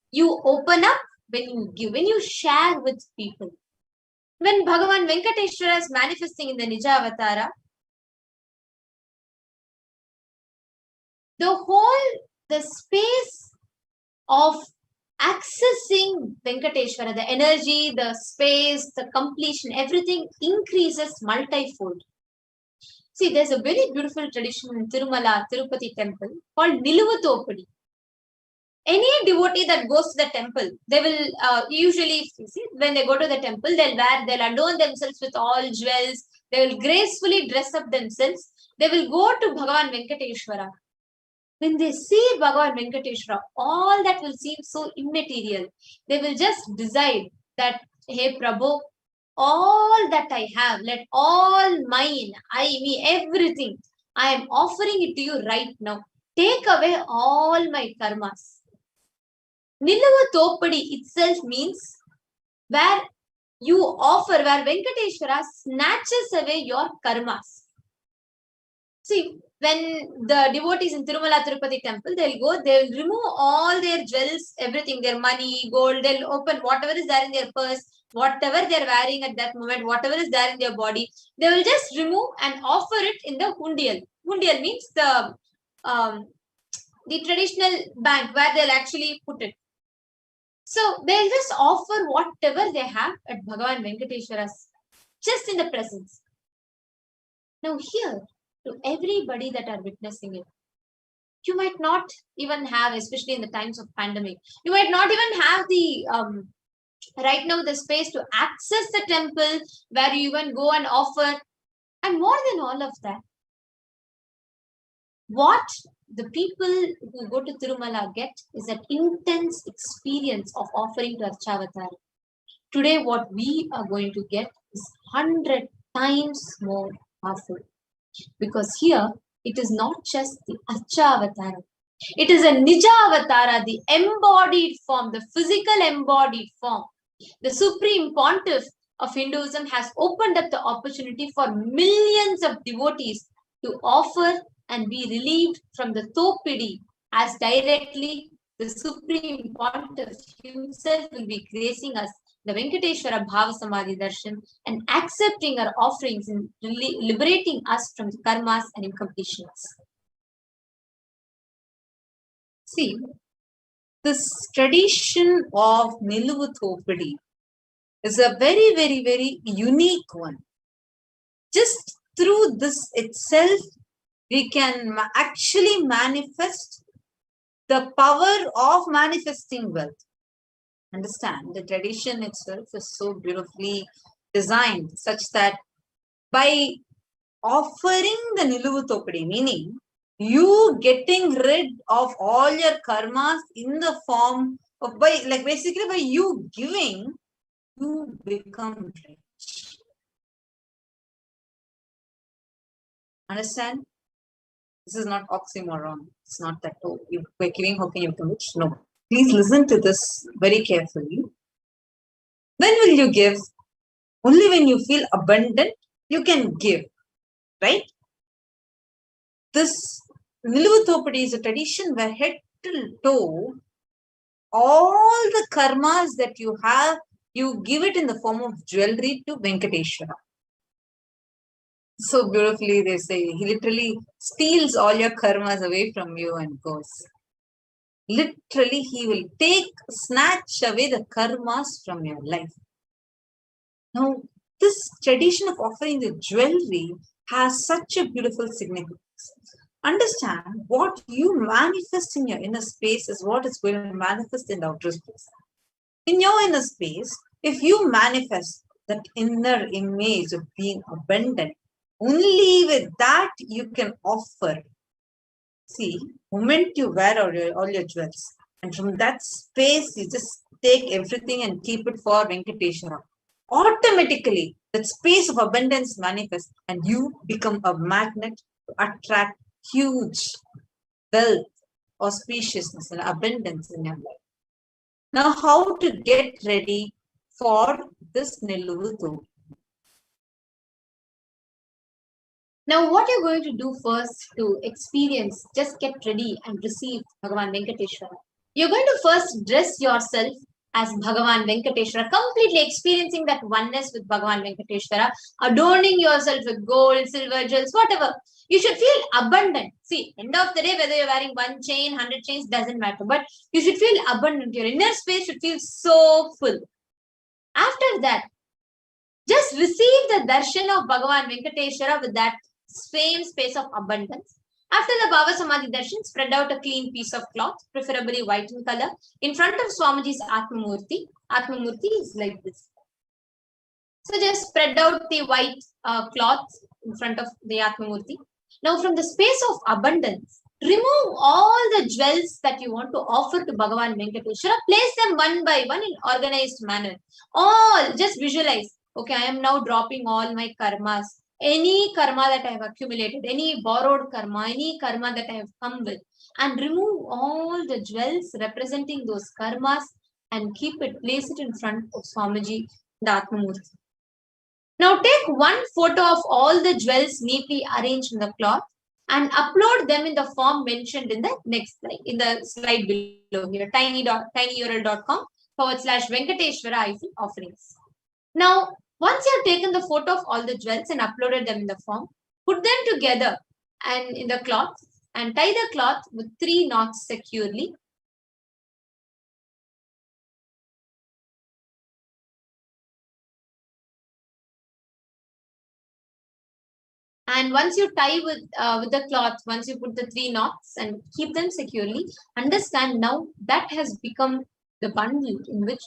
You open up when you give, when you share with people. When Bhagavan Venkateshwara is manifesting in the Nija Avatara, the space of accessing Venkateshwara, the energy, the space, the completion, everything increases multifold. See, there's a very beautiful tradition in Tirumala, Tirupati temple called Niluvatopadi. Any devotee that goes to the temple, they will usually, see, when they go to the temple, they'll adorn themselves with all jewels, they will gracefully dress up themselves, they will go to Bhagavan Venkateshwara. When they see Bhagavan Venkateshwara, all that will seem so immaterial. They will just decide that, hey Prabhu, all that I have, let all mine, me, everything, I am offering it to you right now. Take away all my karmas. Niluvatopadi itself means where you offer, where Venkateshwara snatches away your karmas. See, when the devotees in Tirumala Tirupati temple, they'll remove all their jewels, everything, their money, gold, they'll open whatever is there in their purse, whatever they're wearing at that moment, whatever is there in their body, they will just remove and offer it in the hundial. Hundial means the traditional bank where they'll actually put it. So they'll just offer whatever they have at Bhagavan Venkateshwara's, just in the presence. Now here, to everybody that are witnessing it, you might not even have, especially in the times of pandemic, you might not even have the right now the space to access the temple where you even go and offer. And more than all of that, what the people who go to Tirumala get is that intense experience of offering to Archavatara. Today, what we are going to get is 100 times more powerful. Because here, it is not just the Archavatara. It is a Nijavatara, the embodied form, the physical embodied form. The Supreme Pontiff of Hinduism has opened up the opportunity for millions of devotees to offer and be relieved from the Topidi, as directly the Supreme Pontiff himself will be gracing us the Venkateshwara Bhavasamadhi Darshan and accepting our offerings and liberating us from the karmas and incompletions. See, this tradition of Niluvu Thopidi is a very, very, very unique one. Just through this itself, we can actually manifest the power of manifesting wealth. Understand, the tradition itself is so beautifully designed such that by offering the Niluvu Thopidi, meaning you getting rid of all your karmas in the form of, basically by you giving, you become rich. Understand? This is not oxymoron. It's not that, oh, by giving, how can you become rich? No. Please listen to this very carefully. When will you give? Only when you feel abundant, you can give. Right? This Niluvu Thopidi is a tradition where head to toe, all the karmas that you have, you give it in the form of jewelry to Venkateshwara. So beautifully they say, he literally steals all your karmas away from you and goes. Literally, he will snatch away the karmas from your life. Now, this tradition of offering the jewelry has such a beautiful significance. Understand, what you manifest in your inner space is what is going to manifest in the outer space. In your inner space, if you manifest that inner image of being abundant, only with that you can offer. See, the moment you wear all your jewels, and from that space, you just take everything and keep it for Venkateshwara. Automatically, that space of abundance manifests and you become a magnet to attract huge wealth, auspiciousness, and abundance in your life. Now, how to get ready for this Niluvu Thopidi? Now, what you're going to do first to experience, just get ready and receive Bhagavan Venkateshwara. You're going to first dress yourself as Bhagavan Venkateshwara, completely experiencing that oneness with Bhagavan Venkateshwara, adorning yourself with gold, silver, jewels, whatever. You should feel abundant. See, end of the day, whether you're wearing 1 chain, 100 chains, doesn't matter. But you should feel abundant. Your inner space should feel so full. After that, just receive the darshan of Bhagavan Venkateshwara with that same space of abundance. After the Bhavasamadhi darshan, spread out a clean piece of cloth, preferably white in color, in front of Swamiji's Atmamurti. Atmamurti is like this. So just spread out the white cloth in front of the Atmamurti. Now from the space of abundance, remove all the jewels that you want to offer to Bhagavan Venkateshwara. Place them one by one in organized manner. All, just visualize. Okay, I am now dropping all my karmas. Any karma that I have accumulated, any borrowed karma, any karma that I have come with, and remove all the jewels representing those karmas and place it in front of Swamiji, the Atmamurti. Now take one photo of all the jewels neatly arranged in the cloth and upload them in the form mentioned in the next slide, in the slide below here, tinyurl.com/Venkateshwara offerings. Now, once you have taken the photo of all the jewels and uploaded them in the form, put them together and in the cloth and tie the cloth with 3 knots securely. And once you tie with the cloth, once you put the 3 knots and keep them securely, understand now that has become the bundle in which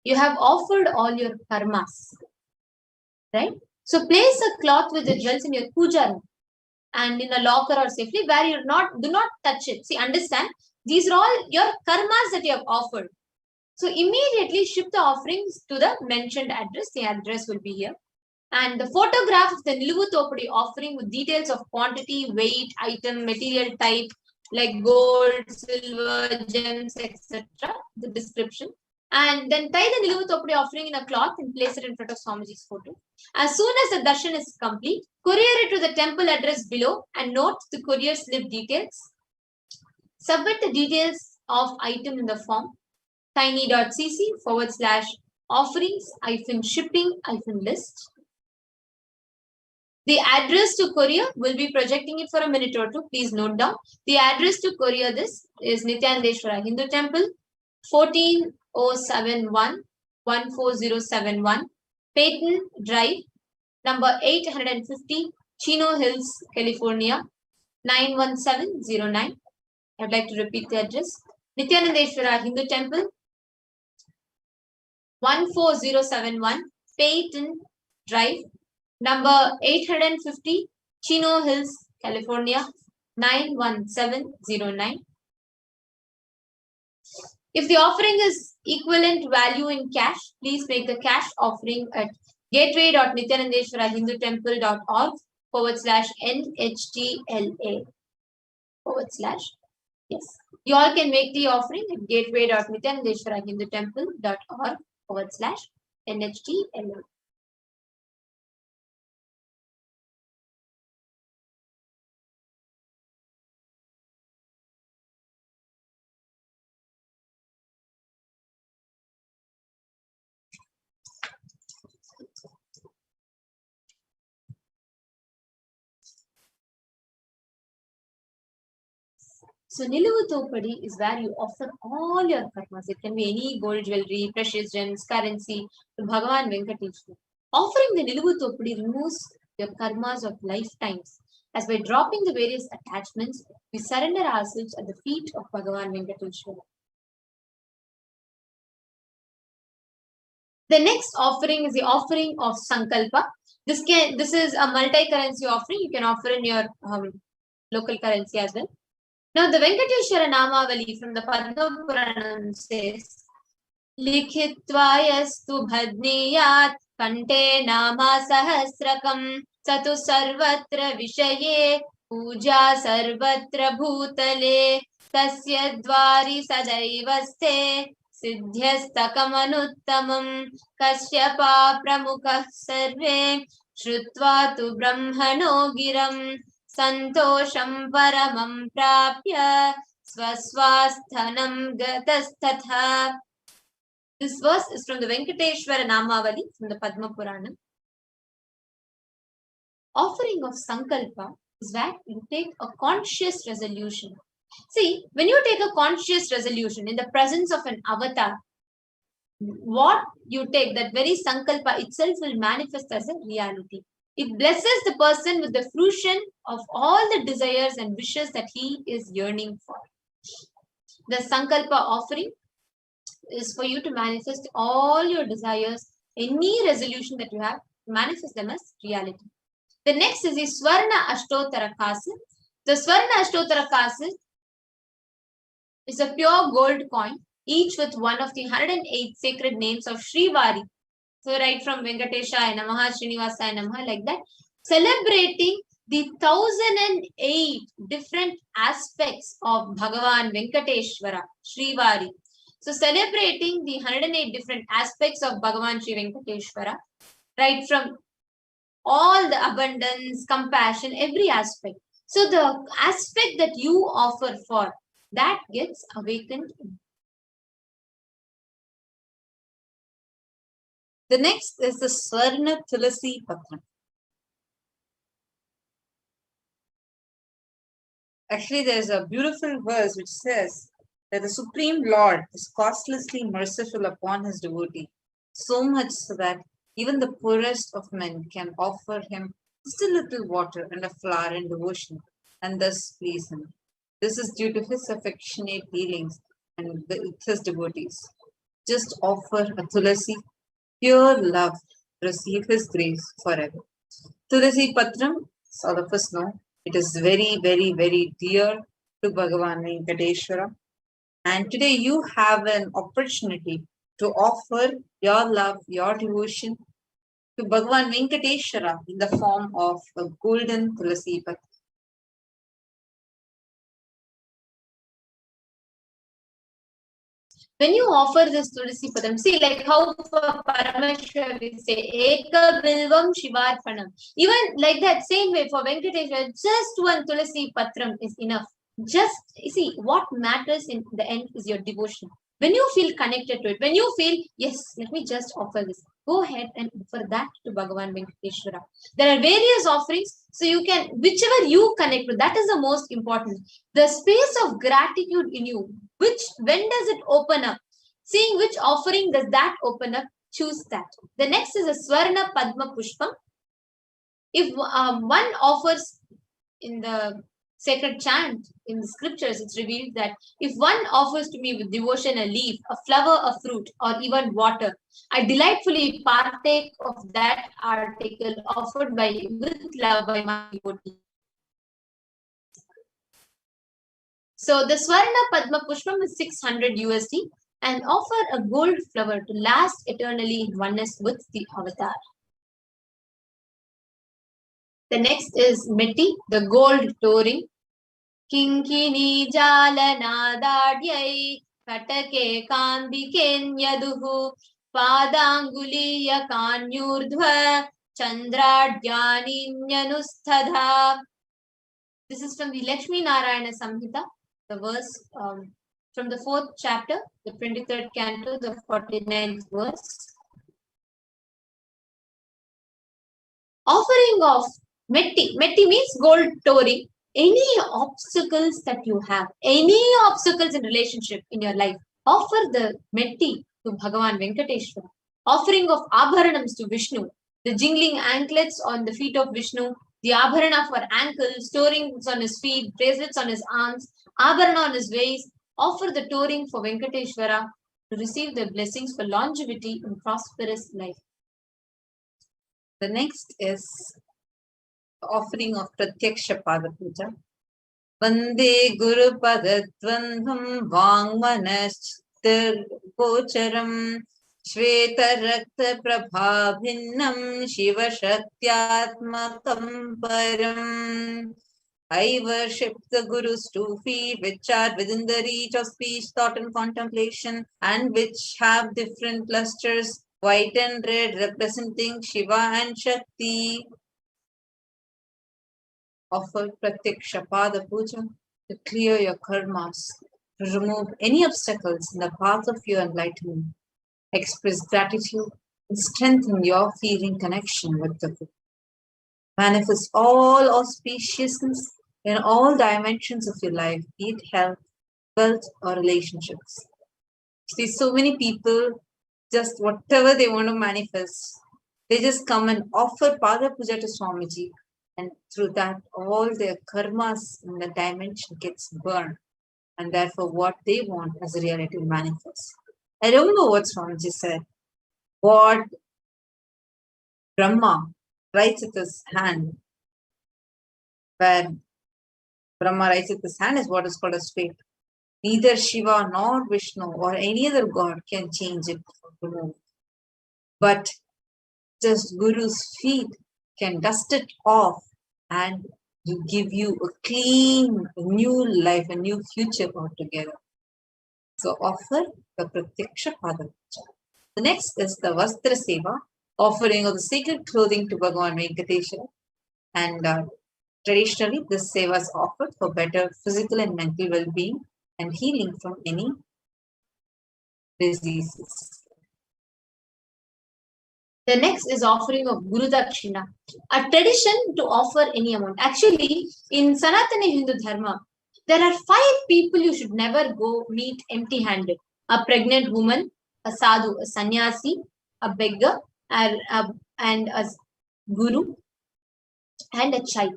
you have offered all your karmas, right? So place a cloth with the jewels in your puja room and in a locker or safely where do not touch it. See, understand, these are all your karmas that you have offered. So immediately ship the offerings to the mentioned address. The address will be here. And the photograph of the Niluvu Thopadi offering with details of quantity, weight, item, material type, like gold, silver, gems, etc. The description. And then tie the Niluvu Thopadi offering in a cloth and place it in front of Swamiji's photo. As soon as the darshan is complete, courier it to the temple address below and note the courier slip details. Submit the details of item in the form tiny.cc/offerings-shipping-list. The address to courier will be projecting it for a minute or two. Please note down. The address to courier this is Nithyanandeshwara Hindu Temple, 14071, 14071, Peyton Drive, number 850, Chino Hills, California, 91709. I'd like to repeat the address. Nithyanandeshwara Hindu Temple, 14071, Peyton Drive, number 850, Chino Hills, California, 91709. If the offering is equivalent value in cash, please make the cash offering at gateway.nithyanandeshwarahindutemple.org/NHTLA/ Yes. You all can make the offering at gateway.nithyanandeshwarahindutemple.org/NHTLA. So Niluvu Thopadi is where you offer all your karmas. It can be any gold jewelry, precious gems, currency to Bhagavan Venkateswara. Offering the Niluvu Thopadi removes your karmas of lifetimes, as by dropping the various attachments, we surrender ourselves at the feet of Bhagavan Venkateshwara. The next offering is the offering of Sankalpa. This is a multi-currency offering. You can offer in your local currency as well. Now the Venkateshwara Namavali from the Padma Puranam says, Likhitva yastu bhadniyat kante nama sahasrakam satu sarvatra vishaye puja sarvatra bhutale tasya dvari sadaivaste siddhyastakamanutamam kasyapa pramukha sarve shrutva tu brahmano giram santosham paramam prapya swaswasthanam gatastatha. This verse is from the Venkateshwara Namavali from the Padma Puranam. Offering of Sankalpa is that you take a conscious resolution. See, when you take a conscious resolution in the presence of an avatar, what you take, that very Sankalpa itself will manifest as a reality. It blesses the person with the fruition of all the desires and wishes that he is yearning for. The Sankalpa offering is for you to manifest all your desires, any resolution that you have, manifest them as reality. The next is the Swarna Ashtottara Kasil. The Swarna Ashtottara Kasil is a pure gold coin, each with one of the 108 sacred names of Srivari. So right from Venkateshaya Namaha, Srinivasaya Namaha, like that, celebrating the 1008 different aspects of Bhagavan Venkateshwara, Srivari. So celebrating the 108 different aspects of Bhagavan Sri Venkateshwara, right from all the abundance, compassion, every aspect. So the aspect that you offer for, that gets awakened. The next is the Swarna Tulasi Patra. Actually, there's a beautiful verse which says that the Supreme Lord is costlessly merciful upon his devotee, so much so that even the poorest of men can offer him just a little water and a flower in devotion, and thus please him. This is due to his affectionate dealings and with his devotees. Just offer a tulasi, pure love, receive his grace forever. Tulasi Patram, as all of us know, it is very, very, very dear to Bhagavan Venkateswara. And today you have an opportunity to offer your love, your devotion to Bhagavan Venkateshwara in the form of a golden Tulasi Patram. When you offer this Tulasi Padam, see like how for Paramashivoham we say Eka Bilvam Shivarpanam. Even like that same way for Venkateshwara, just one Tulasi Patram is enough. Just see what matters in the end is your devotion. When you feel connected to it, when you feel, yes, let me just offer this, go ahead and offer that to Bhagavan Venkateshwara. There are various offerings, so you can, whichever you connect with, that is the most important. The space of gratitude in you, when does it open up? Seeing which offering does that open up, choose that. The next is a Swarna Padma Pushpam. If one offers in the sacred chant, in the scriptures, it's revealed that if one offers to me with devotion a leaf, a flower, a fruit, or even water, I delightfully partake of that article offered with love by my devotee. So the Swarna Padma Pushpam is 600 USD and offer a gold flower to last eternally in oneness with the avatar. The next is Metti, the gold touring. Kinkini jalanadadyai katake kandikenyyaduhu padanguliya kanyurdhva chandradyaninyanusthadha. This is from the Lakshmi Narayana Samhita, the verse from the 4th chapter, the 23rd canto, the 49th verse. Offering of Metti. Metti means gold touring. Any obstacles that you have, any obstacles in relationship in your life, offer the Metti to Bhagavan Venkateshwara. Offering of Abharanams to Vishnu, the jingling anklets on the feet of Vishnu, the Abharana for ankles, tourings on his feet, bracelets on his arms, Abharana on his waist, offer the touring for Venkateshwara to receive the blessings for longevity and prosperous life. The next is offering of Pratyaksha Pada Puja. Vande Guru Padatvanham Vangmanastir Gocharam Shveta Rakta Prabhabhinnam Shiva Shakthyatmakam Param. I worship the Guru's 2 feet, which are within the reach of speech, thought, and contemplation, and which have different clusters, white and red, representing Shiva and Shakti. Offer Pratyaksha Pada Puja to clear your karmas, to remove any obstacles in the path of your enlightenment. Express gratitude and strengthen your feeling connection with the Guru. Manifest all auspiciousness in all dimensions of your life, be it health, wealth, or relationships. See, so many people, just whatever they want to manifest, they just come and offer Pada Puja to Swamiji, and through that, all their karmas in the dimension gets burned, and therefore what they want as a reality manifests. I don't know what Swamiji said. What Brahma writes with his hand, where Brahma writes with his hand is what is called as fate. Neither Shiva nor Vishnu or any other god can change it or remove. But just Guru's feet can dust it off and give you a clean, new life, a new future altogether. So offer the Pratyaksha Pada Puja. The next is the Vastra Seva, offering of the sacred clothing to Bhagavan Venkateshwara. And traditionally, this seva is offered for better physical and mental well-being and healing from any diseases. The next is offering of Guru Dakshina, a tradition to offer any amount. Actually, in Sanatana Hindu Dharma, there are 5 people you should never go meet empty-handed. A pregnant woman, a sadhu, a sannyasi, a beggar, and a guru, and a child.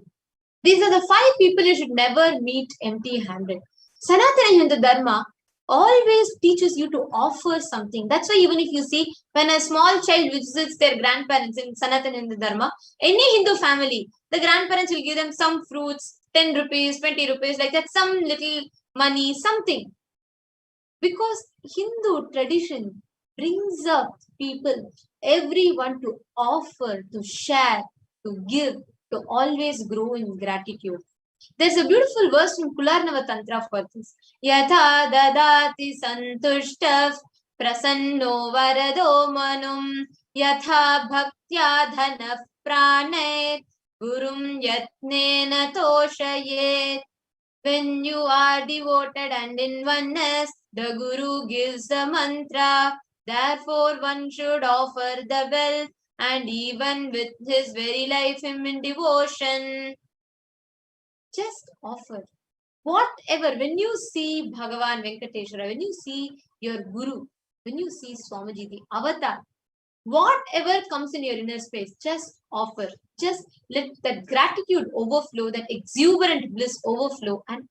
These are the 5 people you should never meet empty-handed. Sanatana Hindu Dharma always teaches you to offer something. That's why even if you see when a small child visits their grandparents in Sanatana Hindu Dharma, any Hindu family, the grandparents will give them some fruits, 10 rupees, 20 rupees, like that, some little money, something. Because Hindu tradition brings up people, everyone to offer, to share, to give, to always grow in gratitude. There's a beautiful verse in Kularnava Tantra for this. Yatha dadati santushtaf prasanno varado manum yatha bhaktya dhanaf pranayet gurum yatnena toshayet. When you are devoted and in oneness, the Guru gives the mantra. Therefore, one should offer the wealth and even with his very life him in devotion. Just offer. Whatever, when you see Bhagavan Venkateshwara, when you see your Guru, when you see Swamiji, the avatar, whatever comes in your inner space, just offer. Just let that gratitude overflow, that exuberant bliss overflow, and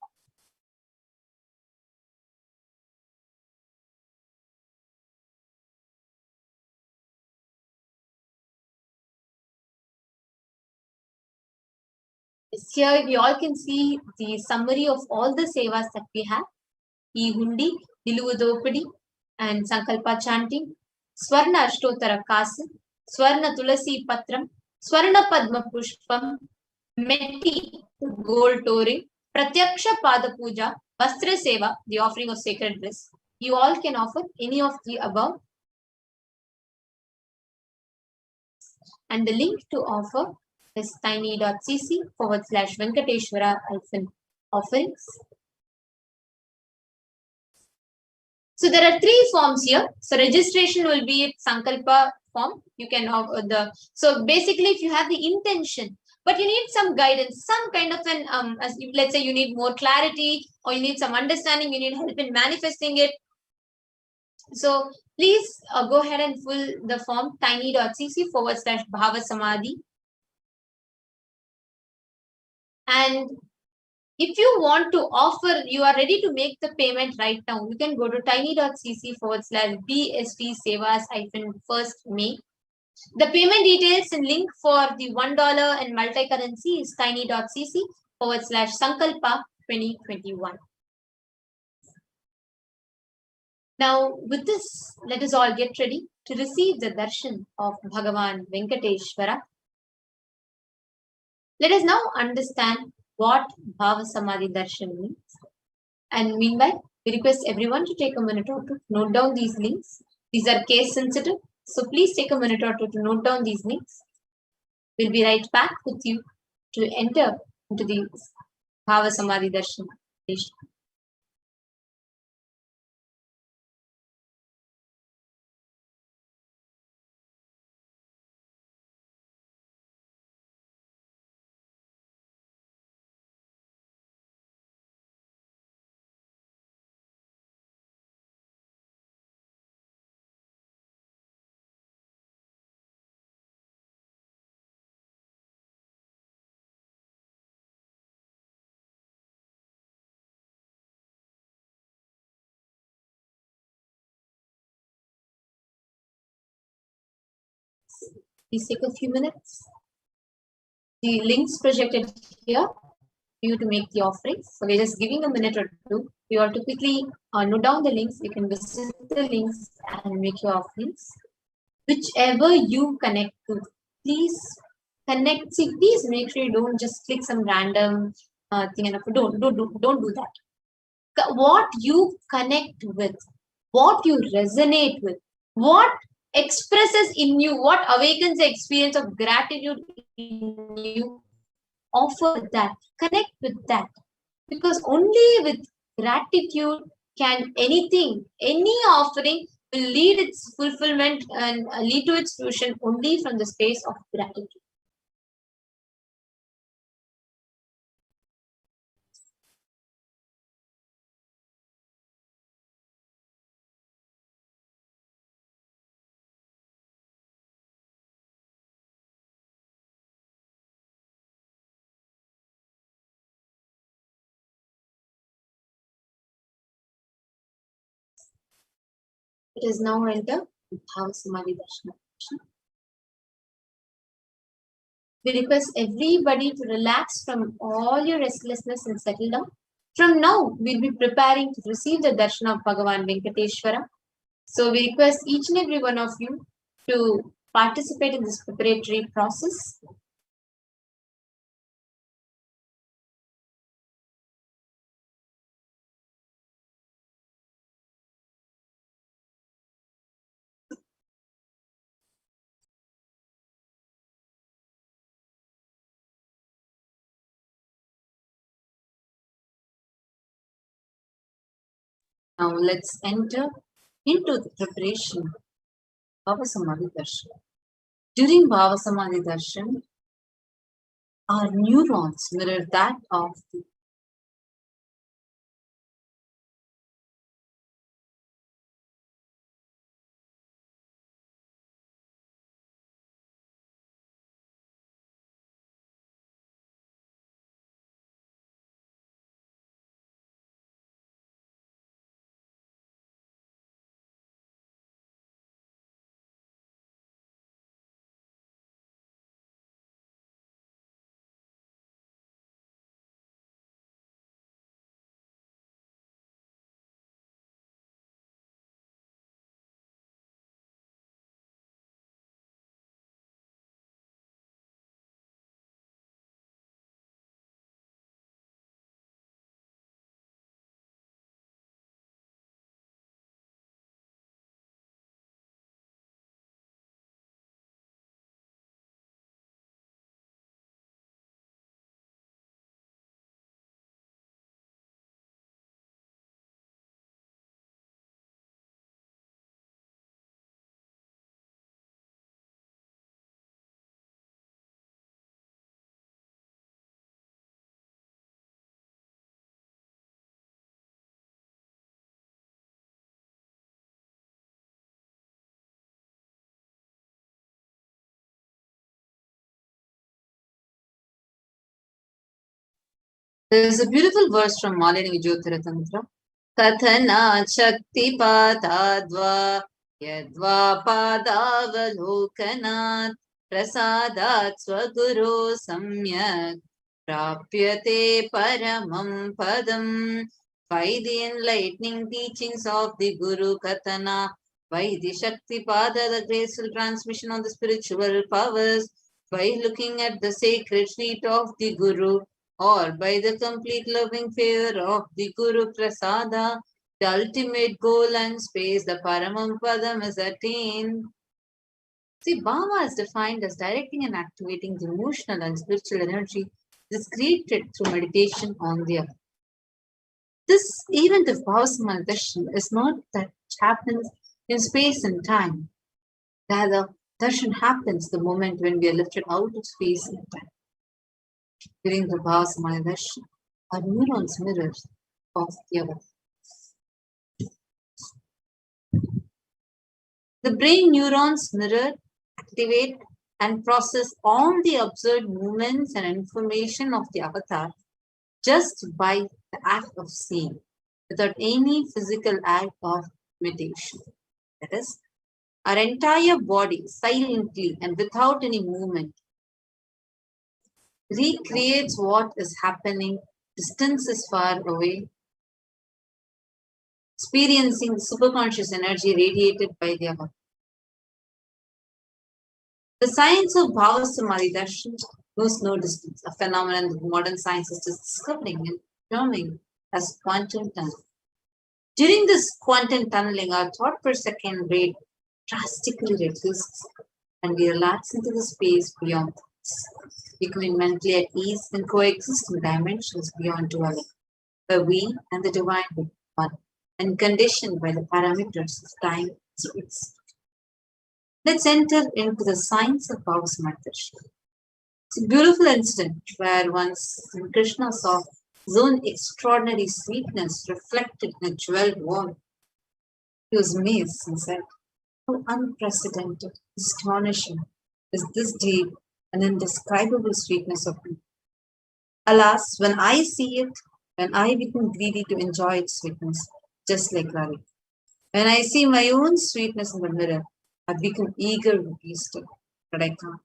here we all can see the summary of all the sevas that we have. E-Hundi, Niluvudopadi, and Sankalpa chanting, Swarna Ashtotara Kasu, Swarna Tulasi Patram, Swarna Padma Pushpam, Meti, gold touring, Pratyaksha Pada Puja, Vastra Seva, the offering of sacred bliss. You all can offer any of the above. And the link to offer is tiny.cc/Venkateshwara-offerings. So there are 3 forms here. So registration will be at Sankalpa form. You can so basically if you have the intention, but you need some guidance, some kind of an let's say you need more clarity or you need some understanding, you need help in manifesting it. So please go ahead and fill the form tiny.cc/Bhavasamadhi. And if you want to offer, you are ready to make the payment right now, you can go to tiny.cc/BST Sevas-first May. The payment details and link for the $1 and multi-currency is tiny.cc/Sankalpa 2021. Now, with this, let us all get ready to receive the darshan of Bhagavan Venkateshwara. Let us now understand what Bhavasamadhi darshan means. And meanwhile, we request everyone to take a minute or two to note down these links. These are case sensitive, so please take a minute or two to note down these links. We'll be right back with you to enter into the Bhavasamadhi darshan. Please take a few minutes. The links projected here for you to make the offerings. So we're just giving a minute or two. You have to quickly note down the links. You can visit the links and make your offerings. Whichever you connect to, please connect. See, please make sure you don't just click some random thing and don't do that. What you connect with, what you resonate with, what expresses in you, what awakens the experience of gratitude in you, offer that, connect with that. Because only with gratitude can anything, any offering will lead its fulfillment and lead to its fruition only from the space of gratitude. It is now enter Bhavasamadhi Darshan. We request everybody to relax from all your restlessness and settle down. From now, we'll be preparing to receive the darshan of Bhagavan Venkateshwara. So we request each and every one of you to participate in this preparatory process. Now let's enter into the preparation of Bhavasamadhi Darshan. During Bhavasamadhi Darshan, our neurons mirror that of the There is a beautiful verse from Malini Vijyottara Tantra. Kathana Shakti Patadva Yadva Padavalokanat Prasadat Swaguru Samyak Prapyate Paramam Padam. By the enlightening teachings of the Guru Kathana, by the Shakti Pada, the graceful transmission of the spiritual powers, by looking at the sacred feet of the Guru, or by the complete loving favor of the Guru Prasada, the ultimate goal and space, the Paramam Padam, is attained. See, Bhava is defined as directing and activating the emotional and spiritual energy that is created through meditation on the other. This event of Bhavasamadhi Darshan is not that which happens in space and time. Rather, Darshan happens the moment when we are lifted out of space and time. During the Bhavasamadhi Darshan, our neurons mirror of the other. The brain neurons mirror, activate, and process all the observed movements and information of the avatar just by the act of seeing, without any physical act of meditation. That is, our entire body silently and without any movement recreates what is happening, distance is far away, experiencing the superconscious energy radiated by the avatar. The science of Bhavasamadhi Darshan knows no distance, a phenomenon that modern science is discovering and terming as quantum tunneling. During this quantum tunneling, our thought per second rate drastically reduces and we relax into the space beyond thoughts, becoming mentally at ease and coexist in dimensions beyond dwelling, where we and the divine will be one and conditioned by the parameters of time and space. Let's enter into the science of Bhavasamadhi Darshan. It's a beautiful incident where once Krishna saw his own extraordinary sweetness reflected in a jeweled wall. He was amazed and said, "How unprecedented, astonishing is this deep and indescribable sweetness of me. Alas, when I see it, when I become greedy to enjoy its sweetness, just like Radha." When I see my own sweetness in the mirror, I become eager with Easter, but I can't.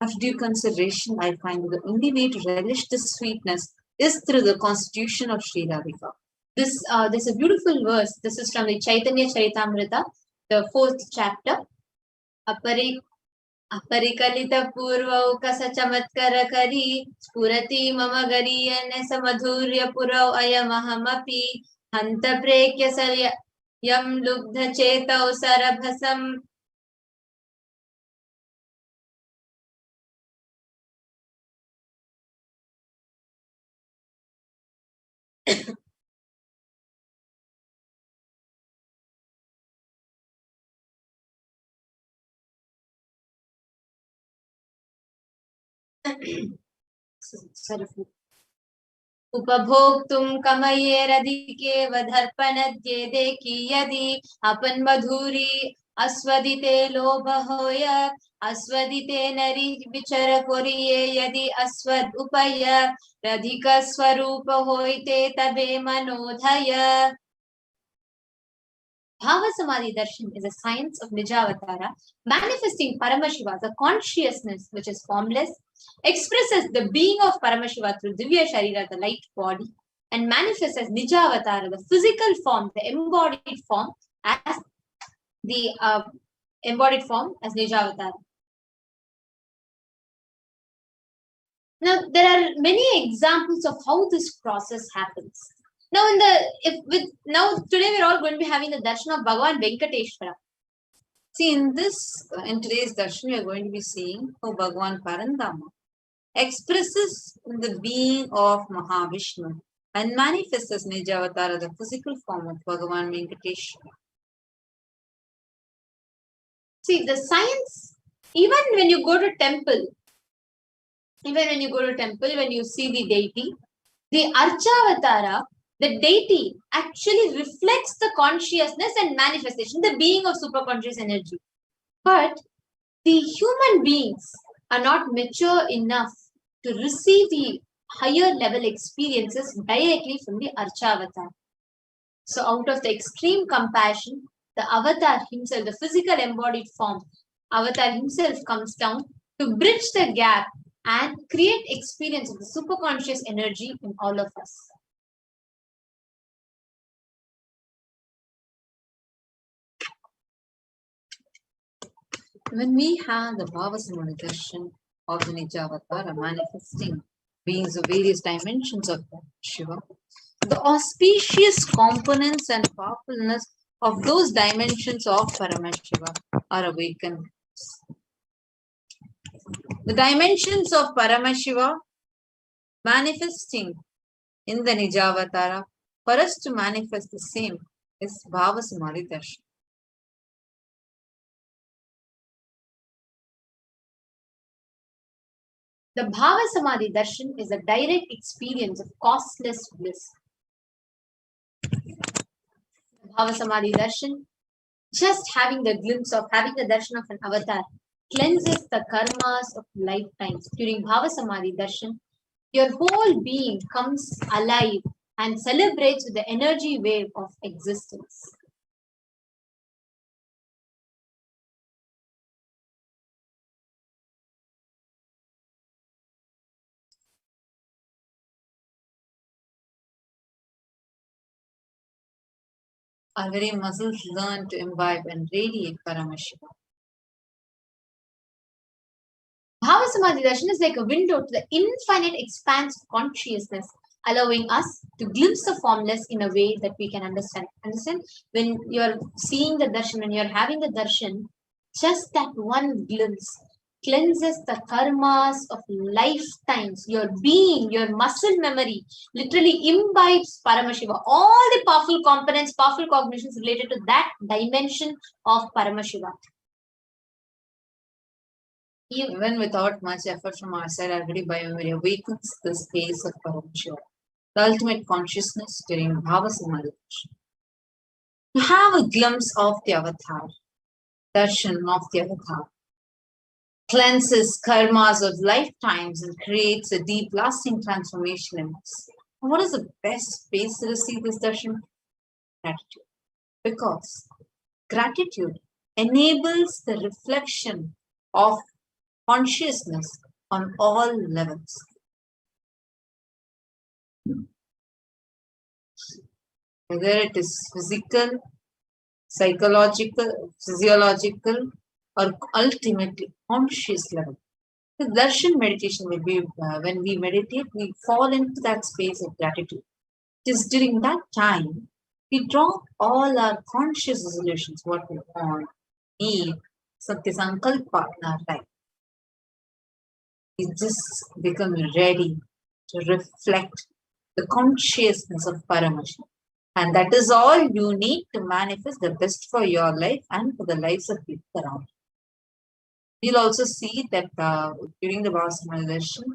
After due consideration, I find that the only way to relish this sweetness is through the constitution of Sri Radhika. This is a beautiful verse. This is from the Chaitanya Charitamrita, the 4th chapter. Aparikalita purvau kasa chamatkara kari spurati mama gariyane samadhurya purau ayamahamapi hanta prekya salya yam lubdha chetau sarabhasam. उपभोक्तुं कमयेरधिके वधर्पणद्ये देखी यदि अपन मधुरी अस्वदिते लोभ होय अस्वदिते नरी विचर कोरिये यदि Aswad उपय रधिक स्वरूप होइते तबे मनोधय. Bhavasamadhi Darshan is a science of Nijavatara, manifesting Paramashiva, the consciousness which is formless, expresses the being of Paramashiva through Divya Sharira, the light body, and manifests as Nijavatara, the physical form, the embodied form, as Nijavatara. Now, there are many examples of how this process happens. Now, today we're all going to be having the darshan of Bhagavan Venkateshwara. See, in today's darshan, we are going to be seeing how Bhagavan Parandama expresses the being of Mahavishnu and manifests as Nijavatara, the physical form of Bhagavan Venkateshwara. See, the science, even when you go to temple, when you see the deity, the Archavatara, the deity actually reflects the consciousness and manifestation, the being of superconscious energy. But the human beings are not mature enough to receive the higher level experiences directly from the Archavatar. So out of the extreme compassion, the avatar himself, the physical embodied form, avatar himself comes down to bridge the gap and create experience of the superconscious energy in all of us. When we have the Bhavasamadhi Darshan of the Nijavatara manifesting beings of various dimensions of Shiva, the auspicious components and powerfulness of those dimensions of Paramashiva are awakened. The dimensions of Paramashiva manifesting in the Nijavatara, for us to manifest the same is Bhavasamadhi Darshan. The Bhavasamadhi Darshan is a direct experience of costless bliss. The Bhavasamadhi Darshan, just having the glimpse of having the darshan of an avatar, cleanses the karmas of lifetimes. During Bhavasamadhi Darshan, your whole being comes alive and celebrates with the energy wave of existence. Our very muscles learn to imbibe and radiate Paramashiva. Bhavasamadhi Darshan is like a window to the infinite expanse of consciousness, allowing us to glimpse the formless in a way that we can understand. Understand? When you're seeing the darshan, when you're having the darshan, just that one glimpse cleanses the karmas of lifetimes. Your being, your muscle memory literally imbibes Paramashiva. All the powerful components, powerful cognitions related to that dimension of Paramashiva. Even without much effort from our side, our very biomemory awakens the space of Paramashiva, the ultimate consciousness during Bhavasamadhi Darshan. To have a glimpse of the avatar, darshan of the avatar, cleanses karmas of lifetimes and creates a deep lasting transformation in us. And what is the best space to receive this darshan? Gratitude. because gratitude enables the reflection of consciousness on all levels. Whether it is physical, psychological, physiological, or ultimately conscious level. The darshan meditation will be when we meditate, we fall into that space of gratitude. It is during that time we drop all our conscious resolutions, what we want, need, Satya Sankalpa in our life. We just become ready to reflect the consciousness of Paramashivoham. And that is all you need to manifest the best for your life and for the lives of people around you. We'll also see that during the Bhavasamadhi darshan,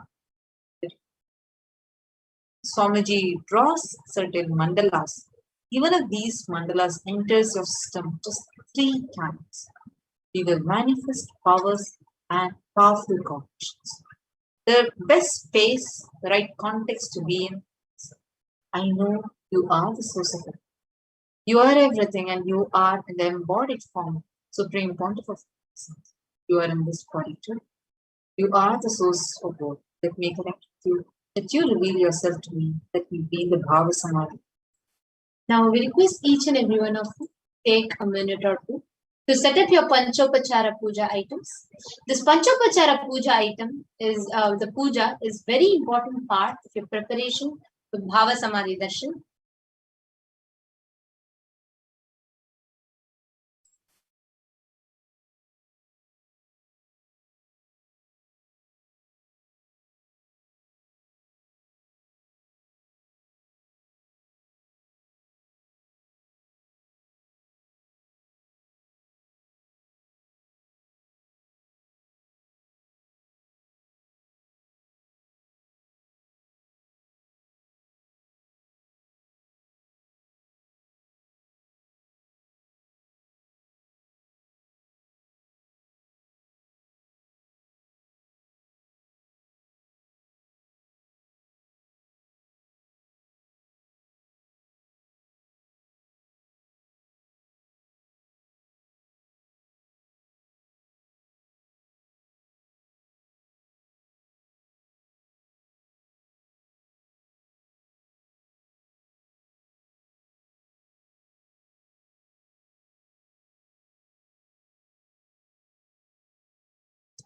Swamiji draws certain mandalas. Even if these mandalas enters your system just 3 times, you will manifest powers and powerful cognitions. The best space, the right context to be in, I know you are the source of it. You are everything and you are in the embodied form, Supreme Pontiff. You are in this body too. You are the source of both. Let me connect with you. Let you reveal yourself to me. Let me be the Bhavasamadhi. Now we request each and every one of you take a minute or two to set up your Panchopachara Puja items. This Panchopachara Puja item is the puja is very important part of your preparation for Bhavasamadhi darshan.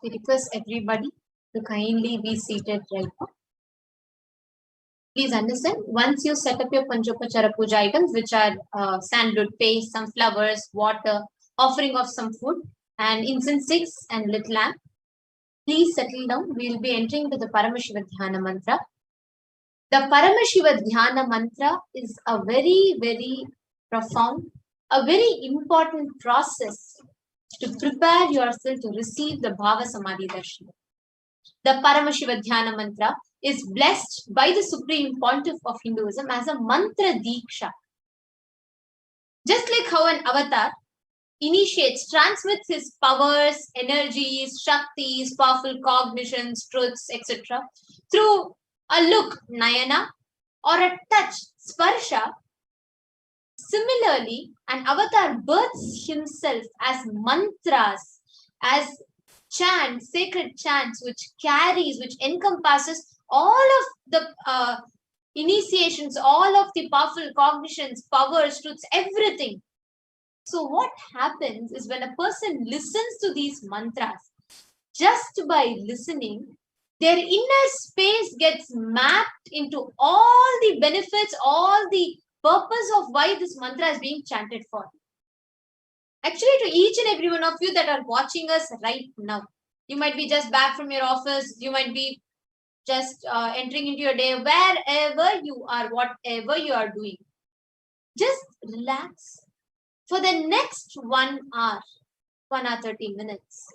We request everybody to kindly be seated right now. Please understand, once you set up your Panchopachara Puja items, which are sandalwood paste, some flowers, water, offering of some food, and incense sticks and lit lamp, please settle down. We will be entering into the Paramashiva Dhyana mantra. The Paramashiva Dhyana mantra is a very, very profound, a very important process to prepare yourself to receive the Bhavasamadhi darshan. The Paramashiva Dhyana mantra is blessed by the Supreme Pontiff of Hinduism as a mantra diksha. Just like how an avatar initiates, transmits his powers, energies, shaktis, powerful cognitions, truths, etc. through a look, nayana, or a touch, sparsha. Similarly, an avatar births himself as mantras, as chants, sacred chants, which carries, which encompasses all of the initiations, all of the powerful cognitions, powers, truths, everything. So what happens is when a person listens to these mantras, just by listening, their inner space gets mapped into all the benefits, all the purpose of why this mantra is being chanted for. Actually, to each and every one of you that are watching us right now, you might be just back from your office, you might be just entering into your day, wherever you are, whatever you are doing, just relax for the next 1 hour, 1 hour 30 minutes.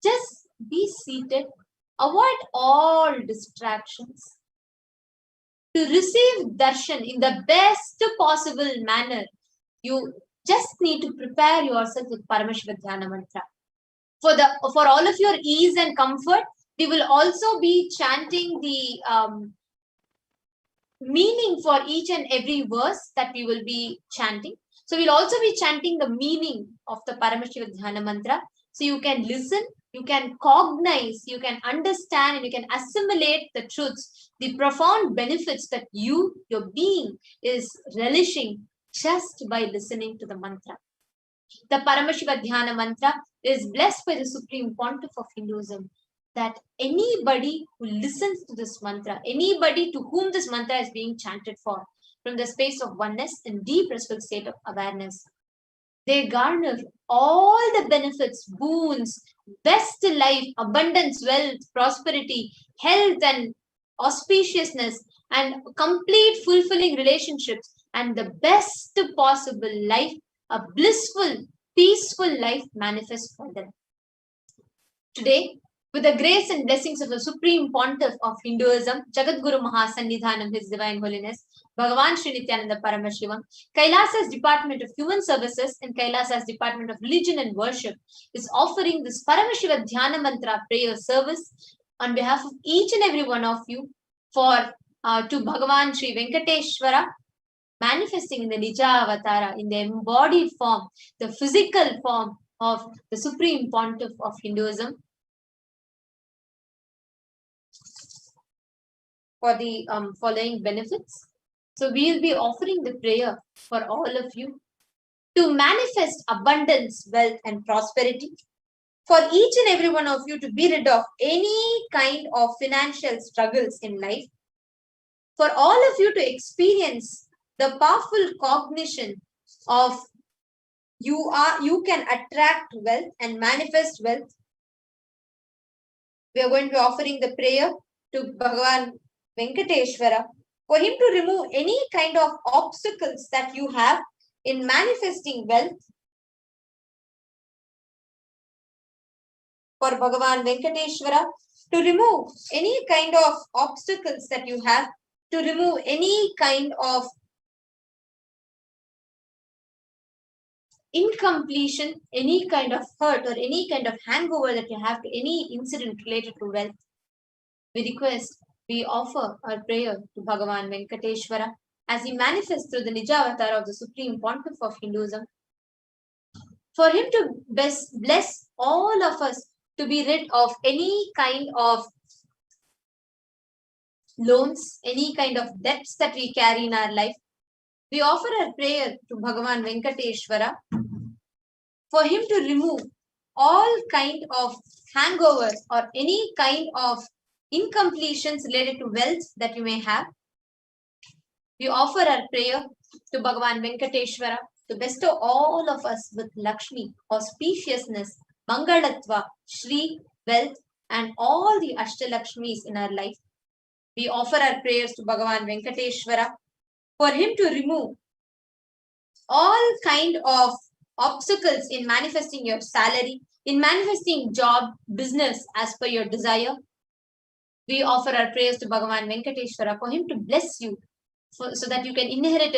Just be seated, avoid all distractions. To receive darshan in the best possible manner, you just need to prepare yourself with Paramashiva Dhyana mantra. For all of your ease and comfort, we will also be chanting the meaning for each and every verse that we will be chanting. So we'll also be chanting the meaning of the Paramashiva Dhyana mantra. So you can listen, you can cognize, you can understand, and you can assimilate the truths, the profound benefits that your being is relishing just by listening to the mantra. The Paramashiva Dhyana mantra is blessed by the Supreme Pontiff of Hinduism, that anybody who listens to this mantra, anybody to whom this mantra is being chanted for, from the space of oneness and deep restful state of awareness, they garner all the benefits, boons, best life, abundance, wealth, prosperity, health, and auspiciousness, and complete fulfilling relationships, and the best possible life, a blissful, peaceful life manifests for them. Today, with the grace and blessings of the Supreme Pontiff of Hinduism, Jagadguru Mahasannidhanam, His Divine Holiness, Bhagavan Nithyananda Paramashivam, Kailasa's Department of Human Services and Kailasa's Department of Religion and Worship is offering this Paramashiva Dhyana Mantra prayer service on behalf of each and every one of you to Bhagavan Sri Venkateshwara, manifesting in the Nija Avatara, in the embodied form, the physical form of the Supreme Pontiff of Hinduism, for the following benefits. So we will be offering the prayer for all of you to manifest abundance, wealth, and prosperity, for each and every one of you to be rid of any kind of financial struggles in life, for all of you to experience the powerful cognition of you can attract wealth and manifest wealth. We are going to be offering the prayer to Bhagavan Venkateshwara for him to remove any kind of obstacles that you have in manifesting wealth. For Bhagavan Venkateshwara to remove any kind of obstacles that you have, to remove any kind of incompletion, any kind of hurt or any kind of hangover that you have to any incident related to wealth. We offer our prayer to Bhagavan Venkateshwara as he manifests through the Nija Avatar of the Supreme Pontiff of Hinduism, for him to bless all of us to be rid of any kind of loans, any kind of debts that we carry in our life. We offer our prayer to Bhagavan Venkateshwara for him to remove all kind of hangover or any kind of incompletions related to wealth that you may have. We offer our prayer to Bhagavan Venkateshwara to bestow all of us with Lakshmi, auspiciousness, Mangalatva, Shri, wealth, and all the Ashtalakshmis in our life. We offer our prayers to Bhagavan Venkateshwara for him to remove all kind of obstacles in manifesting your salary, in manifesting job, business as per your desire. We offer our prayers to Bhagavan Venkateshwara for him to bless you so that you can inherit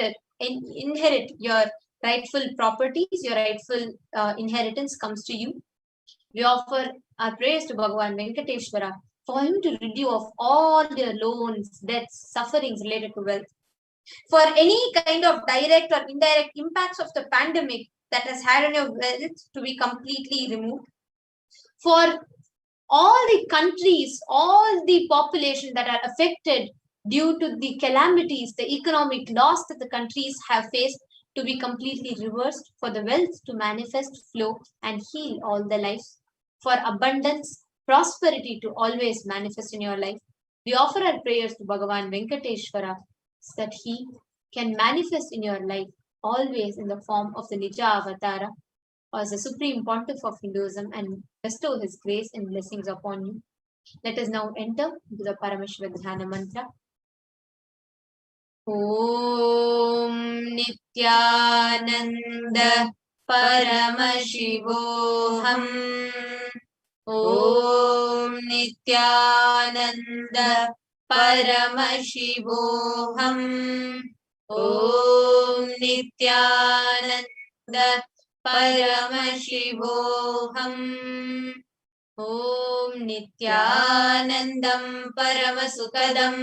your rightful properties, your rightful inheritance comes to you. We offer our prayers to Bhagavan Venkateshwara for him to rid you of all your loans, debts, sufferings related to wealth. For any kind of direct or indirect impacts of the pandemic that has had on your wealth to be completely removed. For all the countries, all the population that are affected due to the calamities, the economic loss that the countries have faced to be completely reversed, for the wealth to manifest, flow, and heal all the lives. For abundance, prosperity to always manifest in your life. We offer our prayers to Bhagavan Venkateshwara so that he can manifest in your life always in the form of the Nija Avatara as the Supreme Pontiff of Hinduism and bestow his grace and blessings upon you. Let us now enter into the Paramashiva Dhyana Mantra. Om Nithyananda Paramashivoham. Om Nithyananda Paramashivoham. Om Nithyananda Paramashivoham. ॐ नित्यानन्दं परमसुखदं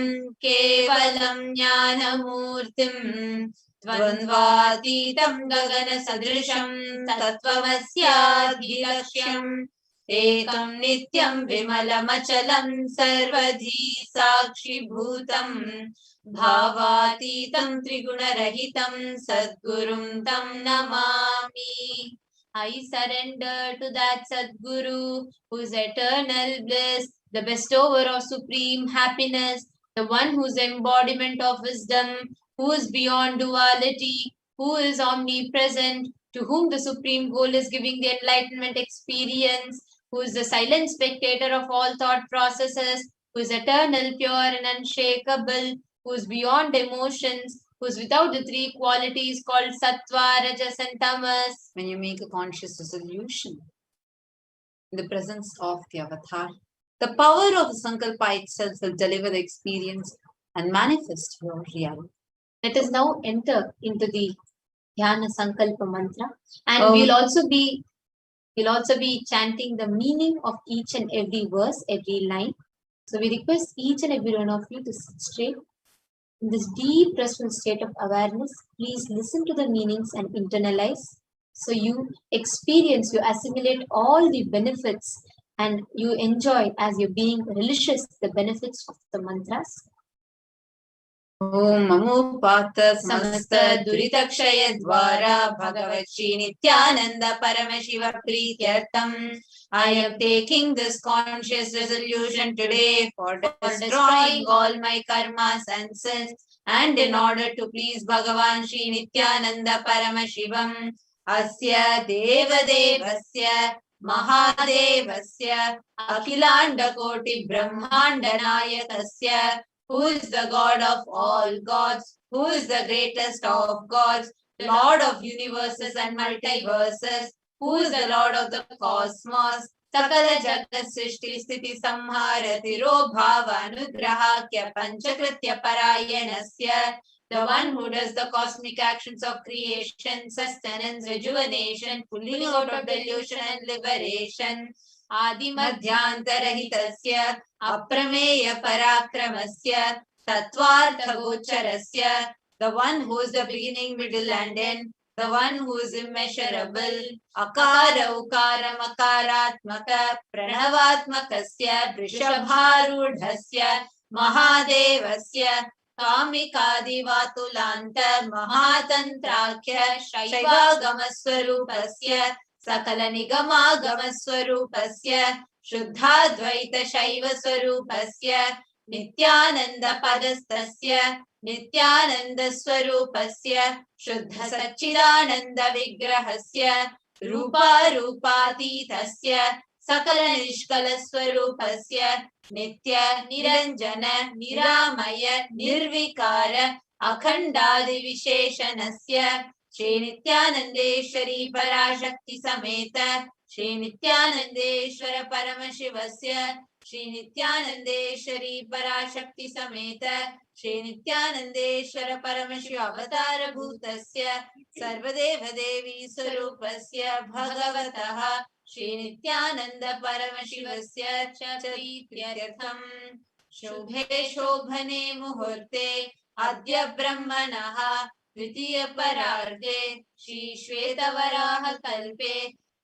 केवलं ज्ञानमूर्तिं द्वन्द्वातीतं गगनसदृशं तत्त्वमस्याधिलक्ष्यम् एकं नित्यं विमलमचलं सर्वधी साक्षिभूतम् भावातीतं त्रिगुणरहितं सद्गुरुं तं Namami. I surrender to that Sadguru who is eternal bliss, the bestower of supreme happiness, the one whose embodiment of wisdom, who is beyond duality, who is omnipresent, to whom the supreme goal is giving the enlightenment experience, who is the silent spectator of all thought processes, who is eternal, pure and unshakable, who is beyond emotions, who is without the three qualities called Sattva, Rajas and Tamas. When you make a conscious resolution in the presence of the avatar, the power of the Sankalpa itself will deliver the experience and manifest your reality. Let us now enter into the Dhyana Sankalpa mantra, and Oh. we'll also be chanting the meaning of each and every verse, every line. So we request each and every one of you to sit straight in this deep restful state of awareness. Please listen to the meanings and internalize. So you experience, you assimilate all the benefits, and you enjoy as you're being religious the benefits of the mantras. Om Amupata Samasta Duritakshaya Dwara Bhagavat Shri Nithyananda Paramashiva Prityartham. I am taking this conscious resolution today for destroying all my karmas and sins, and in order to please Bhagavan Shri Nithyananda Paramashivam. Asya Devadevasya Mahadevasya Akhilanda Koti Brahmanda Nayakasya, who is the God of all gods, who is the greatest of gods, Lord of universes and multiverses, who is the Lord of the cosmos, Sakala Jagat Srishti Sthiti Samhara Tiro Bhava Anugrahakya Panchakritya Parayanasya, the one who does the cosmic actions of creation, sustenance, rejuvenation, pulling out of delusion and liberation. Adi Madhyantarahitasya Aprameya Parakramasya Tattvartha Gocharasya, the one who is the beginning, middle and end, the one who is immeasurable, Akara Ukara Makaratmaka Pranavatmakasya Vrishabharudhasya Mahadevasya Kamikadivatulanta Mahatantrakhya Shaivagamaswarupasya Sakala Nigamaagamaswarupasya Shuddhadvaita Shaiva Swarupasya Nityananda Padastasya Nityananda Swarupasya Shuddha Satchidananda Vigrahasya Rupa Rupatitasya Sakala Nishkala Swarupasya Nitya Niranjana Niramaya Nirvikara Akhandadi Visheshanasya Shri Nityanandeshwari Parashakti Sameta Shri Nityanandeshwara Paramashivasya Shri Nityanandeshwari Parashakti Sameta Shri Nityanandeshwara Paramashiva Avatara Bhutasya Sarvadeva Devi Swarupasya Bhagavataha Shri Nityananda Paramashivasya Chatrityartham Shobhe Shobhane Muhurte Adya Brahmanaha Dvitiya Pararde Shri Shvetavaraha Kalpe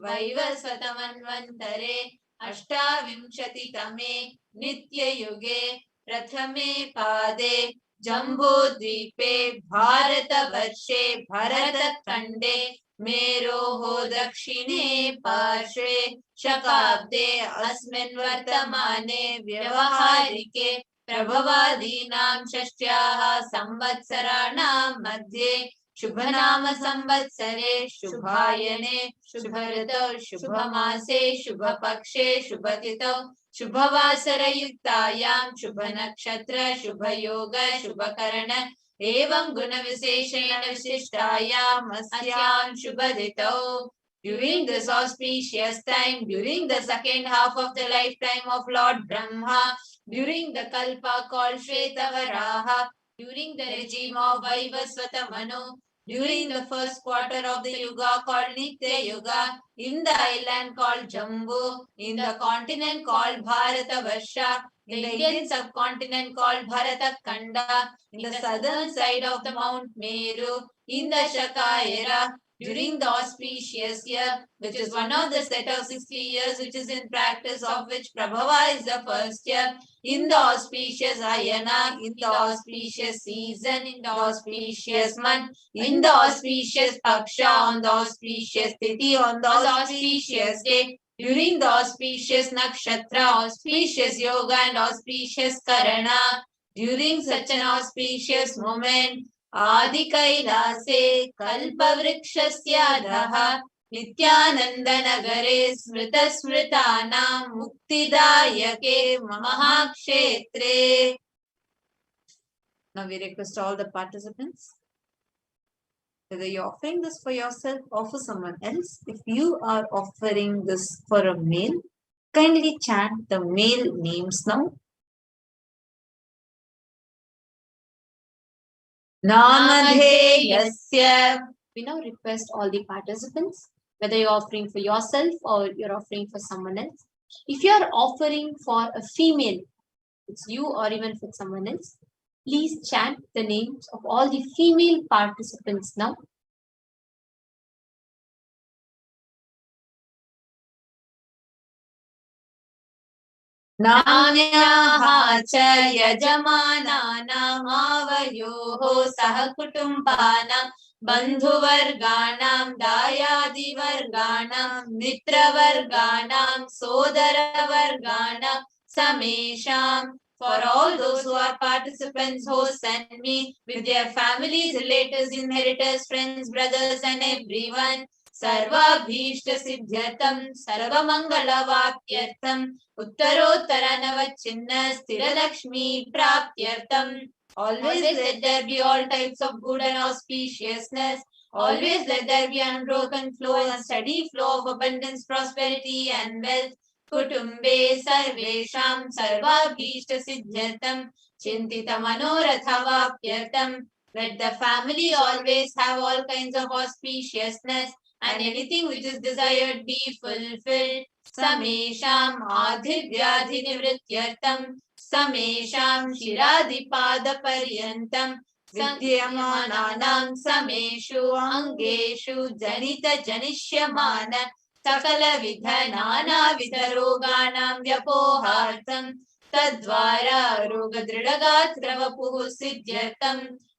Vaivasvatamanvantare Ashtavimshati Tame Nitya Yuge Prathame Pade Jambudvipe Bharata Varshe Bharata Khande Meroho Dakshine Parshve Shakabde Asmin Vartamane Vyavaharike Prabhavadinam Shashtyaha Samvatsaranam Madhye Shubhanama Samvatsare Shubhayane Shubharito Shubhamase Shubhapakshe Shubhatito Shubhavasara Yuktayam Shubhanakshatra Shubhayoga Shubhakarana Evam Guna Viseshena Vishishtayam Asyam Shubhadito. During this auspicious time, during the second half of the lifetime of Lord Brahma, during the Kalpa called Shvetavaraha, during the regime of Vaivasvata Manu, during the first quarter of the Yuga called Nitya Yuga, in the island called Jambu, in the continent called Bharatavarsha, in the Indian subcontinent called Bharata Khanda, in the southern side of the Mount Meru, in the Shaka era, during the auspicious year, which is one of the set of 60 years which is in practice, of which Prabhava is the first year, in the auspicious Ayana, in the auspicious season, in the auspicious month, in the auspicious Paksha, on the auspicious Tithi, on the auspicious day, during the auspicious Nakshatra, auspicious Yoga and auspicious Karana, during such an auspicious moment, Adi Kailase Kalpavrikshasyadha Nithyananda Smrita Smritana Muktidayake Mahakshetre. Now we request all the participants, whether you're offering this for yourself or for someone else, if you are offering this for a male, kindly chant the male names now. Namadheyasya. We now request all the participants, whether you're offering for yourself or you're offering for someone else. If you're offering for a female, it's you or even for someone else, please chant the names of all the female participants now. Namyaha cha yajamananam avayoho sahakutumbana bandhuvarganam dayadivarganam mitravarganam sodaravarganam samesham. For all those who are participants, hosts and me, with their families, relatives, inheritors, friends, brothers and everyone, Sarvabhishta Siddhyatam Sarvamangala Uttarottara Navachinna Sthiralakshmi Praptyartam. Always let there be all types of good and auspiciousness. Always let there be unbroken flow and steady flow of abundance, prosperity and wealth. Kutumbe Sarvesham Sarvabhishta Siddhyatam Chintita Manoratha Vapyartam. Let the family always have all kinds of auspiciousness and anything which is desired be fulfilled. Samesham adhivyadhi nivrityartam Samesham shiradipada paryantam Vidyamananam Sameshu Angeshu Janita Janishyamana Sakala Vidhanana Vidaroganam Vyapohartam Tadvara Rogadridagatravapuhu Siddhyatam.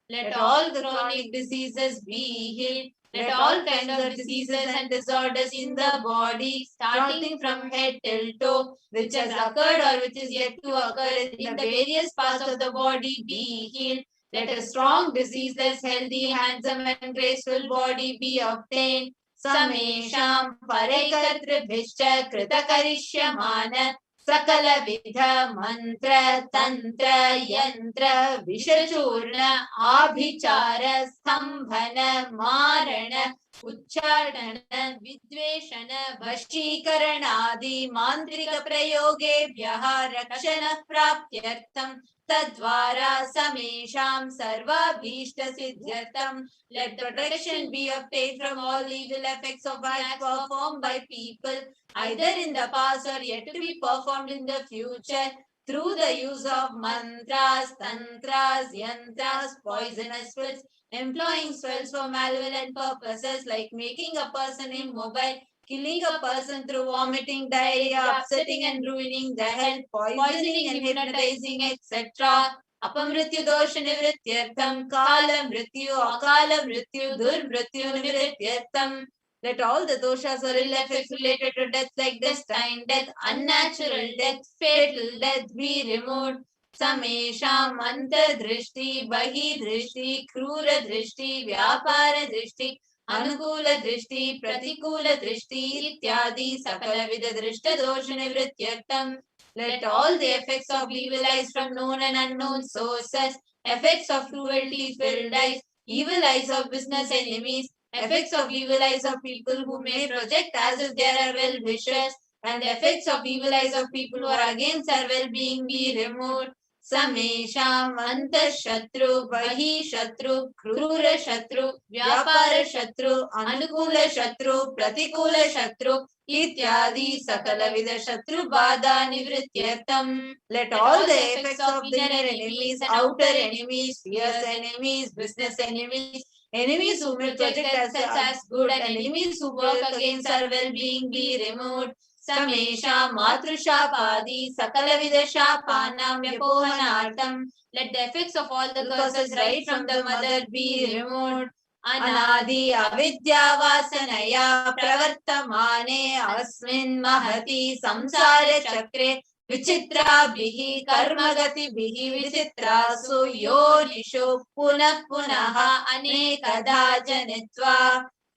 Let all chronic diseases be healed. Let all kinds of diseases and disorders in the body, starting from head till toe, which has occurred or which is yet to occur in the various parts of the body, be healed. Let a strong, diseaseless, healthy, handsome and graceful body be obtained. Samesham Parekatribhishcha Kritakarishямana Sakala Vidha Mantra Tantra Yantra Vishachurna Abhichara Stambhana Marana Uchchadana Vidveshana Vashikaranadi Mantrika Prayogevyaha Rakshana Praptyartam Tadvara Samesham Sarvabhishta Siddhyatam. Let protection be obtained from all evil effects of acts performed by people, either in the past or yet to be performed in the future, through the use of mantras, tantras, yantras, poisonous spells, employing spells for malevolent purposes like making a person immobile, killing a person through vomiting, diarrhea, upsetting and ruining the health, poisoning and hypnotizing, etc. Apamrityu dosha nivrityartham kala mrityu akala mrityu dur mrityu nivrityartham. Let all the doshas or ill effects related to death like destined death, unnatural death, fatal death be removed. Samesham antardrishti, bahi drishti, krura drishti, vyapara drishti, anukula drishti, pratikula drishti, ityadi sakala vida drishta dosha nivrityartham. Let all the effects of evil eyes from known and unknown sources, effects of cruelty-filled eyes, evil eyes of business enemies, effects of evil eyes of people who may project as if they are well-wishers, and the effects of evil eyes of people who are against our well-being be removed. समेषाम् अन्तःशत्रु बहिःशत्रु क्रूरशत्रु व्यापारशत्रु अनुकूलशत्रु प्रतिकूलशत्रु इत्यादि सकलविध शत्रु बाधा निवृत्त्यर्थम्. Let all the effects of the inner enemies, outer enemies, fierce enemies, business enemies, enemies who may project themselves as good and enemies who work against our well-being be removed. Samesha Matrushaapadi Sakalavida Shapanam Vyapohanartam. Let the effects of all the curses right from the mother be removed. Anadi avidya vasanaya pravartamane asmin mahati samsara chakre vichitrabhihi karmagatibihi vichitrasu yonisho punah punaha anekadha janitva.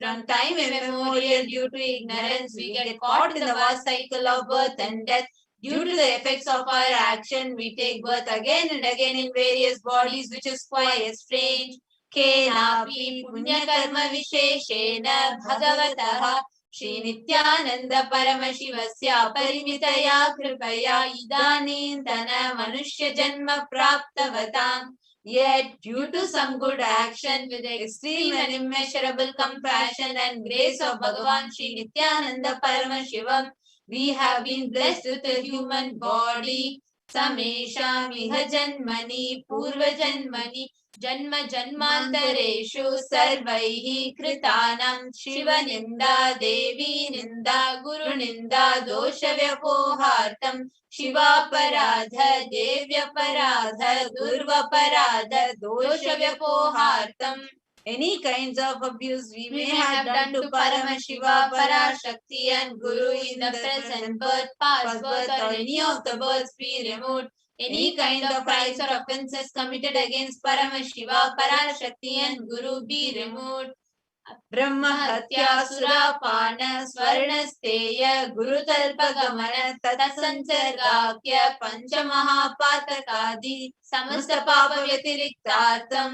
From time immemorial, due to ignorance, we get caught in the vast cycle of birth and death. Due to the effects of our action, we take birth again and again in various bodies, which is quite strange. Kenapi punyakarma visheshena bhagavatah Shri Nithyananda Paramashivasya Parimitaya Kripaya Idanintana Manushya Janma Praptavatam. Yet, due to some good action with the extreme and immeasurable compassion and grace of Bhagavan Shri Nithyananda Paramashivam, we have been blessed with a human body. Samesha miha janmani purva janmani janma janmantareshu sarvaihi kritanam shiva ninda devi ninda guru ninda dosha vyapohartam shiva paradha devya paradha durva paradha dosha vyapohartam. Any kinds of abuse we may have done to Paramashiva, Parashakti and Guru in the present birth, past birth or any of the births be removed. Any kind of crimes or offences committed against Paramashiva, Parashakti and Guru be removed. Brahma Hatya Surapana Swarnasteya Gurutalpa Gamana Tatsansargakya Panchamahapatakadi Samasta Papa Vyatiriktartam.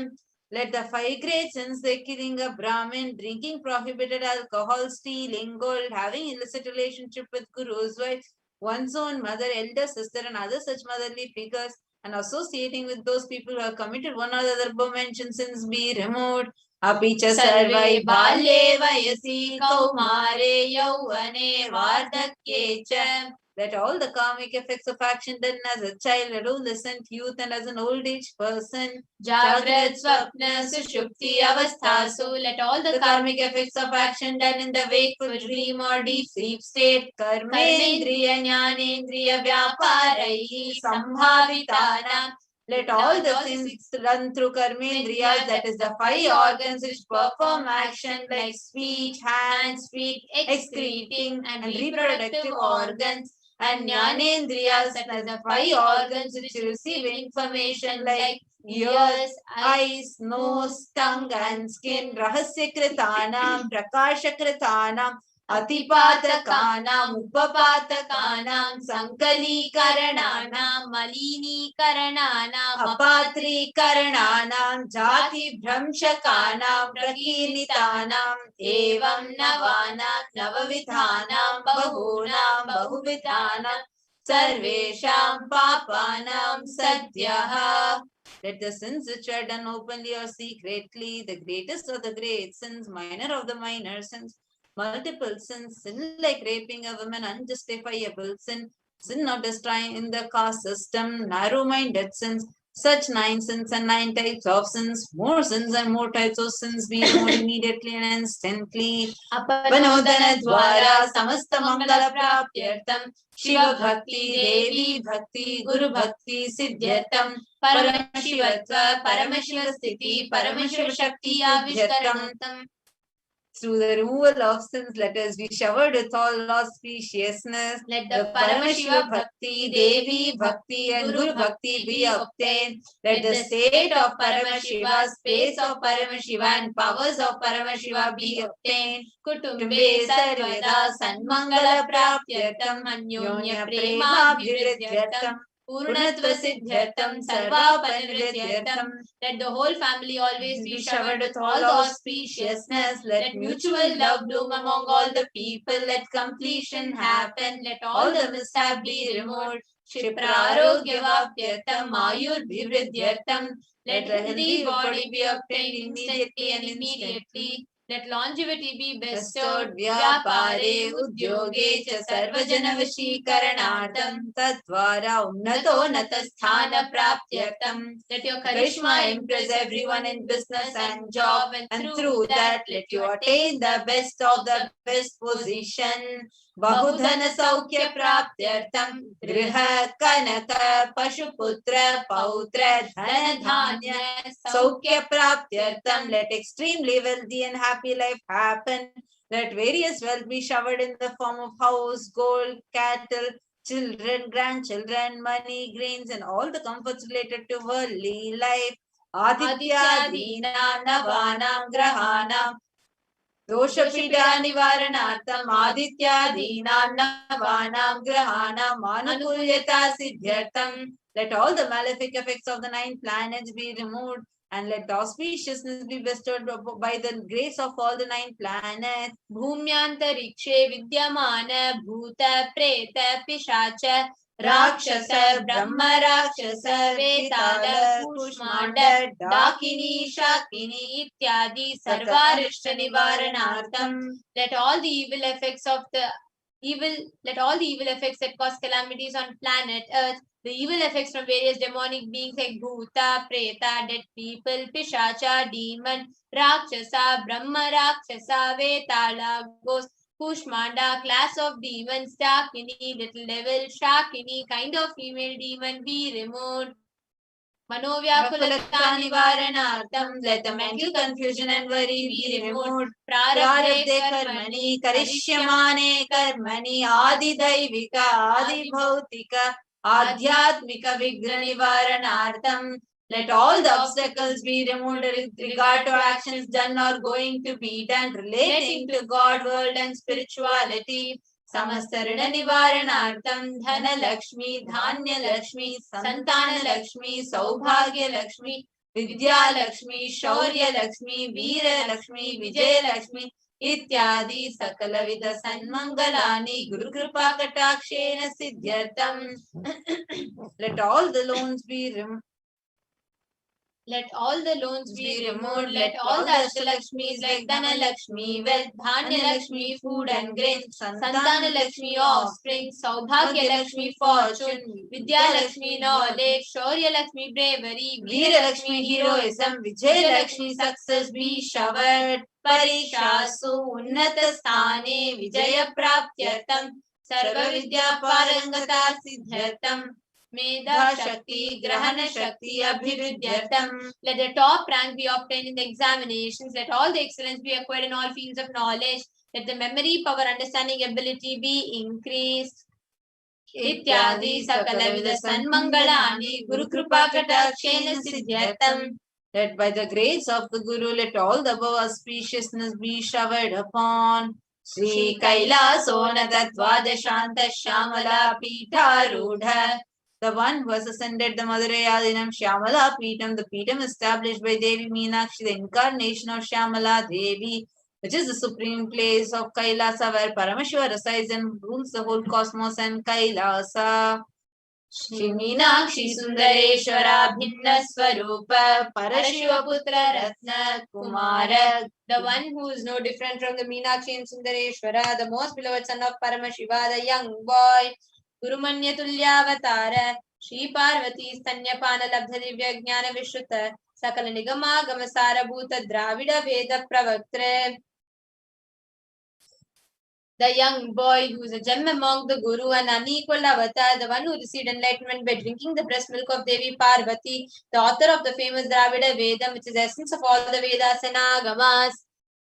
Let the 5 great sins, the killing a Brahmin, drinking prohibited alcohol, stealing gold, having illicit relationship with Guru's wife, one's own mother, elder sister and other such motherly figures, and associating with those people who have committed one or the other mentioned sins be removed. Apicha sarvai balye vayasi kaumare yauvane vardhakye cha. Let all the karmic effects of action done as a child, adolescent, youth and as an old age person, Jagrat, Swapna, Sushupti, Avasthasu, let all the karmic effects of action done in the wakeful dream or deep sleep state, Karmendriya, Jnanendriya, Vyaparaihi, Sambhavitanam, let all the sins run through Karmendriyas, that is the 5 organs which perform action like speech, hands, feet, excreting and reproductive organs, and Jnanendriyas, that is the 5 organs which receive information like ears, eyes, nose, tongue and skin, Rahasya Kritanam, Prakasha Kritanam, Atipatakanam, Upapatakanam, Sankali Karananam, Malini Karananam, Apatri Karananam, Jati Bhramshakanam, Prakirnitanam, Evam Navanam, Navavithanam, Bahunam, Bahuvithanam, Sarvesham Papanam Sadhyaha. Let the sins which are done openly or secretly, the greatest of the great sins, minor of the minor sins, multiple sins, sin like raping a woman, unjustifiable sin, sin of destroying the caste system, narrow-minded sins, such 9 sins and 9 types of sins, more sins and more types of sins be removed immediately and instantly. Apanodana dwara samasta mangala prapyartam Shiva Bhakti, Devi Bhakti, Guru Bhakti, Siddhyartam, Paramashivatva, Paramashivasthiti, Paramashiva Shakti, Avishkarantam. Through the removal of sins, let us be showered with all auspiciousness. Let the Paramashiva Bhakti, Devi Bhakti and Guru Bhakti be obtained. Let the state of Paramashiva, space of Paramashiva and powers of Paramashiva be obtained. Kutumbe Sarvada Sanmangala Prapyatam Anyonya Prema Bhivridyartam Purnatva Siddhyartam Sarva Panivridyartam. Let the whole family always be showered with all auspiciousness. Let mutual love bloom among all the people. Let completion happen. Let all the mishap be removed. Kshiprarogya-vapyatam Ayur-vivridyartam. Let a healthy body be obtained instantly and immediately. Let longevity be bestowed. Vyapare udyoge cha sarvajana vashikaranartam. Tadvara unnato Natasthana praptyartam. Let your charisma impress everyone in business and job, and through that let you attain the best of the best position. Bahudhana Saukya Praptyartam Griha Kanaka Pashuputra Pautra Dhana Dhanya Saukya Praptyartam. Let extremely wealthy and happy life happen. Let various wealth be showered in the form of house, gold, cattle, children, grandchildren, money, grains, and all the comforts related to worldly life. Aditya Dina Navanam Grahanam Doshapida Nivaranartam Aditya Dina Navanam Grahanam Anukulyata Siddhyartam. Let all the malefic effects of the 9 planets be removed, and let auspiciousness be bestowed by the grace of all the 9 planets. Bhumyantarikshe Vidyamana Bhuta Preta Pishacha Rakshasa, Brahma Rakshasa, Vetala, Kushmanda, Dakini, Shakini, Ityadi, Sarvarishta Nivaranartham. Let all the evil effects that cause calamities on planet Earth, the evil effects from various demonic beings like Bhuta, Preta, dead people, Pishacha, demon, Rakshasa, Brahma Rakshasa, Vetala, ghost, Kushmanda, class of demons, Dakini, little devil, Shakini, kind of female demon, be removed. Manovyakulata Nivaranartham, let the mental confusion and worry be removed. Prarabdhe Karmani, Karishyamane Karmani, Adi Daivika, Adi Bhautika, Adhyatmika Vigra Nivaranartham. Let all the obstacles be removed with regard to actions done or going to be done relating to God, world, and spirituality. Samastarana Nivaranartham, Dhana Lakshmi, Dhanya Lakshmi, Santana Lakshmi, Saubhagya Lakshmi, Vidya Lakshmi, Shaurya Lakshmi, Veera Lakshmi, Vijaya Lakshmi, Ityadi Sakalavida Sanmangalani, Guru Kripa Katakshena Siddhyartam. Let all the loans be removed. Let all the loans be removed. Let all the Ashtalakshmis like Dhana Lakshmi, wealth, Dhanya Lakshmi, food and grains, Santana Lakshmi, offspring, Saubhagya Lakshmi, fortune, Vidya Lakshmi, knowledge, Shaurya Lakshmi, bravery, Veera Lakshmi, heroism, Vijaya Lakshmi, success be showered. Parishasu Unnata Sthane Vijaya Praptyartam Sarva Vidya Parangata Siddhyartam Medha Shakti, Grahana Shakti, Abhividyartam. Let the top rank be obtained in the examinations. Let all the excellence be acquired in all fields of knowledge. Let the memory, power, understanding, ability be increased. Ityadi Sakalavida Sanmangalani Guru Kripa Katakshena Siddhyartam. Let by the grace of the Guru, let all the above auspiciousness be showered upon. Sri Kailaso Natattvadashanta Shyamala Pitharudha. The one who has ascended the Madhurayadinam Shyamala Peetam, the Peetam established by Devi Meenakshi, the incarnation of Shyamala Devi, which is the supreme place of Kailasa, where Paramashiva resides and rules the whole cosmos and Kailasa. Shri Meenakshi Sundareshwara Bhinna Swarupa Parashiva Putra Ratna Kumara. The one who is no different from the Meenakshi and Sundareshwara, the most beloved son of Paramashiva, the young boy. Gurumanya Tulyavatara Shri Parvati Stanyapana Labdha Divya Jnana Vishruta Sakala Nigama Gamasara Bhuta Dravida Veda Pravaktre. The young boy who is a gem among the Guru and unequal avatar, the one who received enlightenment by drinking the breast milk of Devi Parvati, the author of the famous Dravida Vedam, which is the essence of all the Vedas and Agamas.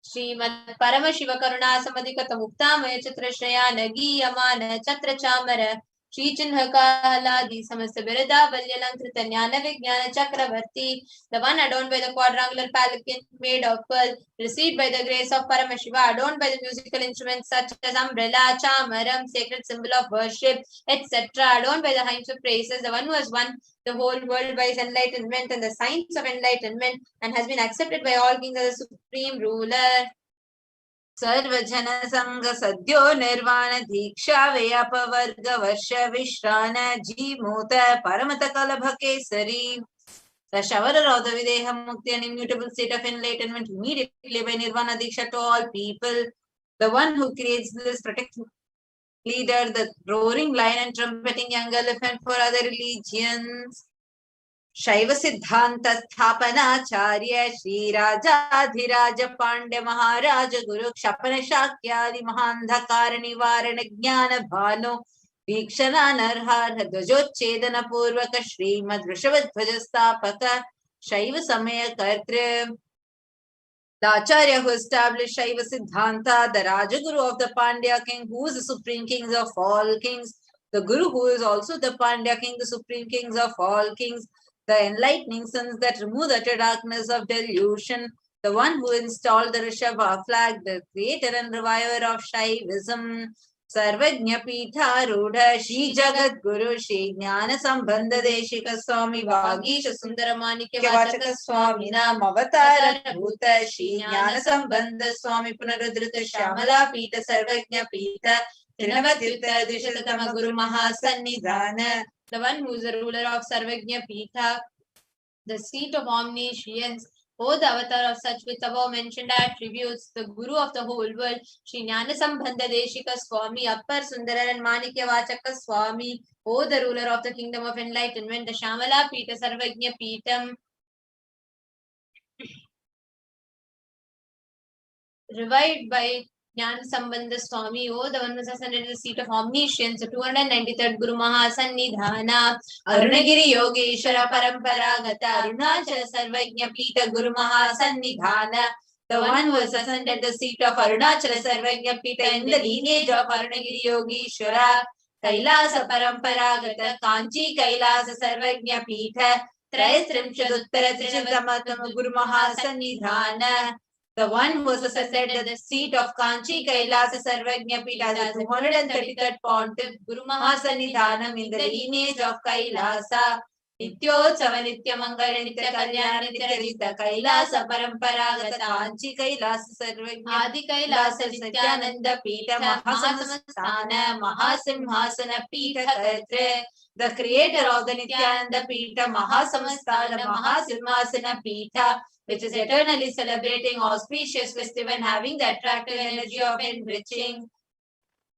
Srimad Paramashiva Karuna Samadhikata Muktamaya Chitra Shrayana Giyamana Chatra Chamara Shri Chinhakaladi Samasta Birada Valyalankrita Jnana Vijnana Chakravarti, the one adorned by the quadrangular palanquin made of pearl, received by the grace of Paramashiva, adorned by the musical instruments such as umbrella, chamaram, sacred symbol of worship, etc., adorned by the hymns of praises, the one who has won the whole world by his enlightenment and the science of enlightenment and has been accepted by all kings as the supreme ruler. सर्वजन संग सद्यो निर्वाण दीक्षा व्यापवर्ग वर्ष विश्रान Jimuta परमत कलभ Kesari. The showerer of the Videha Mukti and immutable state of enlightenment immediately by Nirvana Diksha to all people. The one who creates this protective leader, the roaring lion and trumpeting young elephant for other religions. Shaiva Siddhanta Sthapanacharya Shri Rajadhiraja Pandya Maharaja Guru Kshapana Shakyadi Mahandhakara Nivarana Jnana Bhano Vikshana Narha Dvajochedana Purvaka Srimad Vrishabhadvajastapaka Shaiva Samaya Kartre. The Acharya who established Shaiva Siddhanta, the Rajaguru of the Pandya king, who is the supreme king of all kings, the Guru who is also the Pandya king, the supreme kings of all kings, the enlightening suns that remove the utter darkness of delusion, the one who installed the Rishabha flag, the creator and reviver of Shaivism, Sarvajna Pitha Rudha Shri Jagat Guru Shri Jnana Sambandha Deshika Swami Vagisha Sundaramanikya Vachaka Swami Nam Avatara Bhuta Shri Jnana Sambandha Swami Punarudrita Shamala Pita Sarvajna Pita Trinavatyuta Drishatatama Guru Mahasannidhana. The one who is the ruler of Sarvajna Pita, the seat of omniscience, O the avatar of such with above mentioned attributes, the Guru of the whole world, Shri Jnana Sambandha Deshika Swami, Appar Sundara and Manikya Vachaka Swami, O the ruler of the kingdom of enlightenment, the Shamala Pita Sarvajna Pitam, revived by Jnana Sambandha Swami, O the one who is ascended to the seat of omniscience, the 293rd Guru Mahasannidhana, Arunagiri Yogeshwara Paramparagata, Arunachala Sarvajna Pita Guru Mahasannidhana, the one who has ascended the seat of Arunachala Sarvajna Pita in the lineage of Arunagiri Yogeshwara, Kailasa Paramparagata, Kanchi Kailasa Sarvajna Pita, Trayastrimshaduttara Trishatamatamu Guru Mahasannidhana, the one who was ascended at the seat of Kanchi Kailasa Sarvajna Pita, the 233rd Pontiff Guru Mahasannidhanam in the lineage of Kailasa. Nityotsava Nityamangala Nitya Kalyana Nityarita Kailasa Paramparagata Kanchi Kailasa Sarvajna Adi Kailasa Nithyananda Pita Mahasamastana Mahasimhasana Pita Kartre. The creator of the Nithyananda Pita Mahasamastana Mahasimhasana Pita, which is eternally celebrating auspicious festival and having the attractive energy of enriching.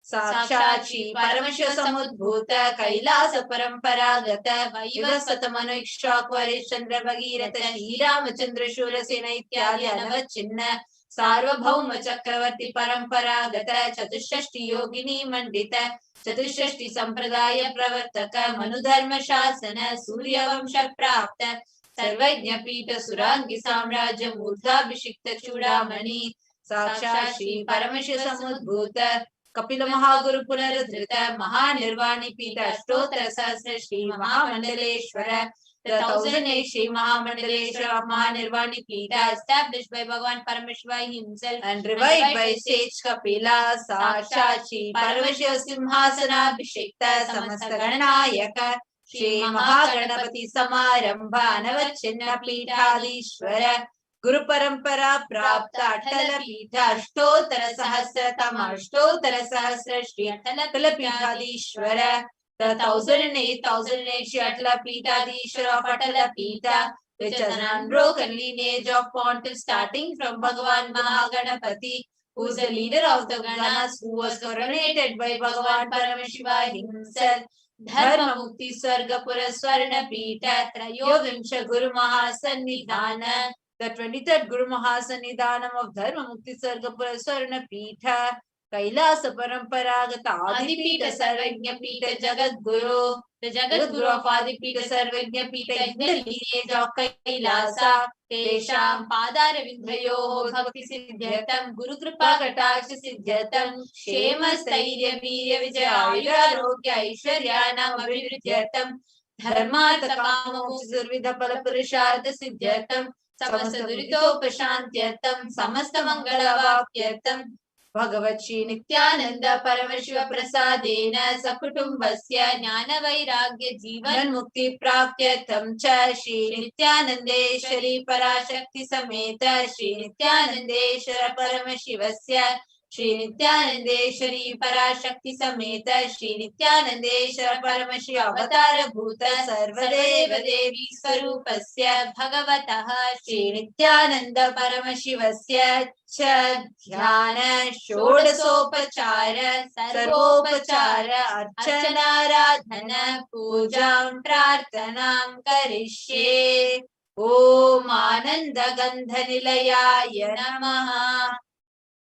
Sakshachi Paramashivoham Samudbhuta Kailasa Paramparagata Vaivasvata Manoikshakvari Chandra Bhagirata Shri Ramachandra Shurasena Ityadi Anavachinna Sarvabhauma Chakravarti Paramparagata Chatushashti Yogini Mandita Chatushashti Sampradaya Pravartaka Manudharma Shasana Surya Vamsha Prapta Sarvajna Pita Surangi Samraja Murdhabhishikta Chudamani Sakshat Shri Paramashivoham Samudbhuta Kapila Mahaguru Punaradhrita Mahanirvani Pita Ashtottara Sahasra Shri Mahamandaleshwara, the 1008 Shri Mahamandaleshwara of Mahanirvani Pita, established by Bhagavan Paramashivoham himself and revived by sage Kapila. Sakshat Shri Paramashivoham Simhasana Abhishekta Samasta Ganayaka Shri Mahaganapati Samarambha Anavachinna Pitadishwara Guru Parampara Prapta Atala Pita Ashtottara Sahasratama Ashtottara Sahasra Shri Atala Pitadishwara, the 1008 Shri Atala Pitadishwara of Atala Pita, which has an unbroken lineage of pontiffs starting from Bhagavan Mahaganapati, who is the leader of the Ganas, who was coronated by Bhagavan Paramashivoham himself. Dharma Mukti Swargapura Swarna Pita Trayovimsha Guru Mahasannidhana, the 23rd Guru Mahasannidhanam of Dharma Mukti Sargapura Swarna Pita, Kailasa Paramparagata Adipita Sarvajna Pita Jagat Guru, the Jagat Guru of Adipita Sarvajna Pita in the lineage of Kailasa, Tesham Padara Vindhayo Bhakti Siddhyatam Guru Kripa Kataksha Siddhyatam Shema Stairya Virya Vijaya Ayura Rokya Aishwaryanam Abhivridhyatam Dharmata Kama Mukti Pala Purushartha Siddhyatam Samasta Duritopashantyartam Samasta Mangalavapyartam Bhagavat Shri Nithyananda Paramashiva Prasadena Sakutumbasya Jnana Vairagya Jivan Mukti Praptyatham Cha Shri Nithyanandeshwari Parashakti Sameta Shri Nithyanandeshwara Paramashivasya Shri Nithyanandeshwari Parashakti Sameta Shri Nithyanandeshwara Paramashiva Avatara Bhuta Sarvadeva Devi Swarupasya Bhagavatah Shri Nithyananda Paramashivasya Cha Dhyana Shodasopachara Sarvopachara Archanaradhana Pujam Prarthanam Karishye Om Ananda Gandhanilayaya Namaha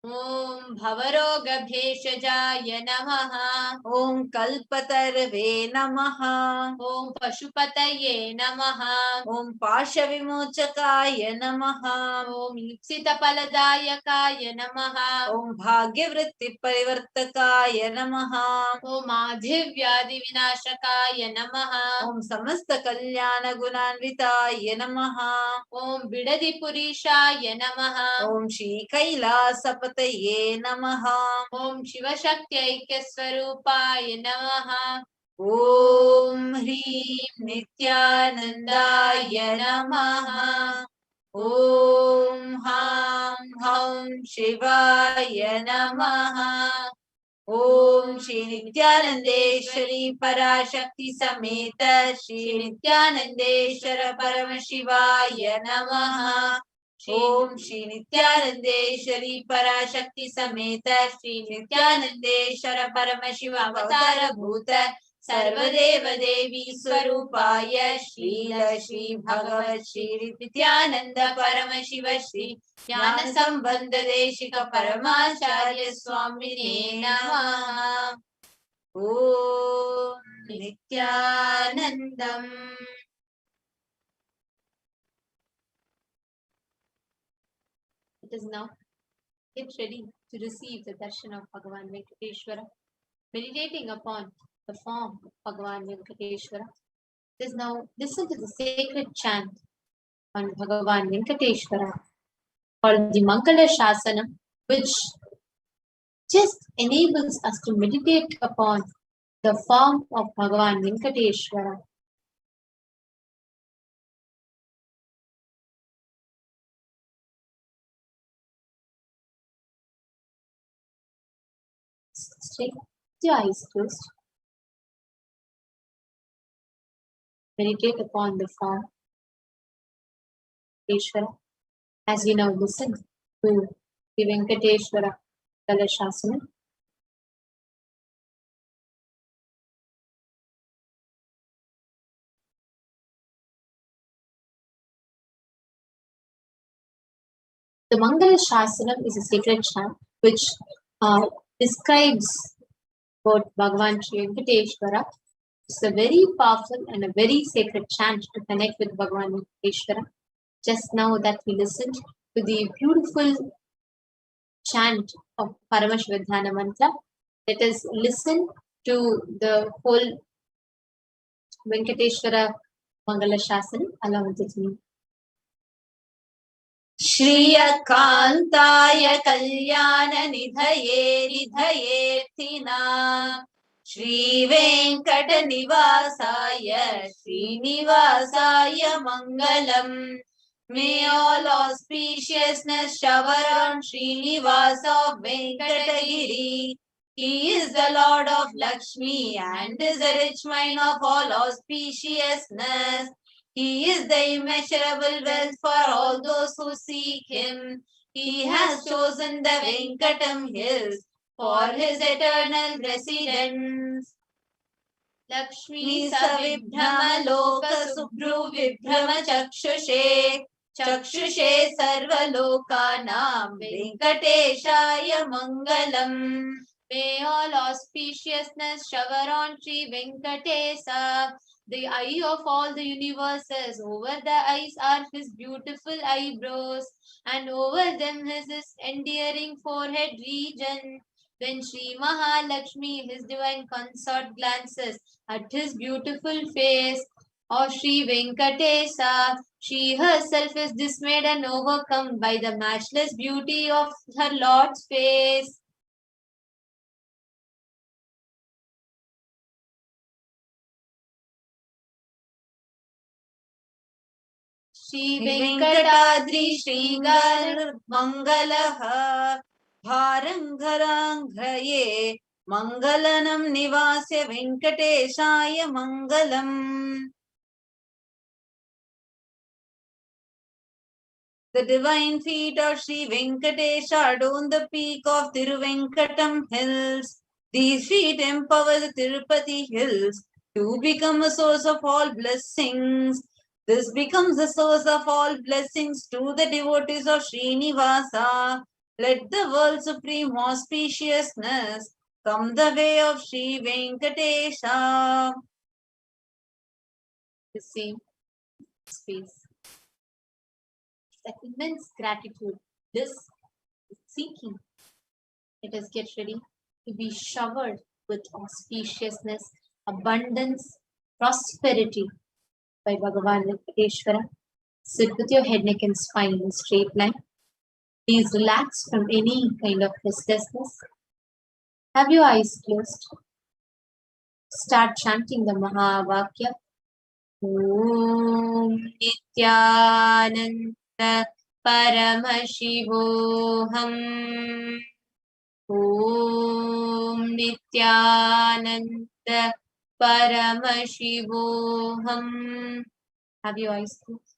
Om Bhavaroga Bheshajaya Namaha Om Kalpatarve Namaha Om Pashupataye Namaha Om Pashavimochakaya Namaha Om Ipsita Paladayakaya Namaha Om Bhagyavritti Parivartakaya Namaha Om Adhivyadi Vinashakaya Namaha Om Samasta Kalyana Gunanvitaya Namaha Om Bidadi Purishaya Namaha Om Shri Kailasa Pataye Namaha Om Shiva Shakti Aikaswarupaya Namaha Om Hrim Nithyanandaya Namaha Om Ham Ham Shivaya Namaha Om Shri Nithyanandeshwari Parashakti Sameta Shri Nithyanandeshwara Paramashivaya Namaha Om Shri Nithyanandeshwari Parashakti Sameta Shri Nithyanandeshwara Paramashiva Avatara Bhuta Sarvadeva Devi Swarupaya Shrila Shri Bhagavat Shri Nithyananda Paramashiva Shri Jnana Sambandha Deshika Paramacharya Swamine Namaha Om Nithyanandam. It is now get ready to receive the darshan of Bhagavan Venkateshwara, meditating upon the form of Bhagavan Venkateshwara. It is now listen to the sacred chant on Bhagavan Venkateshwara called the Mangala Shasanam, which just enables us to meditate upon the form of Bhagavan Venkateshwara. Stay with your eyes closed. Meditate upon the form of Venkateshwara as you now listen to the Venkateshwara Kalashasana. The Mangala Shasanam is a sacred chant which describes about Bhagavan Shri Venkateshwara. It's a very powerful and a very sacred chant to connect with Bhagavan Venkateshwara. Just now that we listened to the beautiful chant of Paramashivoham mantra, let us listen to the whole Venkateshwara Mangala Shasanam along with me. Shriyakantaya Kalyana Nidhaye Nidhayetina Shri Venkata Nivasaya Srinivasaya Mangalam. May all auspiciousness shower on Srinivasa of Venkatagiri. He is the Lord of Lakshmi and is a rich mine of all auspiciousness. He is the immeasurable wealth for all those who seek him. He has chosen the Venkatam hills for his eternal residence. Lakshmi Savibhrama Loka Subhru Vibhrama Chakshushe Chakshushe Sarva Lokanam Venkateshaya Mangalam. May all auspiciousness shower on Sri Venkatesa, the eye of all the universes. Over the eyes are his beautiful eyebrows, and over them is his endearing forehead region. When Sri Mahalakshmi, his divine consort, glances at his beautiful face of Sri Venkatesa, she herself is dismayed and overcome by the matchless beauty of her Lord's face. Shri Venkatadri Shringar Mangalaha Bharangharanghraye Mangalanam Nivasya Venkateshaya Mangalam. The divine feet of Sri Venkatesha adorn the peak of Tiruvenkatam hills. These feet empower the Tirupati hills to become a source of all blessings. This becomes the source of all blessings to the devotees of Srinivasa. Let the world's supreme auspiciousness come the way of Sri Venkatesha. The same space. That immense gratitude. This is seeking. Let us get ready to be showered with auspiciousness, abundance, prosperity by Bhagavan Venkateswara. Sit with your head, neck, and spine in a straight line. Please relax from any kind of restlessness. Have your eyes closed. Start chanting the Mahavakya. Om Nithyananda Paramashivoham. Om Nithyananda Paramashivoham. Have your eyes closed.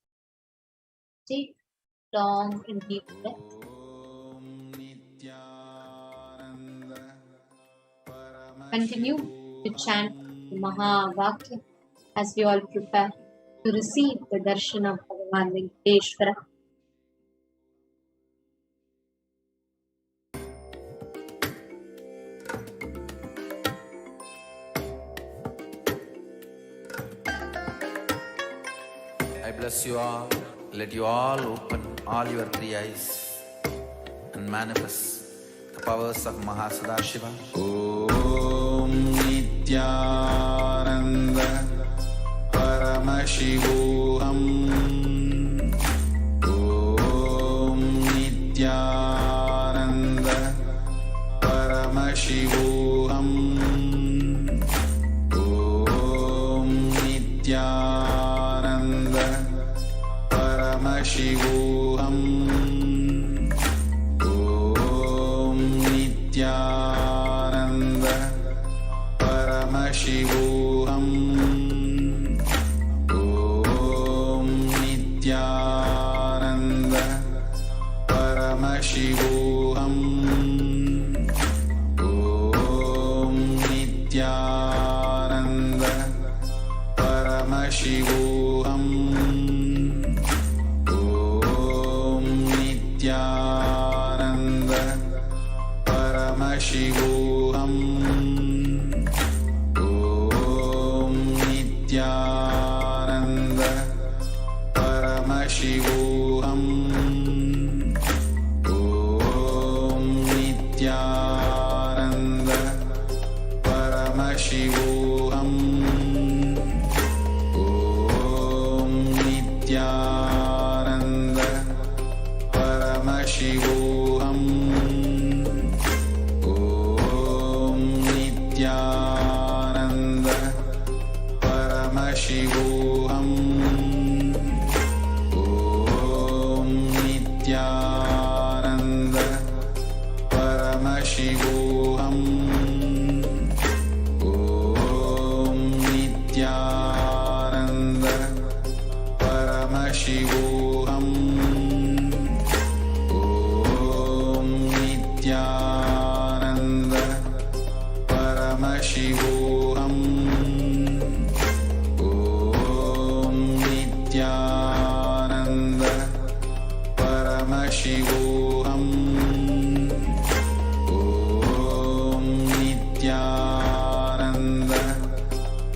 Take long and deep breath. Continue to chant the Mahavakya as we all prepare to receive the darshan of Bhagavan Venkateshwara. I bless you all. Let you all open all your three eyes and manifest the powers of Mahasadashiva. Om Nithyananda Paramashivoham. Om Nithyananda Paramashivoham. Om Nithyananda Paramashivoham. Om Nithyananda Paramashivoham. Om Nithyananda Paramashivoham. Om Nithyananda Paramashivoham. Om Nithyananda Paramashivoham. Om Nithyananda Paramashivoham. Om Nithyananda Paramashivoham. Om Nithyananda Paramashivoham. Om Nithyananda Paramashivoham. Om Nithyananda Paramashivoham. Om Nithyananda Paramashivoham. Om Nithyananda Paramashivoham. Om Nithyananda Paramashivoham. Om Nithyananda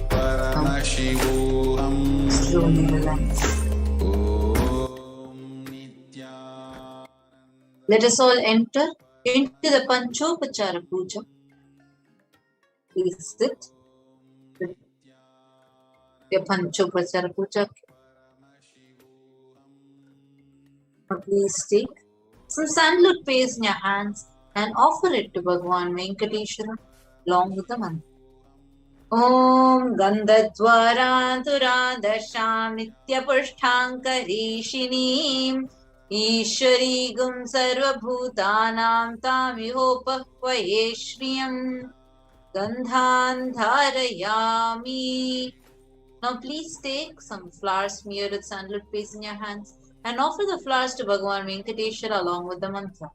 Paramashivoham. Slowly relax. Om Nithyananda. Let us all enter into the Panchopachara Puja. Please sit with your Panchopachara Puja. Now please take some sandalwood paste in your hands and offer it to Bhagavan Venkateshwara along with the mantra. ॐ गन्धद्वारान्तुरादशां नित्यपुष्ठाङ्करीषिणीम् ईश्वरीगुं सर्वभूतानां तामिहोपह्वये श्रियम् गन्धान् धारयामि. Now please take some flowers smeared with sandalwood paste in your hands and offer the flowers to Bhagavan Venkateshwara along with the mantra.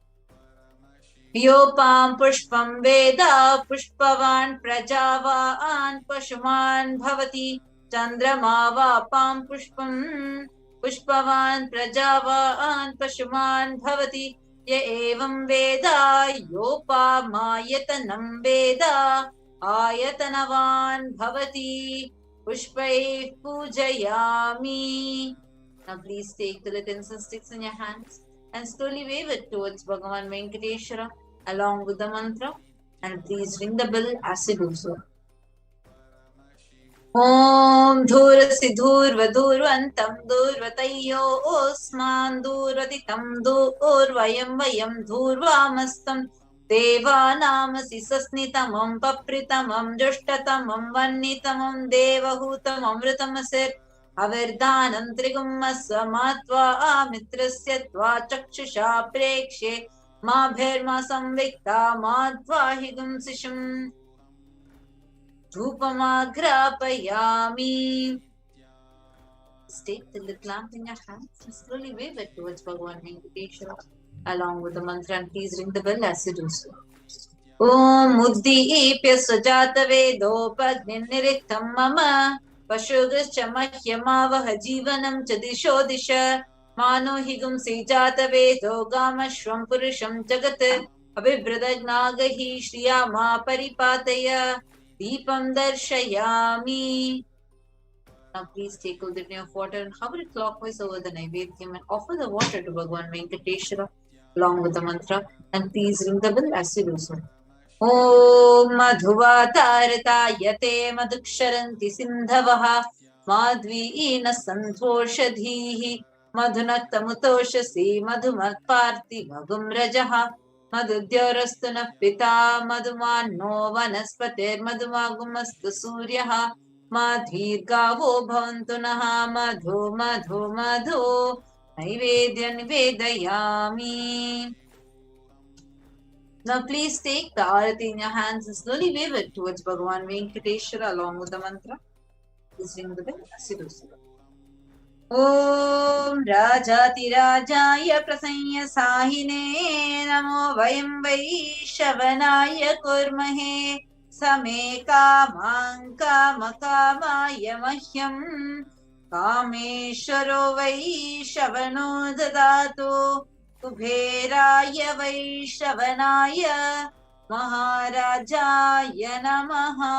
Yopam pushpam veda pushpavan prajavahan pashuman bhavati chandrama vapam pushpam pushpavan prajavahan pashuman bhavati ya evam veda yopamayatanam veda ayatanavan bhavati pushpai pujayami. Now please take the incense sticks in your hands and slowly wave it towards Bhagavan Venkateshwara along with the mantra, and please ring the bell as you do so. Om dhurasi dhurvadhurvantam dhurvatayyo osman dhurvaditam dhurvayam vayam dhurvamastam devanamasi sasnitamam papritamam jushtatamam vannitamam devahutamam amritamasir avirdanam trigummasvamatva mitrasya tva chakshusha prekshe mabhirma samvikta madvahigum sisham dhupamagrapayami. Take the little lamp in your hands and slowly wave it towards Bhagavan Venkateshwara along with the mantra, and please ring the bell as you do so. Om Uddipya Sujata Vedopagniniritham Mama Pashugascha Mahyamavaha Jivanam Chadisho Disha Mano Higum Sijata Vedo Gamashvam Purusham Jagat Abhibradagnaga Shriyama Paripataya Deepam Darshayami. Now please take a little of water and hover it clockwise over the Naivedyam and offer the water to Bhagavan Venkateshwara along with the mantra, and please ring the bell as you do so. Om Madhuvatarata Yate Madhuksharanti Sindhavaha Madviina Santhoshadhihi Madhunaktamutoshasi Madhumakparti Magum Rajaha Madhudyarastuna Pita Madhumanno Vanaspatir Madhumagumastu Suryaha Madhirgavo Bhavantu Naha Madhu Madhu Madhu Naivedya Nivedayami. Now please take the arati in your hands and slowly wave it towards Bhagavan Venkateshwara along with the mantra. Please ring the bell as you do so. Om Rajati Rajaya Prasanya Sahine Namo Vayam Vaishavanaya Kurmahe Same Kamang Kamakama Mahyam Kameshwaro Vaishavano Dadatu Kubheraya Vaishavanaya Maharajaya Namaha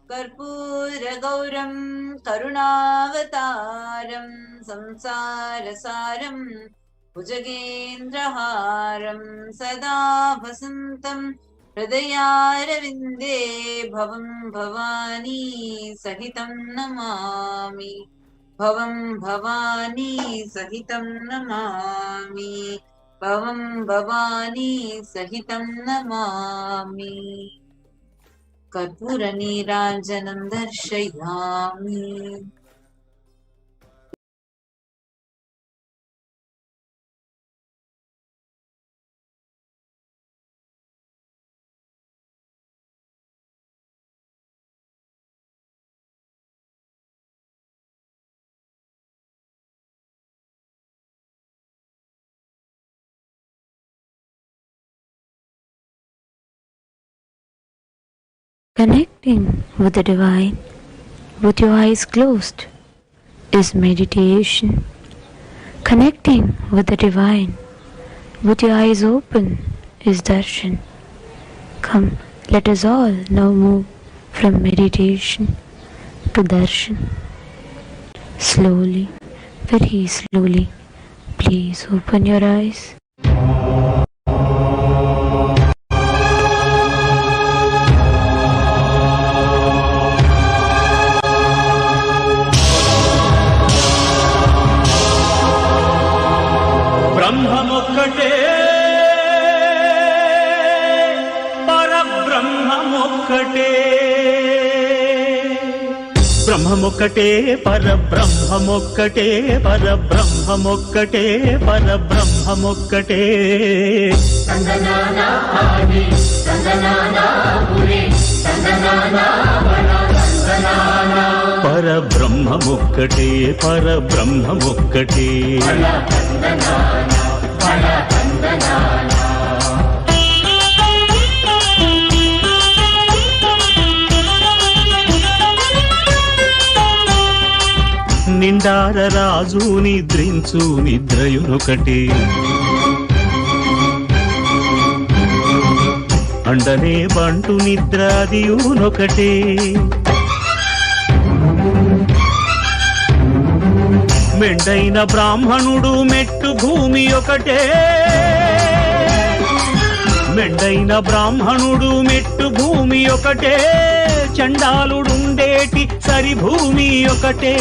Karpura Gauram Karunavataram Samsarasaram Bhujagendraharam Sada Vasantam Hridayaravinде Bhavam Bhavani Sahitam Namami Bhavam Bhavani Sahitam Namami Bhavam Bhavani Sahitam Namami Karpura Niranjanam Darshayami. Connecting with the divine with your eyes closed is meditation. Connecting with the divine with your eyes open is darshan. Come, let us all now move from meditation to darshan. Slowly, very slowly, please open your eyes. బ్రహ్మమొక్కటే పరబ్రహ్మమొక్కటే పరబ్రహ్మమొక్కటే పరబ్రహ్మమొక్కటే పరబ్రహ్మమొక్కటే పరబ్రహ్మమొక్కటే పరబ్రహ్మమొక్కటే పరబ్రహ్మమొక్కటే నిండార రాజు నిద్రించు నిద్రయునొకటే అండనే బంటు నిద్రాదియునొకటే మెండైన బ్రాహ్మణుడు మెట్టు భూమి ఒకటే మెండైన బ్రాహ్మణుడు మెట్టు భూమి ఒకటే చండాలుడుండేటి సరి భూమి ఒకటే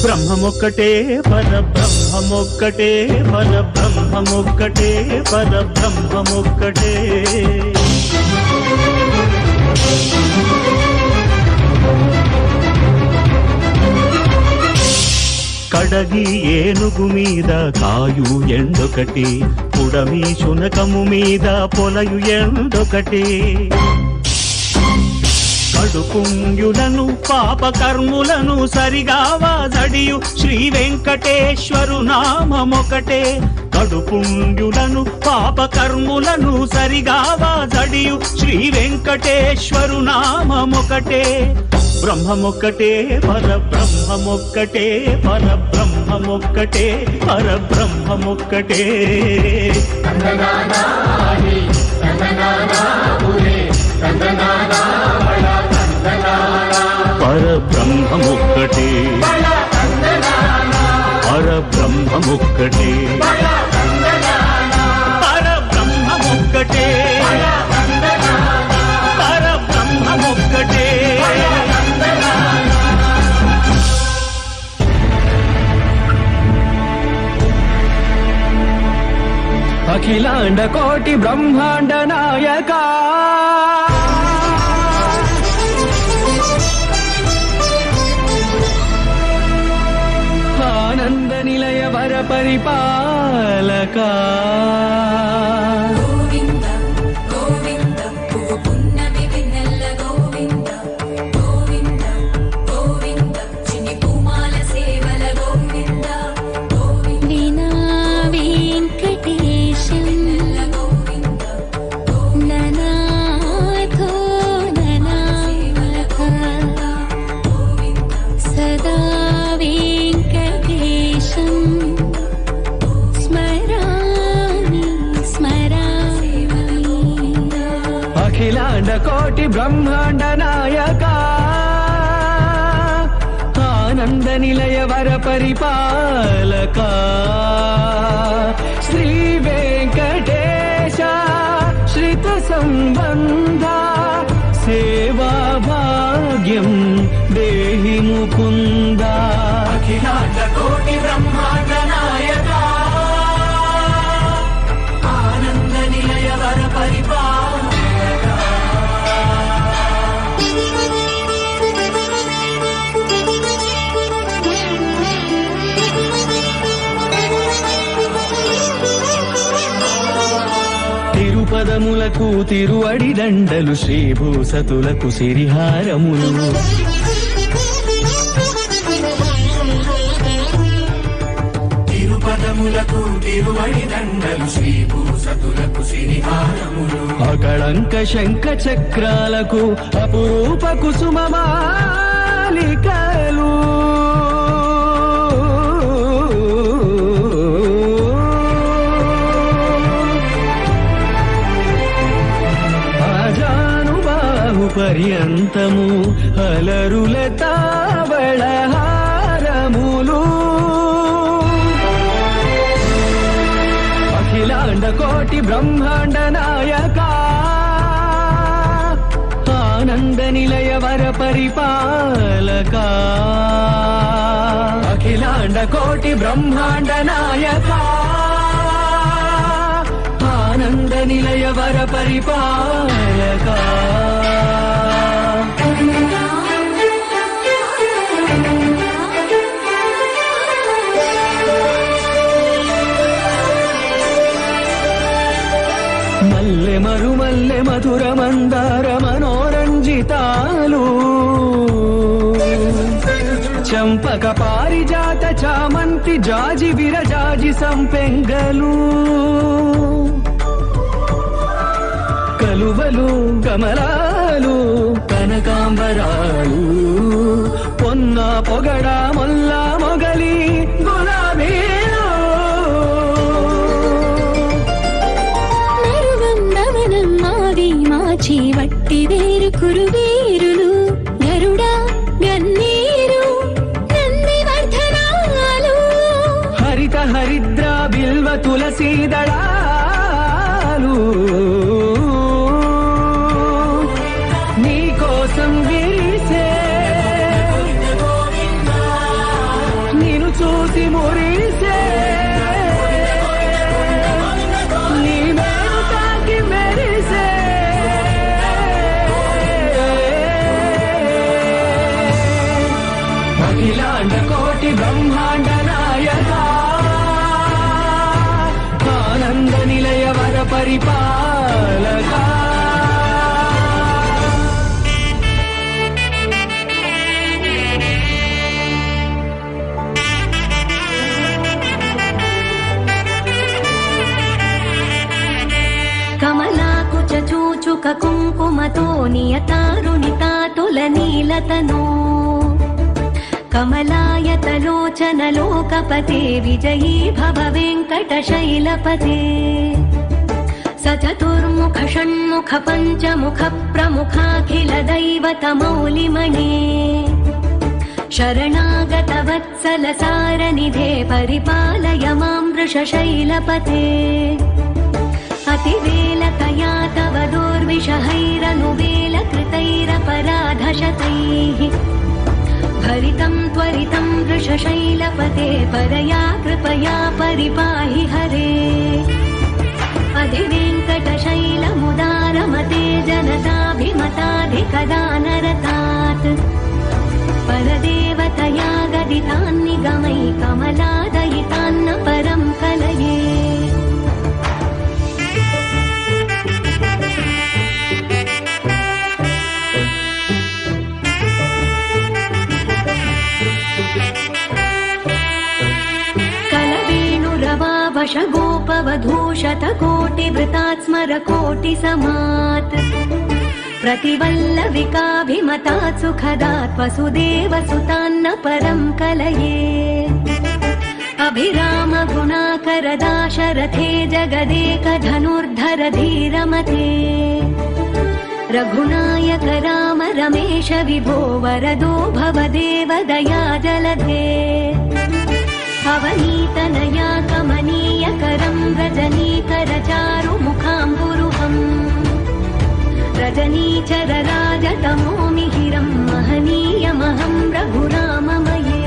బ్రహ్మమొక్కటే పరబ్రహ్మమొక్కటే పరబ్రహ్మమొక్కటే పరబ్రహ్మమొక్కటే కడగి ఏనుగు మీద కాయు ఎండొకటి పుడమి శునకము మీద పొలయు ఎండొకటి కడుపుంగులను పాపకర్ములను సరిగావా జడియు శ్రీ వెంకటేశ్వరు నామమొకటే కడుపుంగులను పాపకర్ములను సరిగావా జడియు శ్రీ వెంకటేశ్వరు నామమొకటే బ్రహ్మమొక్కటే పరబ్రహ్మమొక్కటే పరబ్రహ్మమొక్కటే పరబ్రహ్మమొక్కటే పరబ్రహ్మమొక్కటే పరబ్రహ్మమొక్కటే పరబ్రహ్మమొక్కటే పరబ్రహ్మమొక్కటే అఖిలాండ కోటి బ్రహ్మాండ నాయక ఆనంద నిలయ వర పరిపాలక అఖిలాండ కోటి బ్రహ్మాండ నాయక ఆనంద నిలయ వర పరిపాలక శ్రీ వెంకటేశ శ్రిత సంబంధ సేవా భాగ్యం దేహి ముకుంద అఖిలాండ కోటి బ్రహ్మాండ నాయక ఆనంద నిలయ వర పరిపాలక తిరుపదములకు తిరువడి దండలు శ్రీభూసతులకు సిరిహారములు తిరుపదములకు తిరువడి దండలు శ్రీభూసతులకు సిరిహారములు అకళంక శంఖ చక్రాలకు అపురూప కుసుమమాలికలు పర్యంతము అలరుల తావళహారములు అఖిలాండ కోటి బ్రహ్మాండ నాయక ఆనంద నిలయ వర పరిపాలక అఖిలాండ కోటి బ్రహ్మాండ నాయక ఆనంద నిలయ వర పరిపాలక మల్లె మరుమల్లె మధుర మందార మనోరంజితాలు చంపక పారిజాత చామంతి జాజి విరజాజి సంపెంగలు కలువలు కమలాలు కనకాంబరాలు పొన్న పొగడ మొల్ల మొగలి గులాబీలు మరువన్నవనం మావి మాచి వట్టి వేరు కురువీరులు గరుడ గన్నీరు నందివర్ధనాలు హరిత హరిద్ర బిల్వ తులసీ దళాలు నీకోసం విరిసే నిన్ను చూసి మురిసే నీ మేలు తాకి మెరిసే అఖిలాండ కోటి బ్రహ్మాండ నాయక ఆనంద నిలయ వర పరిపాలక కమలాకుచ చూచుక కుంకుమతో నియతారుణితాతుల నీలతనో కమలాయతలోచన లోకపతే విజయీ భవ వెంకటశైలపతే సచతుర్ముఖ షణ్ముఖ పంచముఖ ప్రముఖాఖిల దైవత మౌలిమణే శరణాగత వత్సల సారనిధే పరిపాలయ మాం వృషశైలపతే అతివేలతయా తవ దోర్విషహైరనువేల కృతైరపరాధశతైః భరితం త్వరితం వృషశైలపతే పరయా కృపయా పరిపాహి హరే అధివేంకటశైలముదారమతే జనతాభిమతాధికదానరతాత్ పరదేవతయా గదితాన్నిగమై కమలాదయితాన్న పరం కలయే वश गोपवधूशत कोटि वृतात् स्मर कोटि समात् प्रतिवल्लविकाभिमतात् सुखदात् वसुदेव सुतान्न परं कलये अभिराम गुणाकर दाशरथे जगदेक धनुर्धर धीरमते रघुनायक राम रमेश विभो वरदो भवदेव दया जलधे अवनीतनया कमनीयकरं रजनीकर चारुमुखाम्बुरुहम् रजनीचर राजतमो मिहिरं महनीयमहं रघुराममये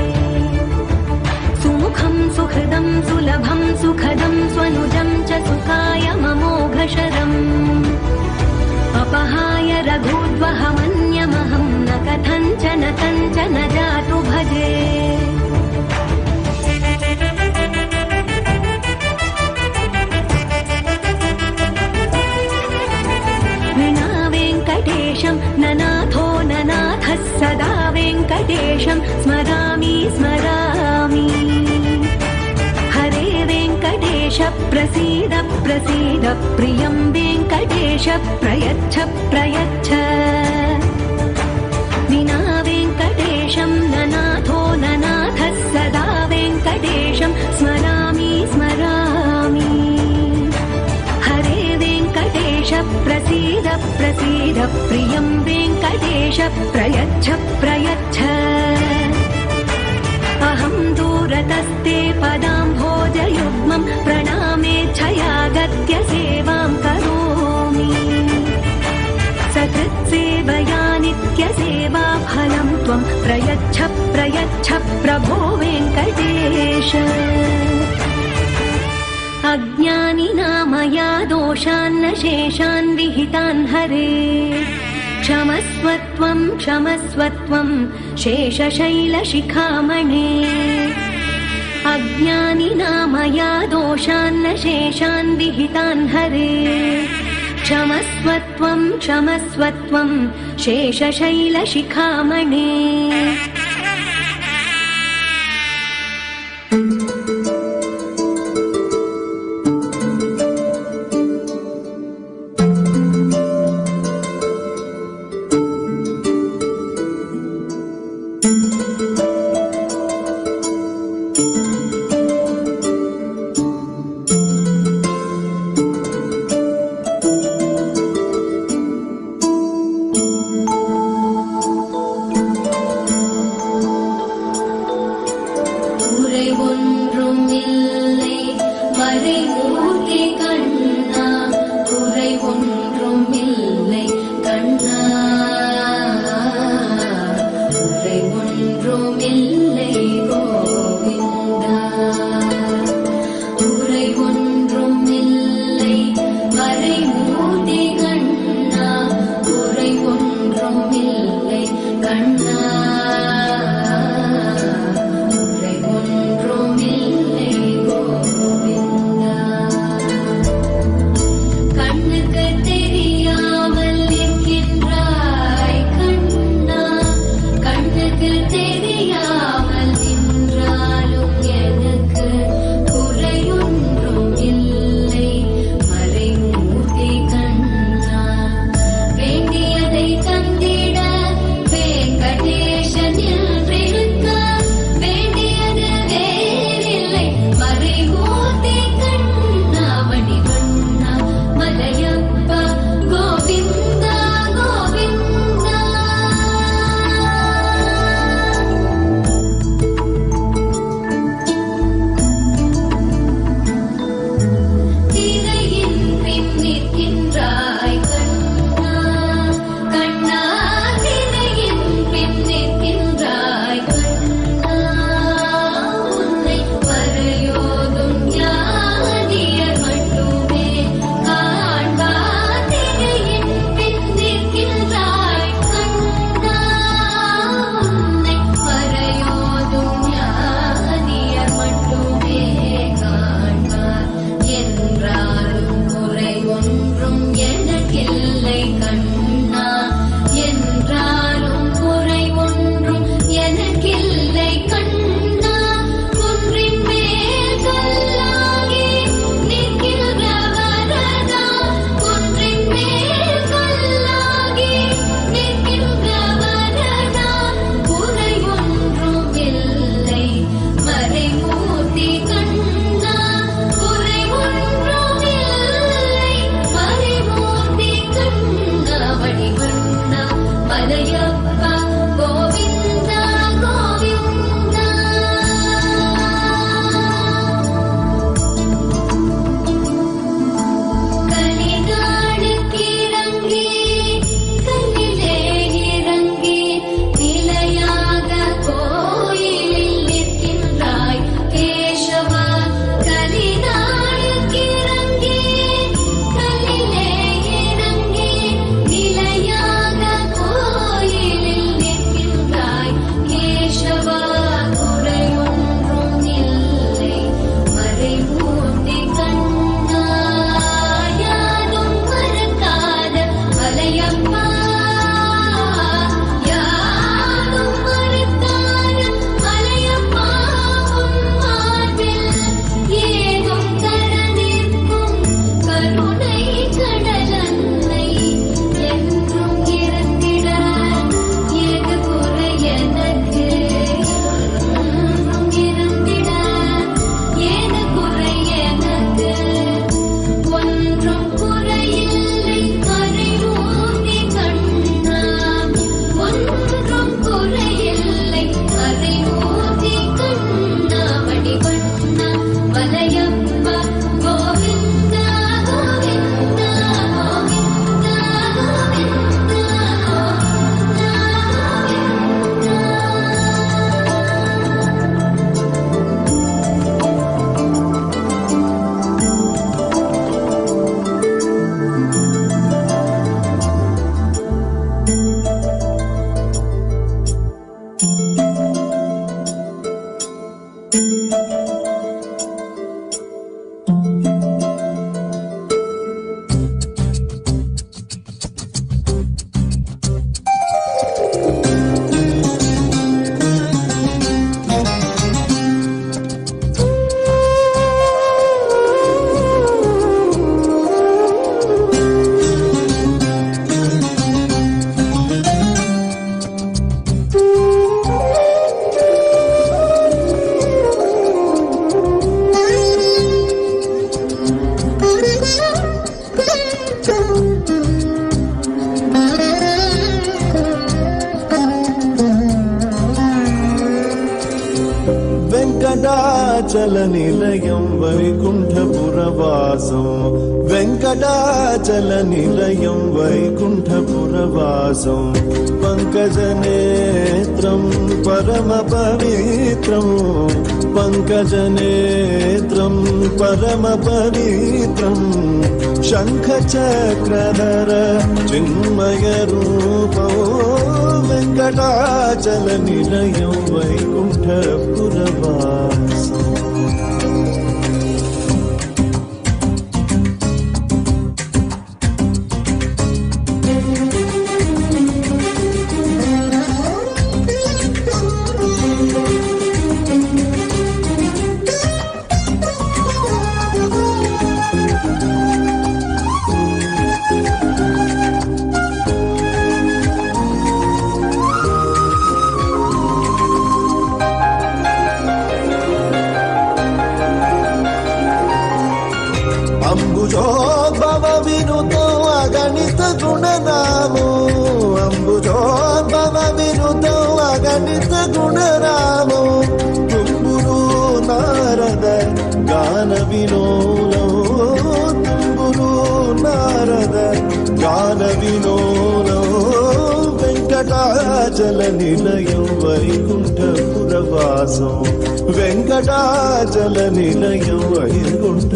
सुमुखं सुहृदं सुलभं सुखदं स्वनुजं च सुखाय ममोघशरम् अपहाय रघुद्वहमन्यमहं न कथञ्चन कञ्चन जातु भजे ननाथो ननाथः सदा वेङ्कटेशं स्मरामि स्मरामि हरे वेङ्कटेश प्रसीद प्रसीद प्रियं वेङ्कटेश प्रयच्छ प्रयच्छ विना वेङ्कटेशं ननाथो ननाथः सदा वेङ्कटेशं स्मरामि स्मरामि हरे वेङ्कटेश प्रसीद प्रसीद प्रियं वेङ्कटेश प्रयच्छ प्रयच्छ अहं दूरतस्ते पदाम्भोजयुग्मं प्रणामेच्छयागत्य सेवां करोमि सकृत्सेवया नित्यसेवा फलं त्वं प्रयच्छ प्रयच्छ प्रभो वेङ्कटेश अज्ञानिना दोषान्न शेषान् विहितान् हरे क्षमस्वत्वं क्षमस्वत्वं शेषशैलशिखामणे अज्ञानिना दोषान्न शेषान् विहितान् हरे क्षमस्वत्वं क्षमस्वत्वं शेषशैलशिखामणे వెంకటాచలనిలయం వైకుంఠపురవాసం వెంకటాచలనిలయం వైకుంఠపురవాసం పంకజనేత్రం పరమపవిత్రం పంకజనేత్రం పరమపవిత్రం శంఖచక్రధర చిన్మయ రూపం వెంకటాచలనిలయం వైకుంఠపురవాసం అంబుజోద్భవ వినుతో అగణిత గుణనామో అంబుజోద్భవ వినుతో అగణిత గుణనామో తుంబురు నారద గాన వినోలో తుంబురు నారద గాన వినోలో వెంకటాచల నిలయం వైకుంఠపురవాసం వెంకటాచల నిలయం వైకుంఠపురవాసం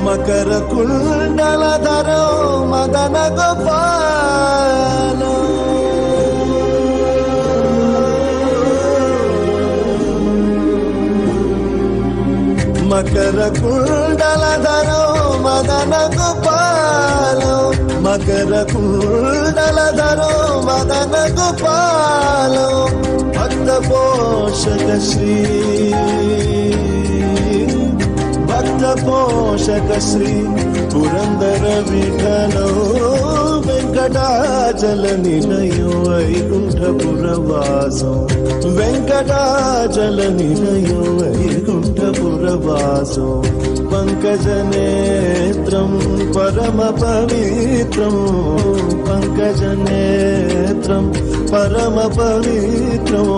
మకర కుండలధరో మదన గోపాలో మకర కుండలధరో మదన గోపాలో మకర కుండలధరో మదన గోపాలో భక్త పోషక శ్రీ భక్త పోషక శ్రీ పురందర విఠలో వెంకటాచల నిలయం వైకుంఠపురవాసం వెంకటాచల నిలయం వైకుంఠపురవాసం పంకజనేత్రం పరమ పవిత్రం పంకజనేత్రం పరమ పవిత్రం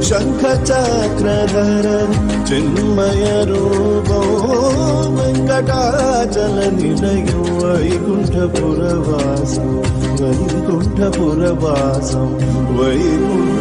శంఖచక్రధర చిన్మయ రూపం వెంకటాచల నిలయం వైకుంఠపురవాసం వైకుంఠపురవాసం వైకుంఠపురవాసం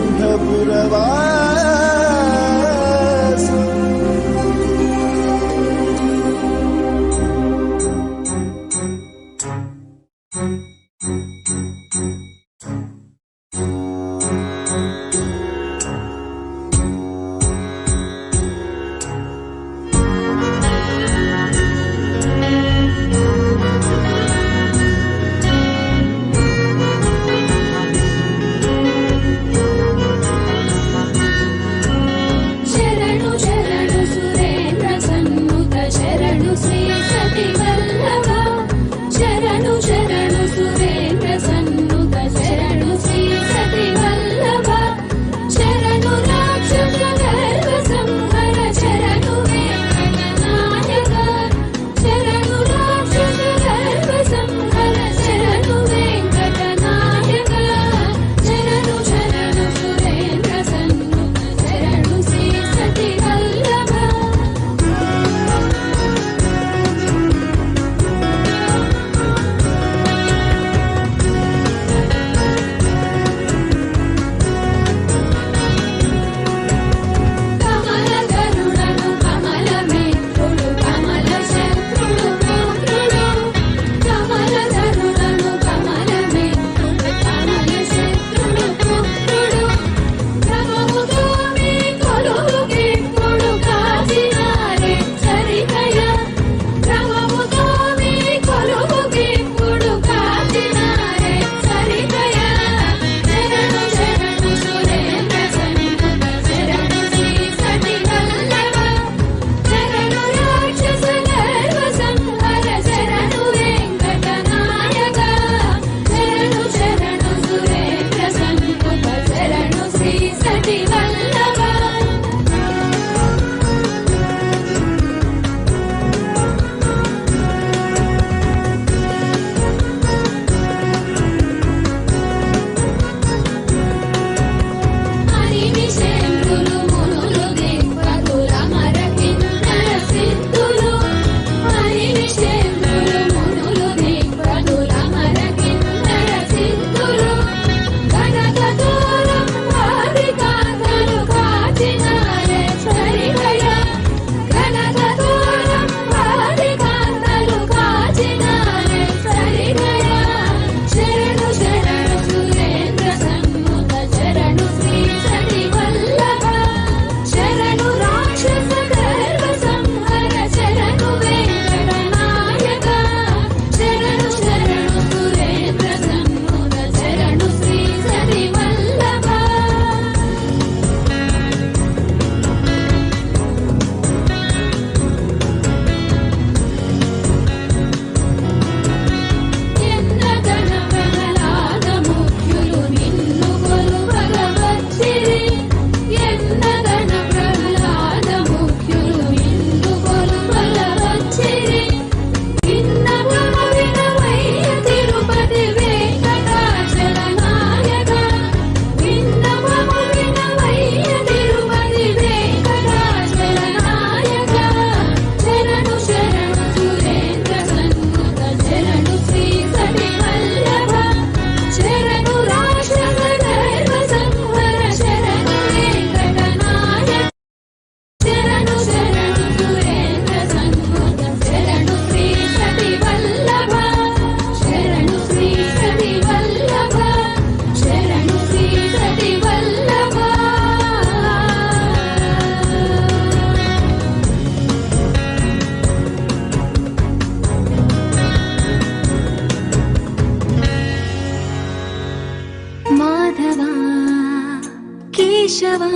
केशवा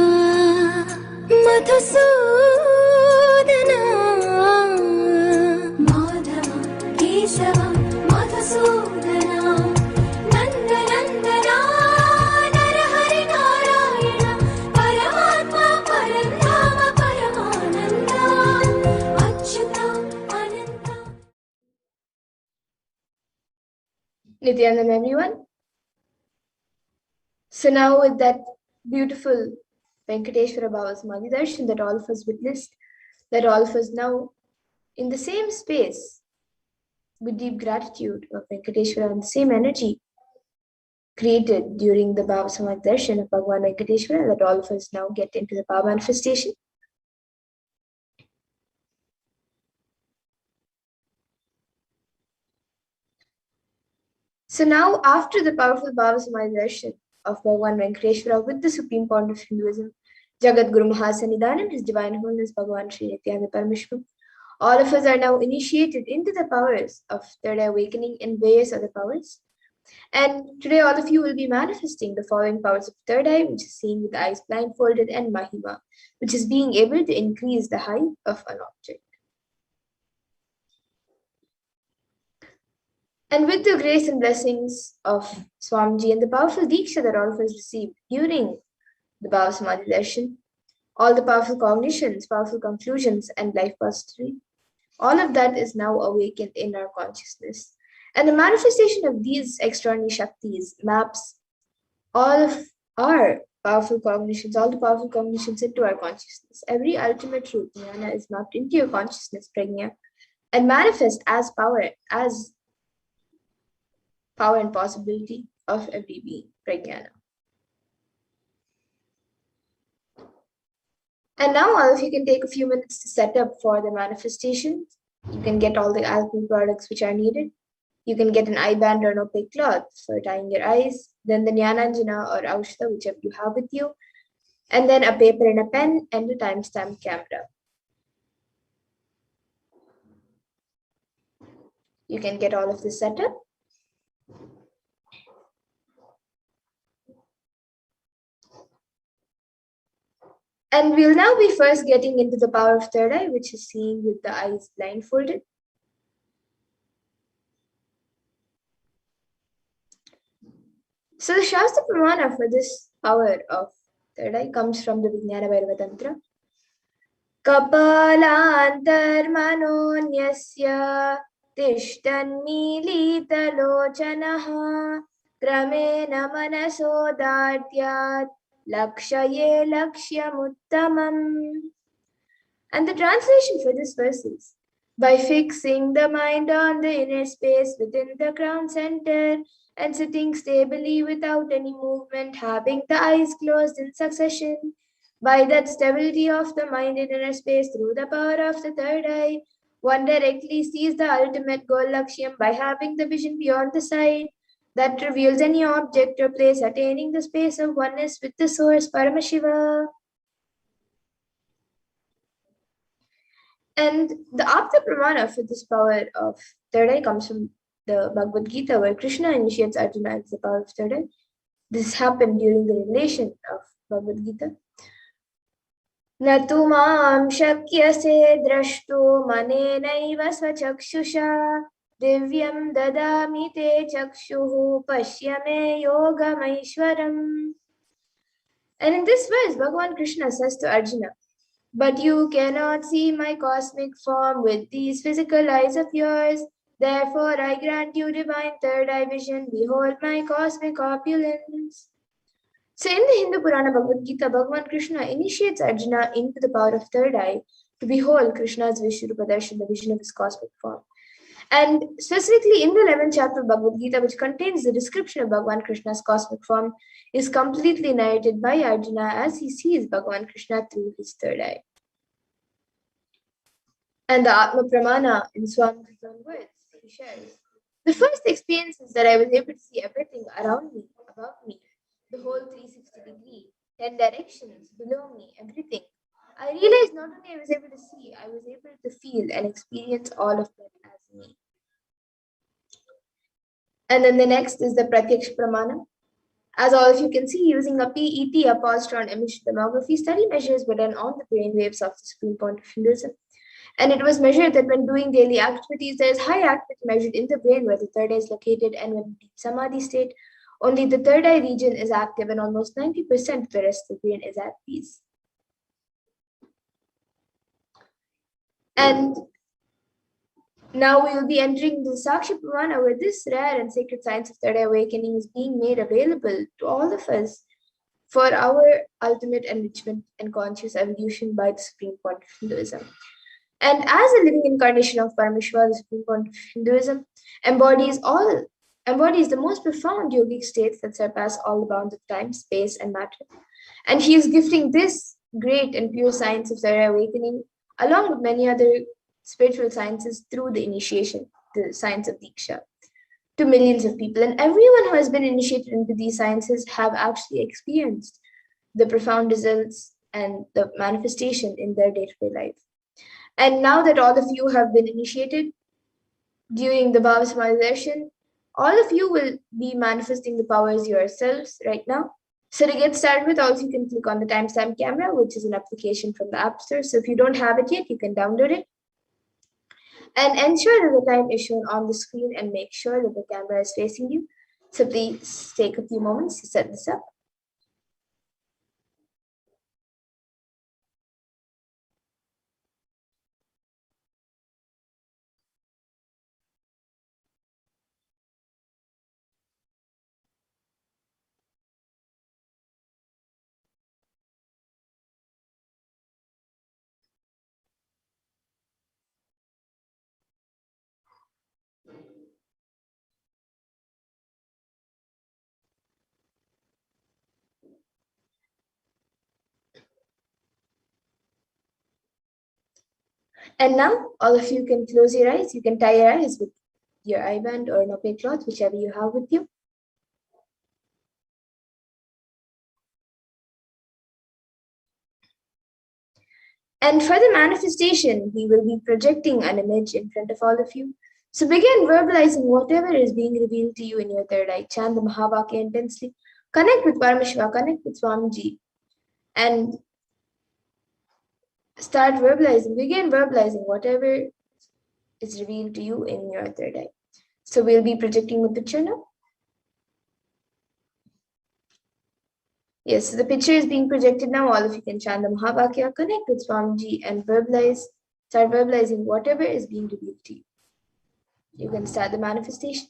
मधुसूदना माधव केशव मधुसूदना नन्दनन्दना नरहरि नारायण परमात्मा परधाम परमानन्दा अच्युता अनन्ता. Nithyananda, everyone. So now with that beautiful Venkateshwara Bhavasamadhi Darshan that all of us witnessed, that all of us now in the same space with deep gratitude of Venkateshwara and the same energy created during the Bhavasamadhi Darshan of Bhagavan Venkateshwara, that all of us now get into the power manifestation. So now after the powerful Bhavasamadhi Darshan of Bhagavan Venkateshwara with the supreme point of Hinduism, Jagat Guru Mahasannidhanam, His Divine Holiness Bhagavan Sri Nithyananda Paramashivam, all of us are now initiated into the powers of third eye awakening and various other powers. And today all of you will be manifesting the following powers of third eye, which is seeing with the eyes blindfolded, and Mahima, which is being able to increase the height of an object. And with the grace and blessings of Swamiji and the powerful Diksha that all of us received during the Bhavasamadhi Darshan, all the powerful cognitions, powerful conclusions, and life mastery, all of that is now awakened in our consciousness. And the manifestation of these extraordinary Shaktis maps all of our powerful cognitions, all the powerful cognitions into our consciousness. Every ultimate truth, Jnana, is mapped into your consciousness, Prajna, and manifest as power and possibility of every being, Prajnana. And now all of you can take a few minutes to set up for the manifestation. You can get all the alchemy products which are needed. You can get an eye band or an opaque cloth for tying your eyes, then the Jnananjana or Aushta, whichever you have with you, and then a paper and a pen and a timestamp camera. You can get all of this set up. And we'll now be first getting into the power of third eye, which is seeing with the eyes blindfolded. So the Shastra Pramana for this power of third eye comes from the Vijnana Bhairava Tantra. Kapalantarmanonyasya tishtannilitalochanaha kramena manasodatyat lakshaye lakshyamuttamam. And the translation for this verse is, by fixing the mind on the inner space within the crown center and sitting stably without any movement, having the eyes closed in succession, by that stability of the mind in inner space through the power of the third eye, one directly sees the ultimate goal Lakshyam by having the vision beyond the sight that reveals any object or place attaining the space of oneness with the source Paramashiva. And the Apta Pramana for this power of third eye comes from the Bhagavad Gita, where Krishna initiates Arjuna as the power of third eye. This happened during the revelation of Bhagavad Gita. Natu mam shakyase drashtu manenaiva svachakshusha divyam dadami te chakshuhu pashyame yogamaishwaram. And in this verse, Bhagavan Krishna says to Arjuna, but you cannot see my cosmic form with these physical eyes of yours. Therefore, I grant you divine third eye vision. Behold my cosmic opulence. So in the Hindu Purana Bhagavad Gita, Bhagavan Krishna initiates Arjuna into the power of third eye to behold Krishna's Vishwarupa Darshan, the vision of his cosmic form. And specifically in the 11th chapter of Bhagavad Gita, which contains the description of Bhagavan Krishna's cosmic form, is completely narrated by Arjuna as he sees Bhagavan Krishna through his third eye. And the Atma Pramana in Swami's own words, he shares, the first experience is that I was able to see everything around me, above me, the whole 360 degree, 10 directions, below me, everything. I realized not only I was able to see, I was able to feel and experience all of that as me. And then the next is the Pratyaksha Pramana. As all of you can see, using a PET, a positron emission tomography, study measures were done on the brain waves of the Supreme Point of Hinduism. And it was measured that when doing daily activities, there is high activity measured in the brain where the third eye is located, and when in deep samadhi state, only the third eye region is active and almost 90% of the rest of the brain is at peace. And now we will be entering the Sakshi Purana, where this rare and sacred science of third eye awakening is being made available to all of us for our ultimate enrichment and conscious evolution by the Supreme Point of Hinduism. And as a living incarnation of Paramashiva, the Supreme Point of Hinduism embodies the most profound yogic states that surpass all the bounds of time, space, and matter. And he is gifting this great and pure science of third eye awakening, along with many other spiritual sciences, through the initiation, the science of Diksha, to millions of people. And everyone who has been initiated into these sciences have actually experienced the profound results and the manifestation in their day-to-day life. And now that all of you have been initiated during the Bhavasamadhi Darshan, all of you will be manifesting the powers yourselves right now. So to get started with, also you can click on the timestamp camera, which is an application from the App Store. So if you don't have it yet, you can download it. And ensure that the time is shown on the screen and make sure that the camera is facing you. So please take a few moments to set this up. And now all of you can close your eyes. You can tie your eyes with your eye band or an opaque cloth, whichever you have with you. And for the manifestation, we will be projecting an image in front of all of you. So begin verbalizing whatever is being revealed to you in your third eye. Chant the Mahavakya intensely. Connect with Paramashiva, connect with Swamiji, and start verbalizing. Begin verbalizing whatever is revealed to you in your third eye. So we'll be projecting the picture now. Yes, so the picture is being projected now. All of you can chant the Mahavakya, connect with Swamiji, and start verbalizing whatever is being revealed to you. You can start the manifestation.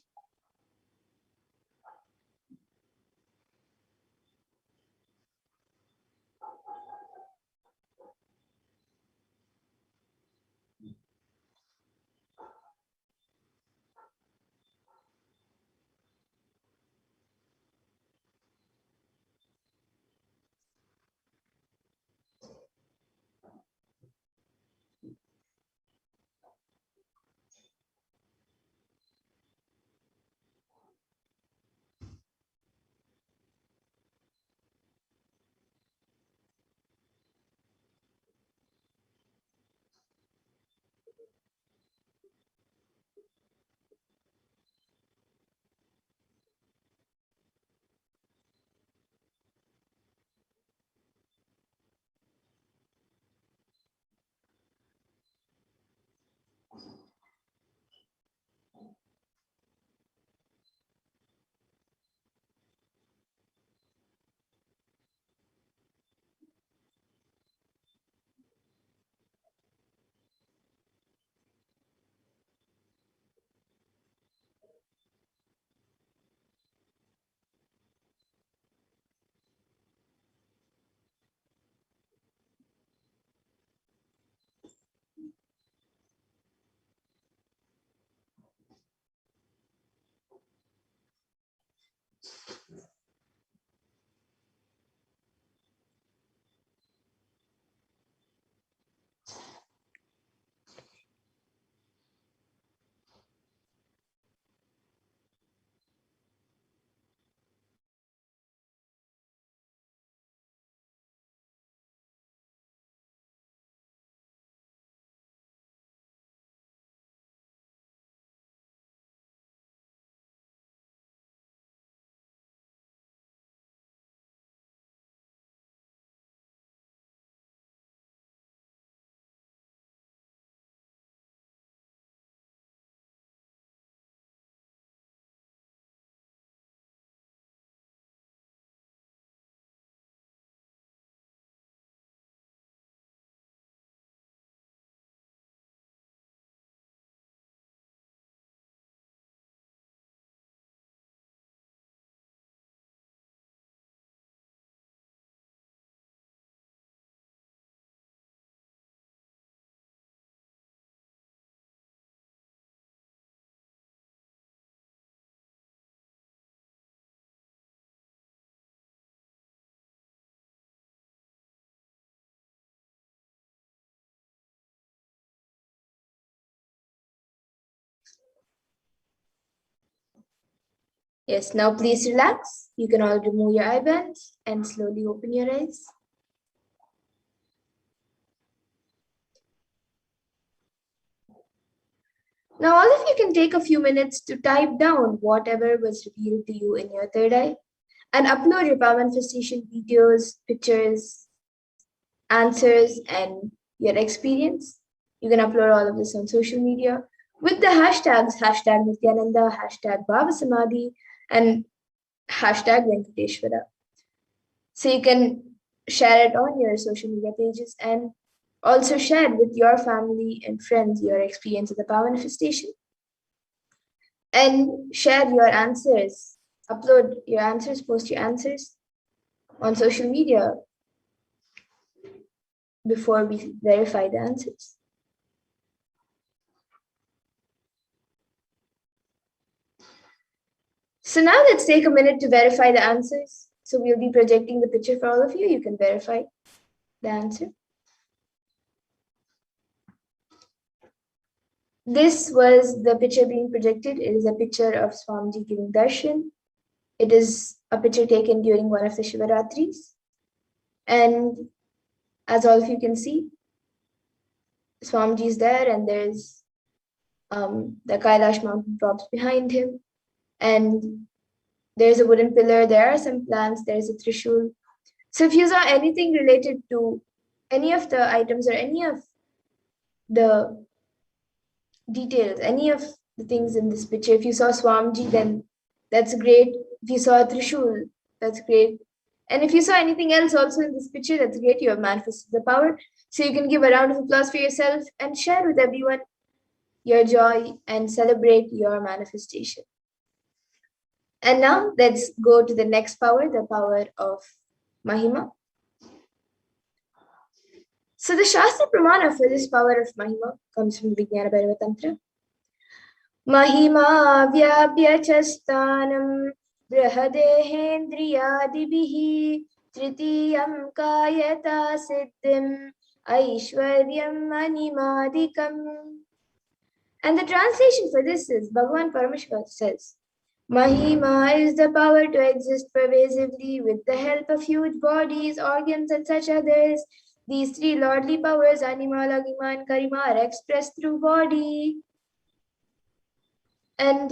Yes, now please relax. You can all remove your eye bands and slowly open your eyes. Now all of you can take a few minutes to type down whatever was revealed to you in your third eye and upload your power manifestation videos, pictures, answers, and your experience. You can upload all of this on social media with the hashtags #Nithyananda, #Bhavasamadhi, and #Venkateshwara. So you can share it on your social media pages and also share with your family and friends your experience of the power manifestation. And share your answers. Upload your answers, post your answers on social media before we verify the answers. So now let's take a minute to verify the answers. So we'll be projecting the picture for all of you. You can verify the answer. This was the picture being projected. It is a picture of Swamiji giving darshan. It is a picture taken during one of the Shivaratris. And as all of you can see, Swamiji is there and there's the Kailasa mountain props behind him. And there's a wooden pillar, there are some plants, there's a trishul. So if you saw anything related to any of the items or any of the details, any of the things in this picture, if you saw Swamiji, then that's great. If you saw a trishul, that's great. And if you saw anything else also in this picture, that's great. You have manifested the power. So you can give a round of applause for yourself and share with everyone your joy and celebrate your manifestation. And now let's go to the next power, the power of Mahima. So the Shastra Pramana for this power of Mahima comes from the Vijnana Bhairava Tantra. Mahima vyapya chastanam brahadehendriyadibihi tritiyam kayata siddhim aishwaryam animadikam. And the translation for this is, Bhagavan Paramashivoham says, Mahima is the power to exist pervasively with the help of huge bodies, organs, and such others. These three lordly powers, Anima, Lagima, and Karima, are expressed through body. And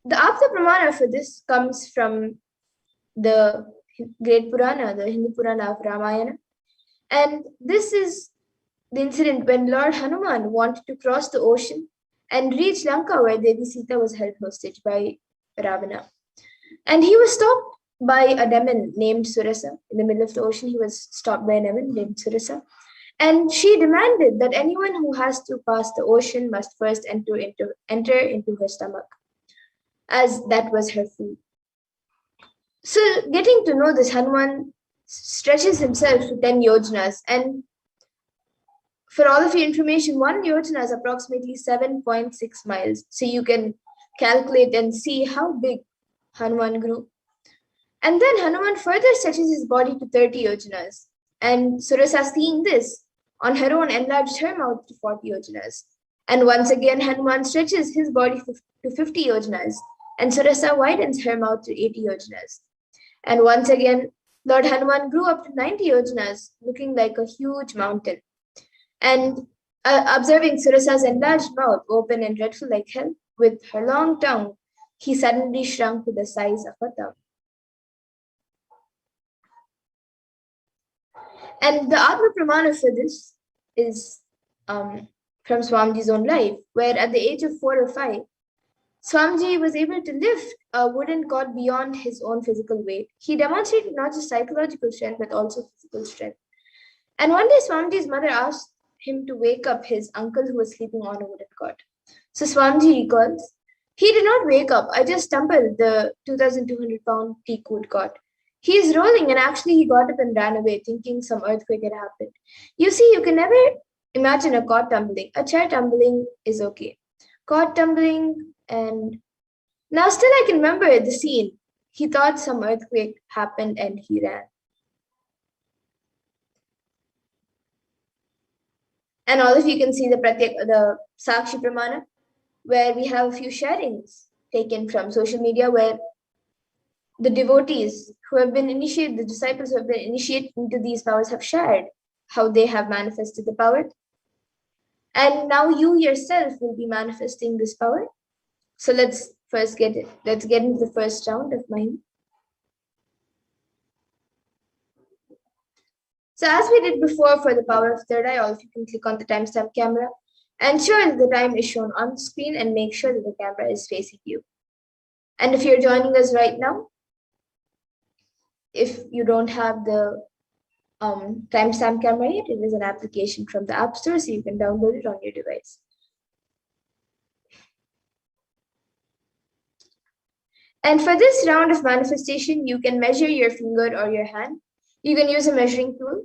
the Apta Pramana for this comes from the great Purana, the Hindu Purana of Ramayana. And this is the incident when Lord Hanuman wanted to cross the ocean and reach Lanka, where Devi Sita was held hostage by Ravana. And he was stopped by a demon named Surasa. In the middle of the ocean, he was stopped by a demon named Surasa. And she demanded that anyone who has to pass the ocean must first enter into her stomach, as that was her food. So getting to know this, Hanuman stretches himself to 10 yojanas. And for all of your information, 1 yojana is approximately 7.6 miles. So you can calculate and see how big Hanuman grew. And then Hanuman further stretches his body to 30 yojanas. And Surasa, seeing this, on her own enlarged her mouth to 40 yojanas. And once again, Hanuman stretches his body to 50 yojanas. And Surasa widens her mouth to 80 yojanas. And once again, Lord Hanuman grew up to 90 yojanas, looking like a huge mountain. And observing Surasa's enlarged mouth, open and dreadful like hell, with her long tongue, he suddenly shrunk to the size of a thumb. And the Atma Pramana for this is from Swamiji's own life, where at the age of 4 or 5, Swamiji was able to lift a wooden cot beyond his own physical weight. He demonstrated not just psychological strength, but also physical strength. And one day, Swamiji's mother asked him to wake up his uncle who was sleeping on a wooden cot. So Swamiji recalls, he did not wake up. I just stumbled the 2,200-pound teak wood cot. He is rolling, and actually he got up and ran away, thinking some earthquake had happened. You see, you can never imagine a cot tumbling. A chair tumbling is okay. Cot tumbling, and now still I can remember the scene. He thought some earthquake happened and he ran. And all of you can see the Sakshi Pramana, where we have a few sharings taken from social media, where the devotees who have been initiated, the disciples who have been initiated into these powers have shared how they have manifested the power. And now you yourself will be manifesting this power. So let's get into the first round of Mahima. So as we did before for the power of third eye, all of you can click on the timestamp camera. Ensure that the time is shown on the screen and make sure that the camera is facing you. And if you're joining us right now, if you don't have the timestamp camera yet, it is an application from the App Store, so you can download it on your device. And for this round of manifestation, you can measure your finger or your hand. You can use a measuring tool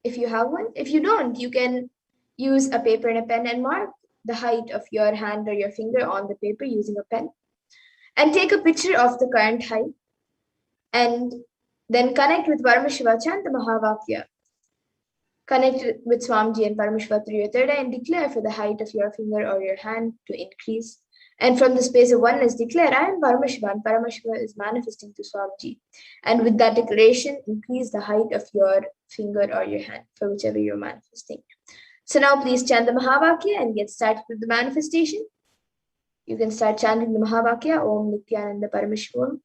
if you have one. If you don't, you can use a paper and a pen and mark the height of your hand or your finger on the paper using a pen. And take a picture of the current height. And then connect with Paramashiva, chant the Mahavakya. Connect with Swamiji and Paramashiva through your third eye and declare for the height of your finger or your hand to increase. And from the space of oneness, declare, I am Paramashiva, and Paramashiva is manifesting to Swamiji. And with that declaration, increase the height of your finger or your hand for whichever you're manifesting. So now please chant the Mahavakya and get started with the manifestation. You can start chanting the Mahavakya, Om Nithyananda Paramashivoham.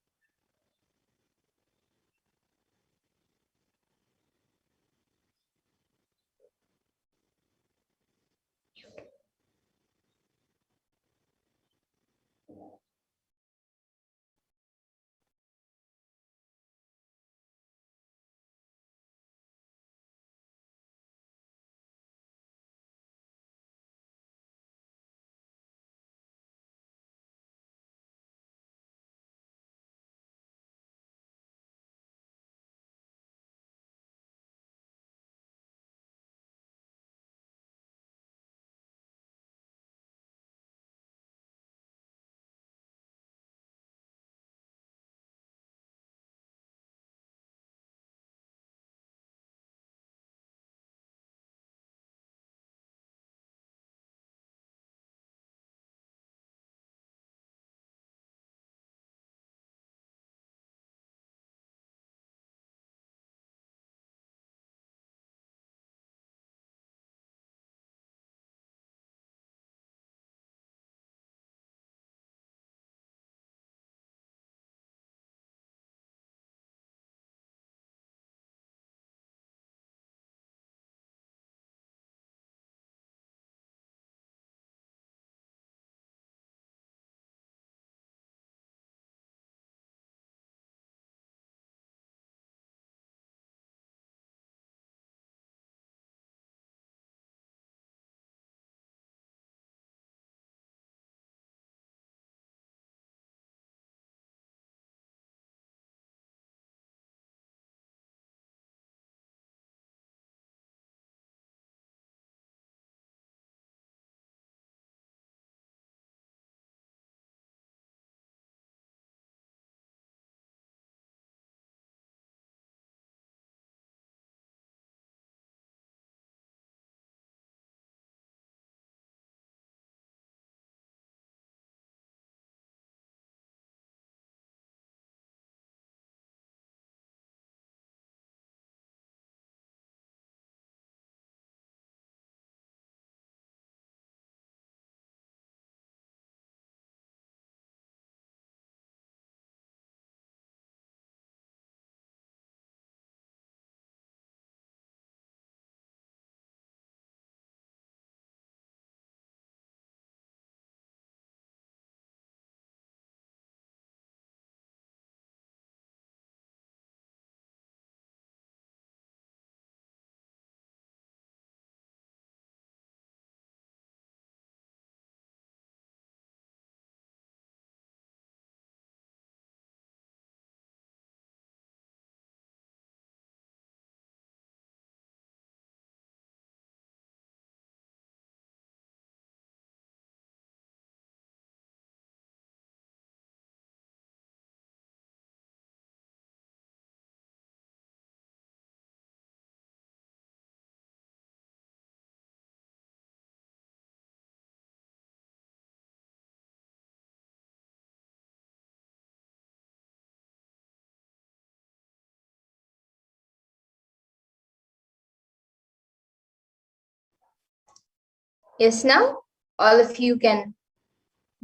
Yes, now all of you can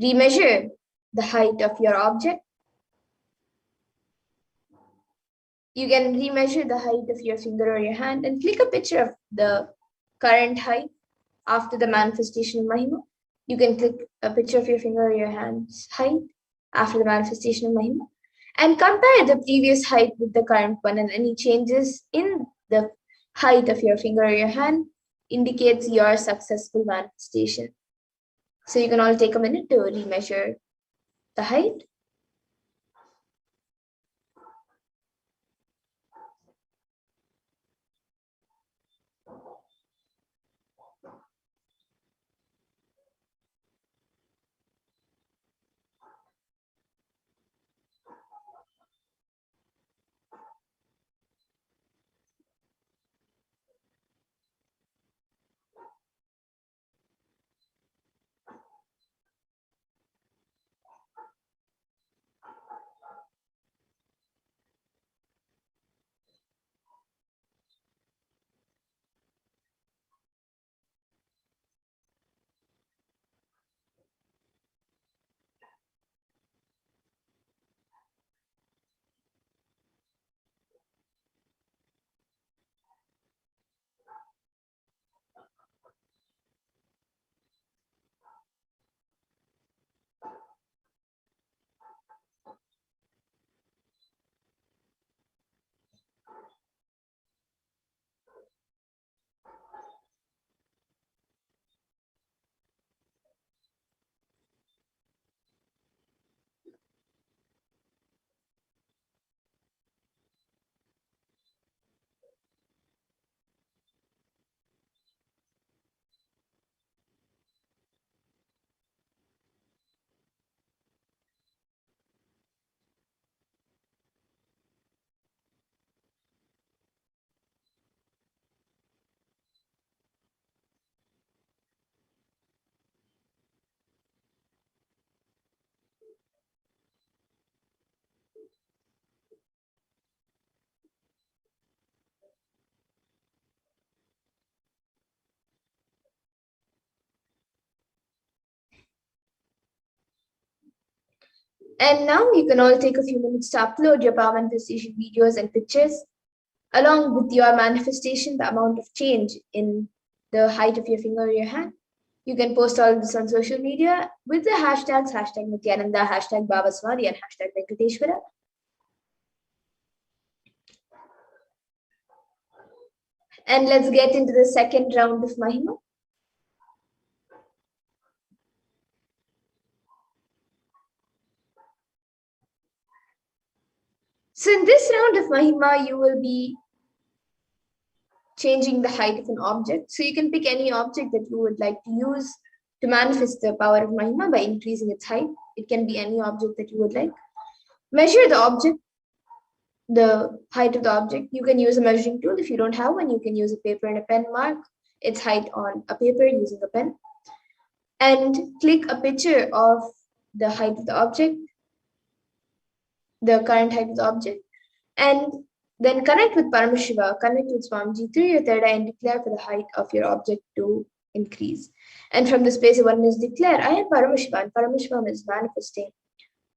remeasure the height of your object. You can remeasure the height of your finger or your hand and click a picture of the current height after the manifestation of Mahima. You can click a picture of your finger or your hand's height after the manifestation of Mahima and compare the previous height with the current one, and any changes in the height of your finger or your hand indicates your successful manifestation. So you can all take a minute to remeasure the height. And now you can all take a few minutes to upload your power manifestation videos and pictures along with your manifestation, the amount of change in the height of your finger or your hand. You can post all of this on social media with the hashtags #Nithyananda, #Bhavasamadhi, and #Venkateshwara. And let's get into the second round of Mahima. So in this round of Mahima, you will be changing the height of an object. So you can pick any object that you would like to use to manifest the power of Mahima by increasing its height. It can be any object that you would like. Measure the object, the height of the object. You can use a measuring tool. If you don't have one, you can use a paper and a pen, mark its height on a paper using a pen. And click a picture of the height of the object, the current height of the object, and then connect with Paramashiva, connect with Swamiji through your third eye and declare for the height of your object to increase. And from the space of oneness, declare, I am Paramashiva, and Paramashivam is manifesting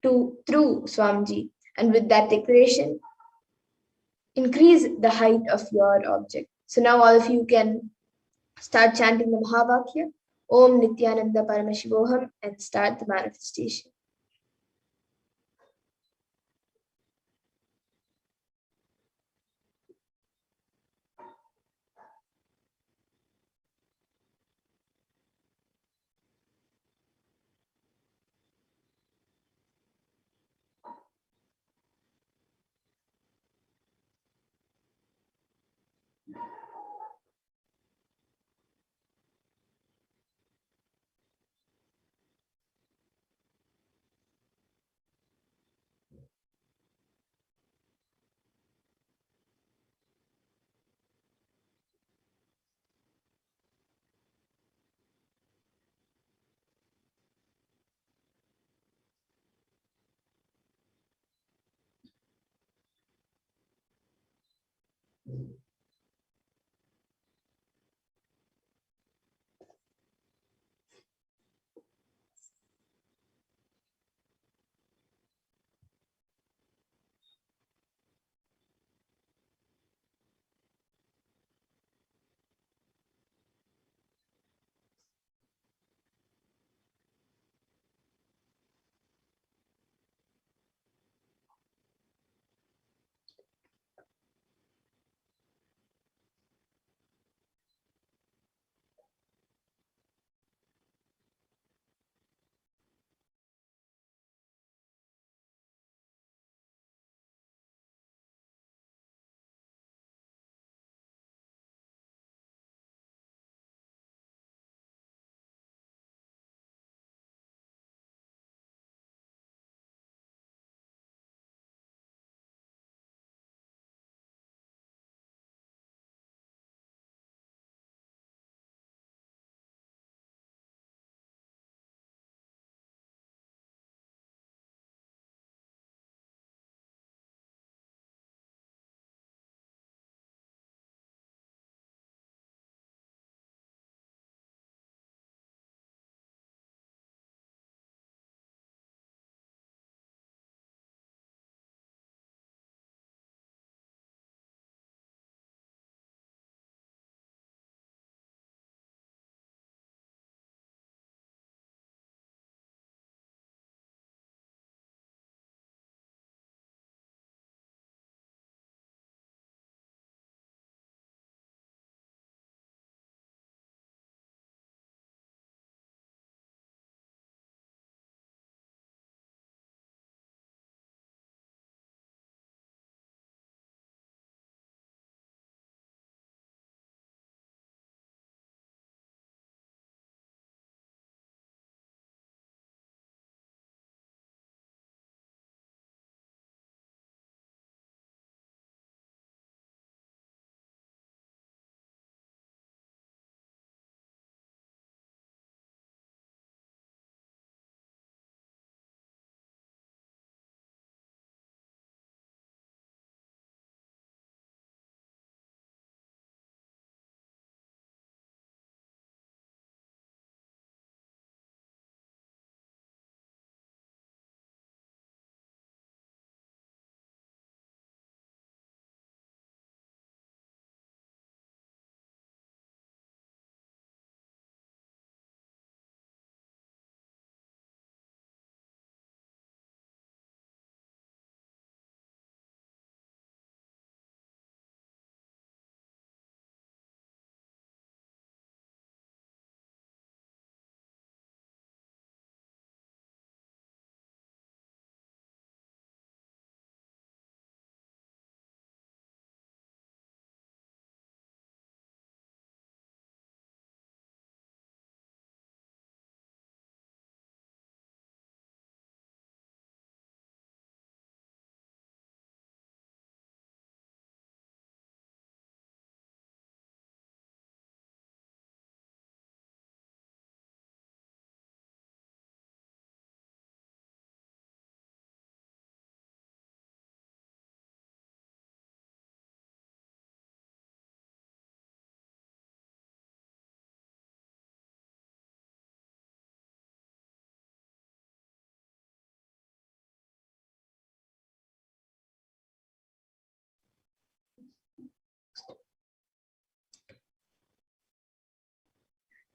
through Swamiji. And with that declaration, increase the height of your object. So now all of you can start chanting the Mahavakya, Om Nithyananda Paramashivoham, and start the manifestation.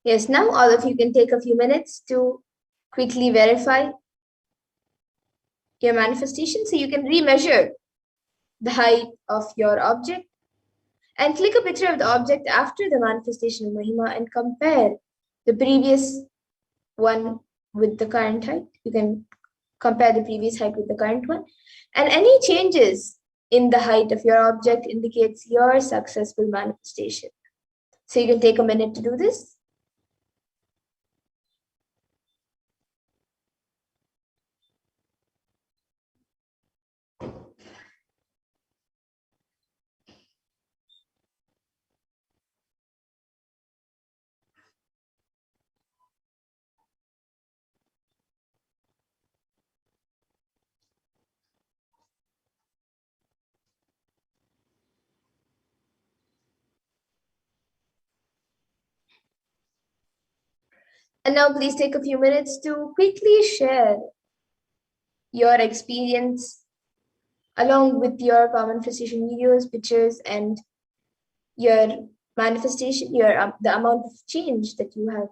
Yes, now all of you can take a few minutes to quickly verify your manifestation. So you can remeasure the height of your object and click a picture of the object after the manifestation of Mahima and compare the previous one with the current height. You can compare the previous height with the current one. And any changes in the height of your object indicates your successful manifestation. So you can take a minute to do this. And now please take a few minutes to quickly share your experience along with your manifestation videos, pictures, and your manifestation, the amount of change that you have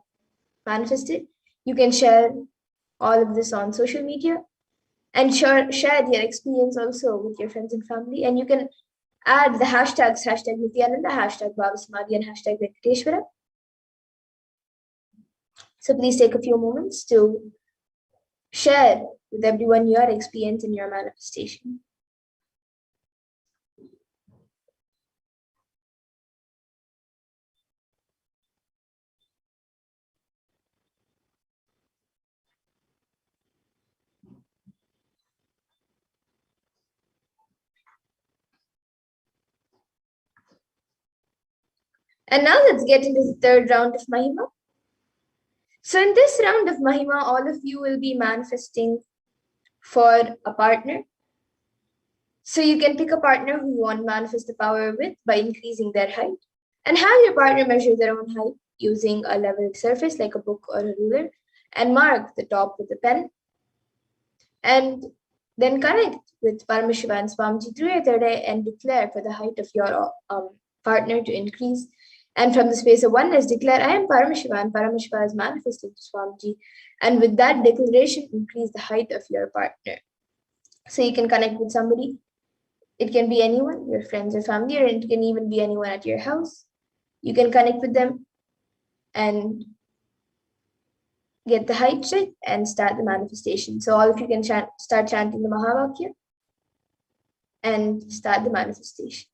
manifested. You can share all of this on social media and share your experience also with your friends and family. And you can add the hashtags, hashtag Nithyananda, hashtag Bhavasamadhi, and hashtag Venkateshwara. So please take a few moments to share with everyone your experience and your manifestation. And now let's get into the third round of Mahima. So in this round of Mahima, all of you will be manifesting for a partner. So you can pick a partner who you want to manifest the power with by increasing their height, and have your partner measure their own height using a leveled surface like a book or a ruler, and mark the top with a pen. And then connect with Paramashiva and Swamiji through your third eye and declare for the height of your partner to increase. And from the space of oneness, declare, I am Paramashiva, and Paramashiva is manifested to Swamiji. And with that declaration, increase the height of your partner. So you can connect with somebody. It can be anyone, your friends or family, or it can even be anyone at your house. You can connect with them and get the height check and start the manifestation. So all of you can start chanting the Mahavakya and start the manifestation.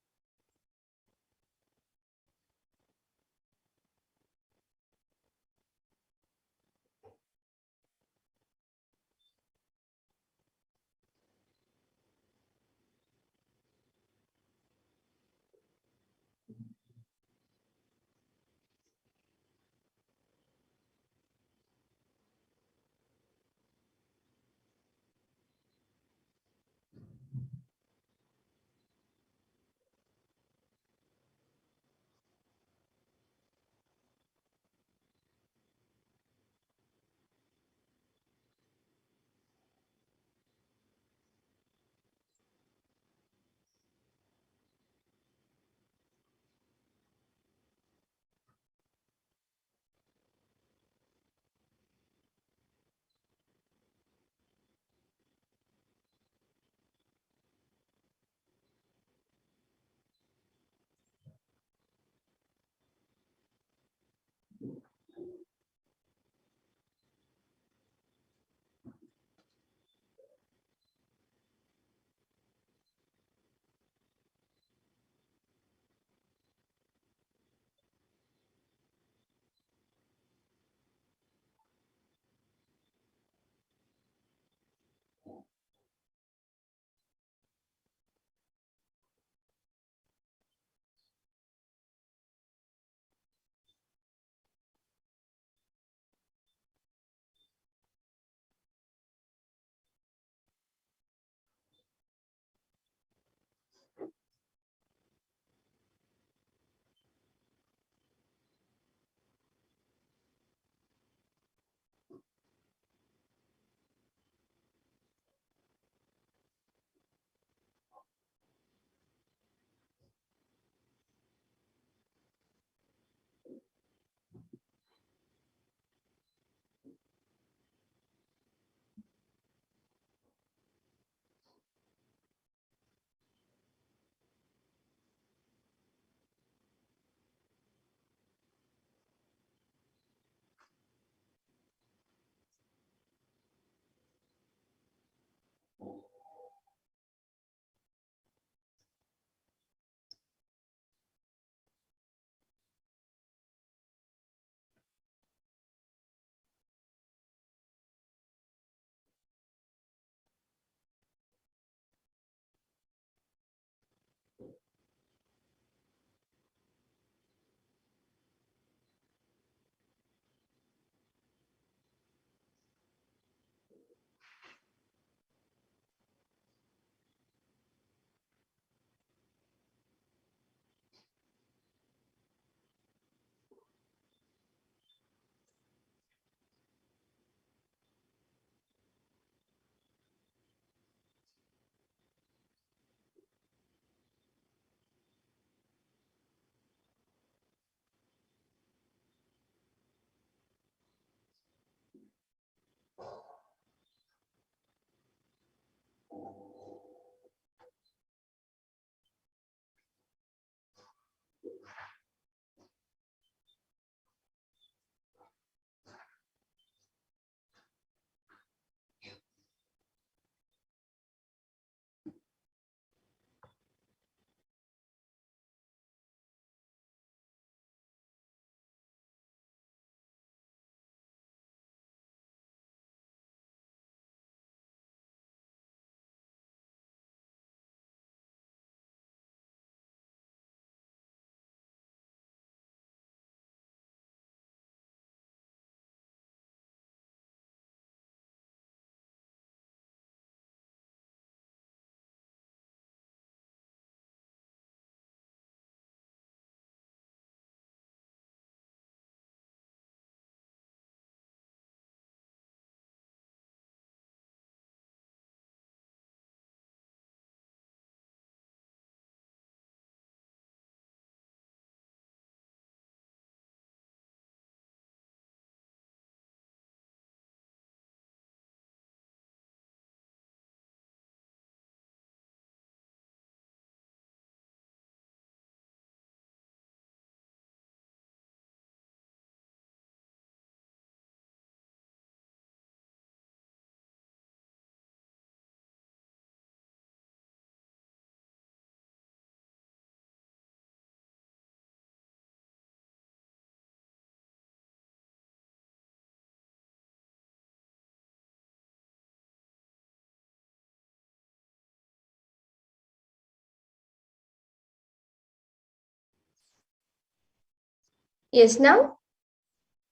Yes, now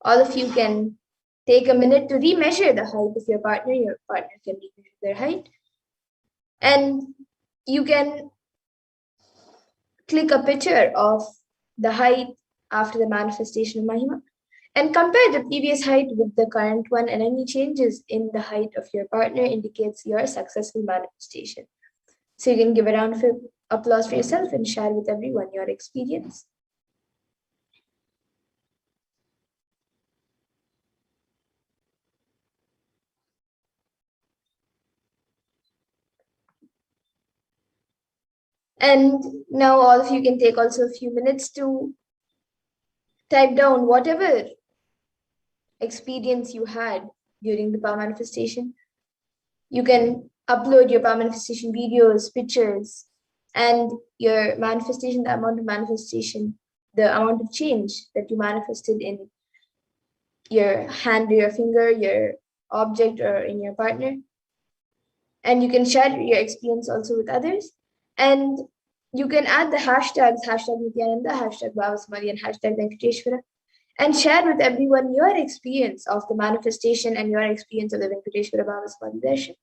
all of you can take a minute to remeasure the height of your partner. Your partner can remeasure their height. And you can click a picture of the height after the manifestation of Mahima and compare the previous height with the current one, and any changes in the height of your partner indicates your successful manifestation. So you can give a round of applause for yourself and share with everyone your experience. And now all of you can take also a few minutes to type down whatever experience you had during the power manifestation. You can upload your power manifestation videos, pictures, and your manifestation, the amount of manifestation, the amount of change that you manifested in your hand or your finger, your object, or in your partner. And you can share your experience also with others. And you can add the hashtags, hashtag Nithyananda, hashtag Bhavasamadhi, and hashtag Venkateshwara, and share with everyone your experience of the manifestation and your experience of the Venkateshwara Bhavasamadhi Darshan.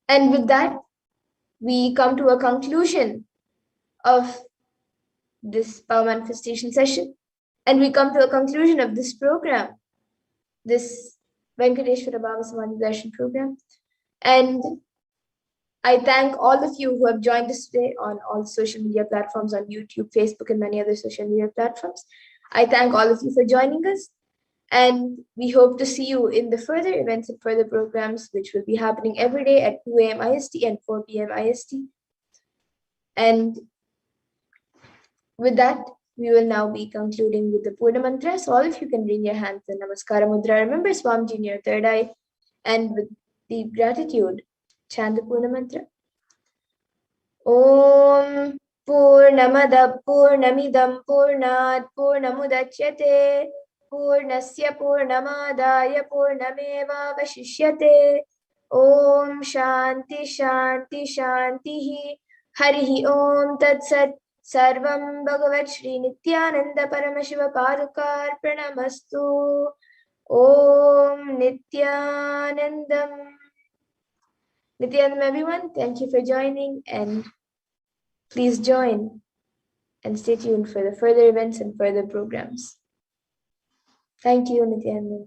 And with that, we come to a conclusion of this power manifestation session. And we come to a conclusion of this program, this Venkateshwara Bhavasamadhi Darshan program. And I thank all of you who have joined us today on all social media platforms, on YouTube, Facebook, and many other social media platforms. I thank all of you for joining us. And we hope to see you in the further events and further programs, which will be happening every day at 2 a.m. IST and 4 p.m. IST. And with that, we will now be concluding with the Purna Mantra. So all of you can bring your hands in Namaskara Mudra. Remember Swamiji in your third eye. And with deep gratitude, chant the Purna Mantra. Om Purnamada Purnamidam Purnat Purnamudachyate Purnasya Purnamadaya Purnameva Vashishyate. Om Shanti Shanti Shanti Harihi Om Tat Sat. Sarvam Bhagavat Shri Nithyananda Paramashiva Padukar Pranamastu. Om Nithyanandam. Nithyanandam, everyone. Thank you for joining, and please join and stay tuned for the further events and further programs. Thank you, Nithyanandam.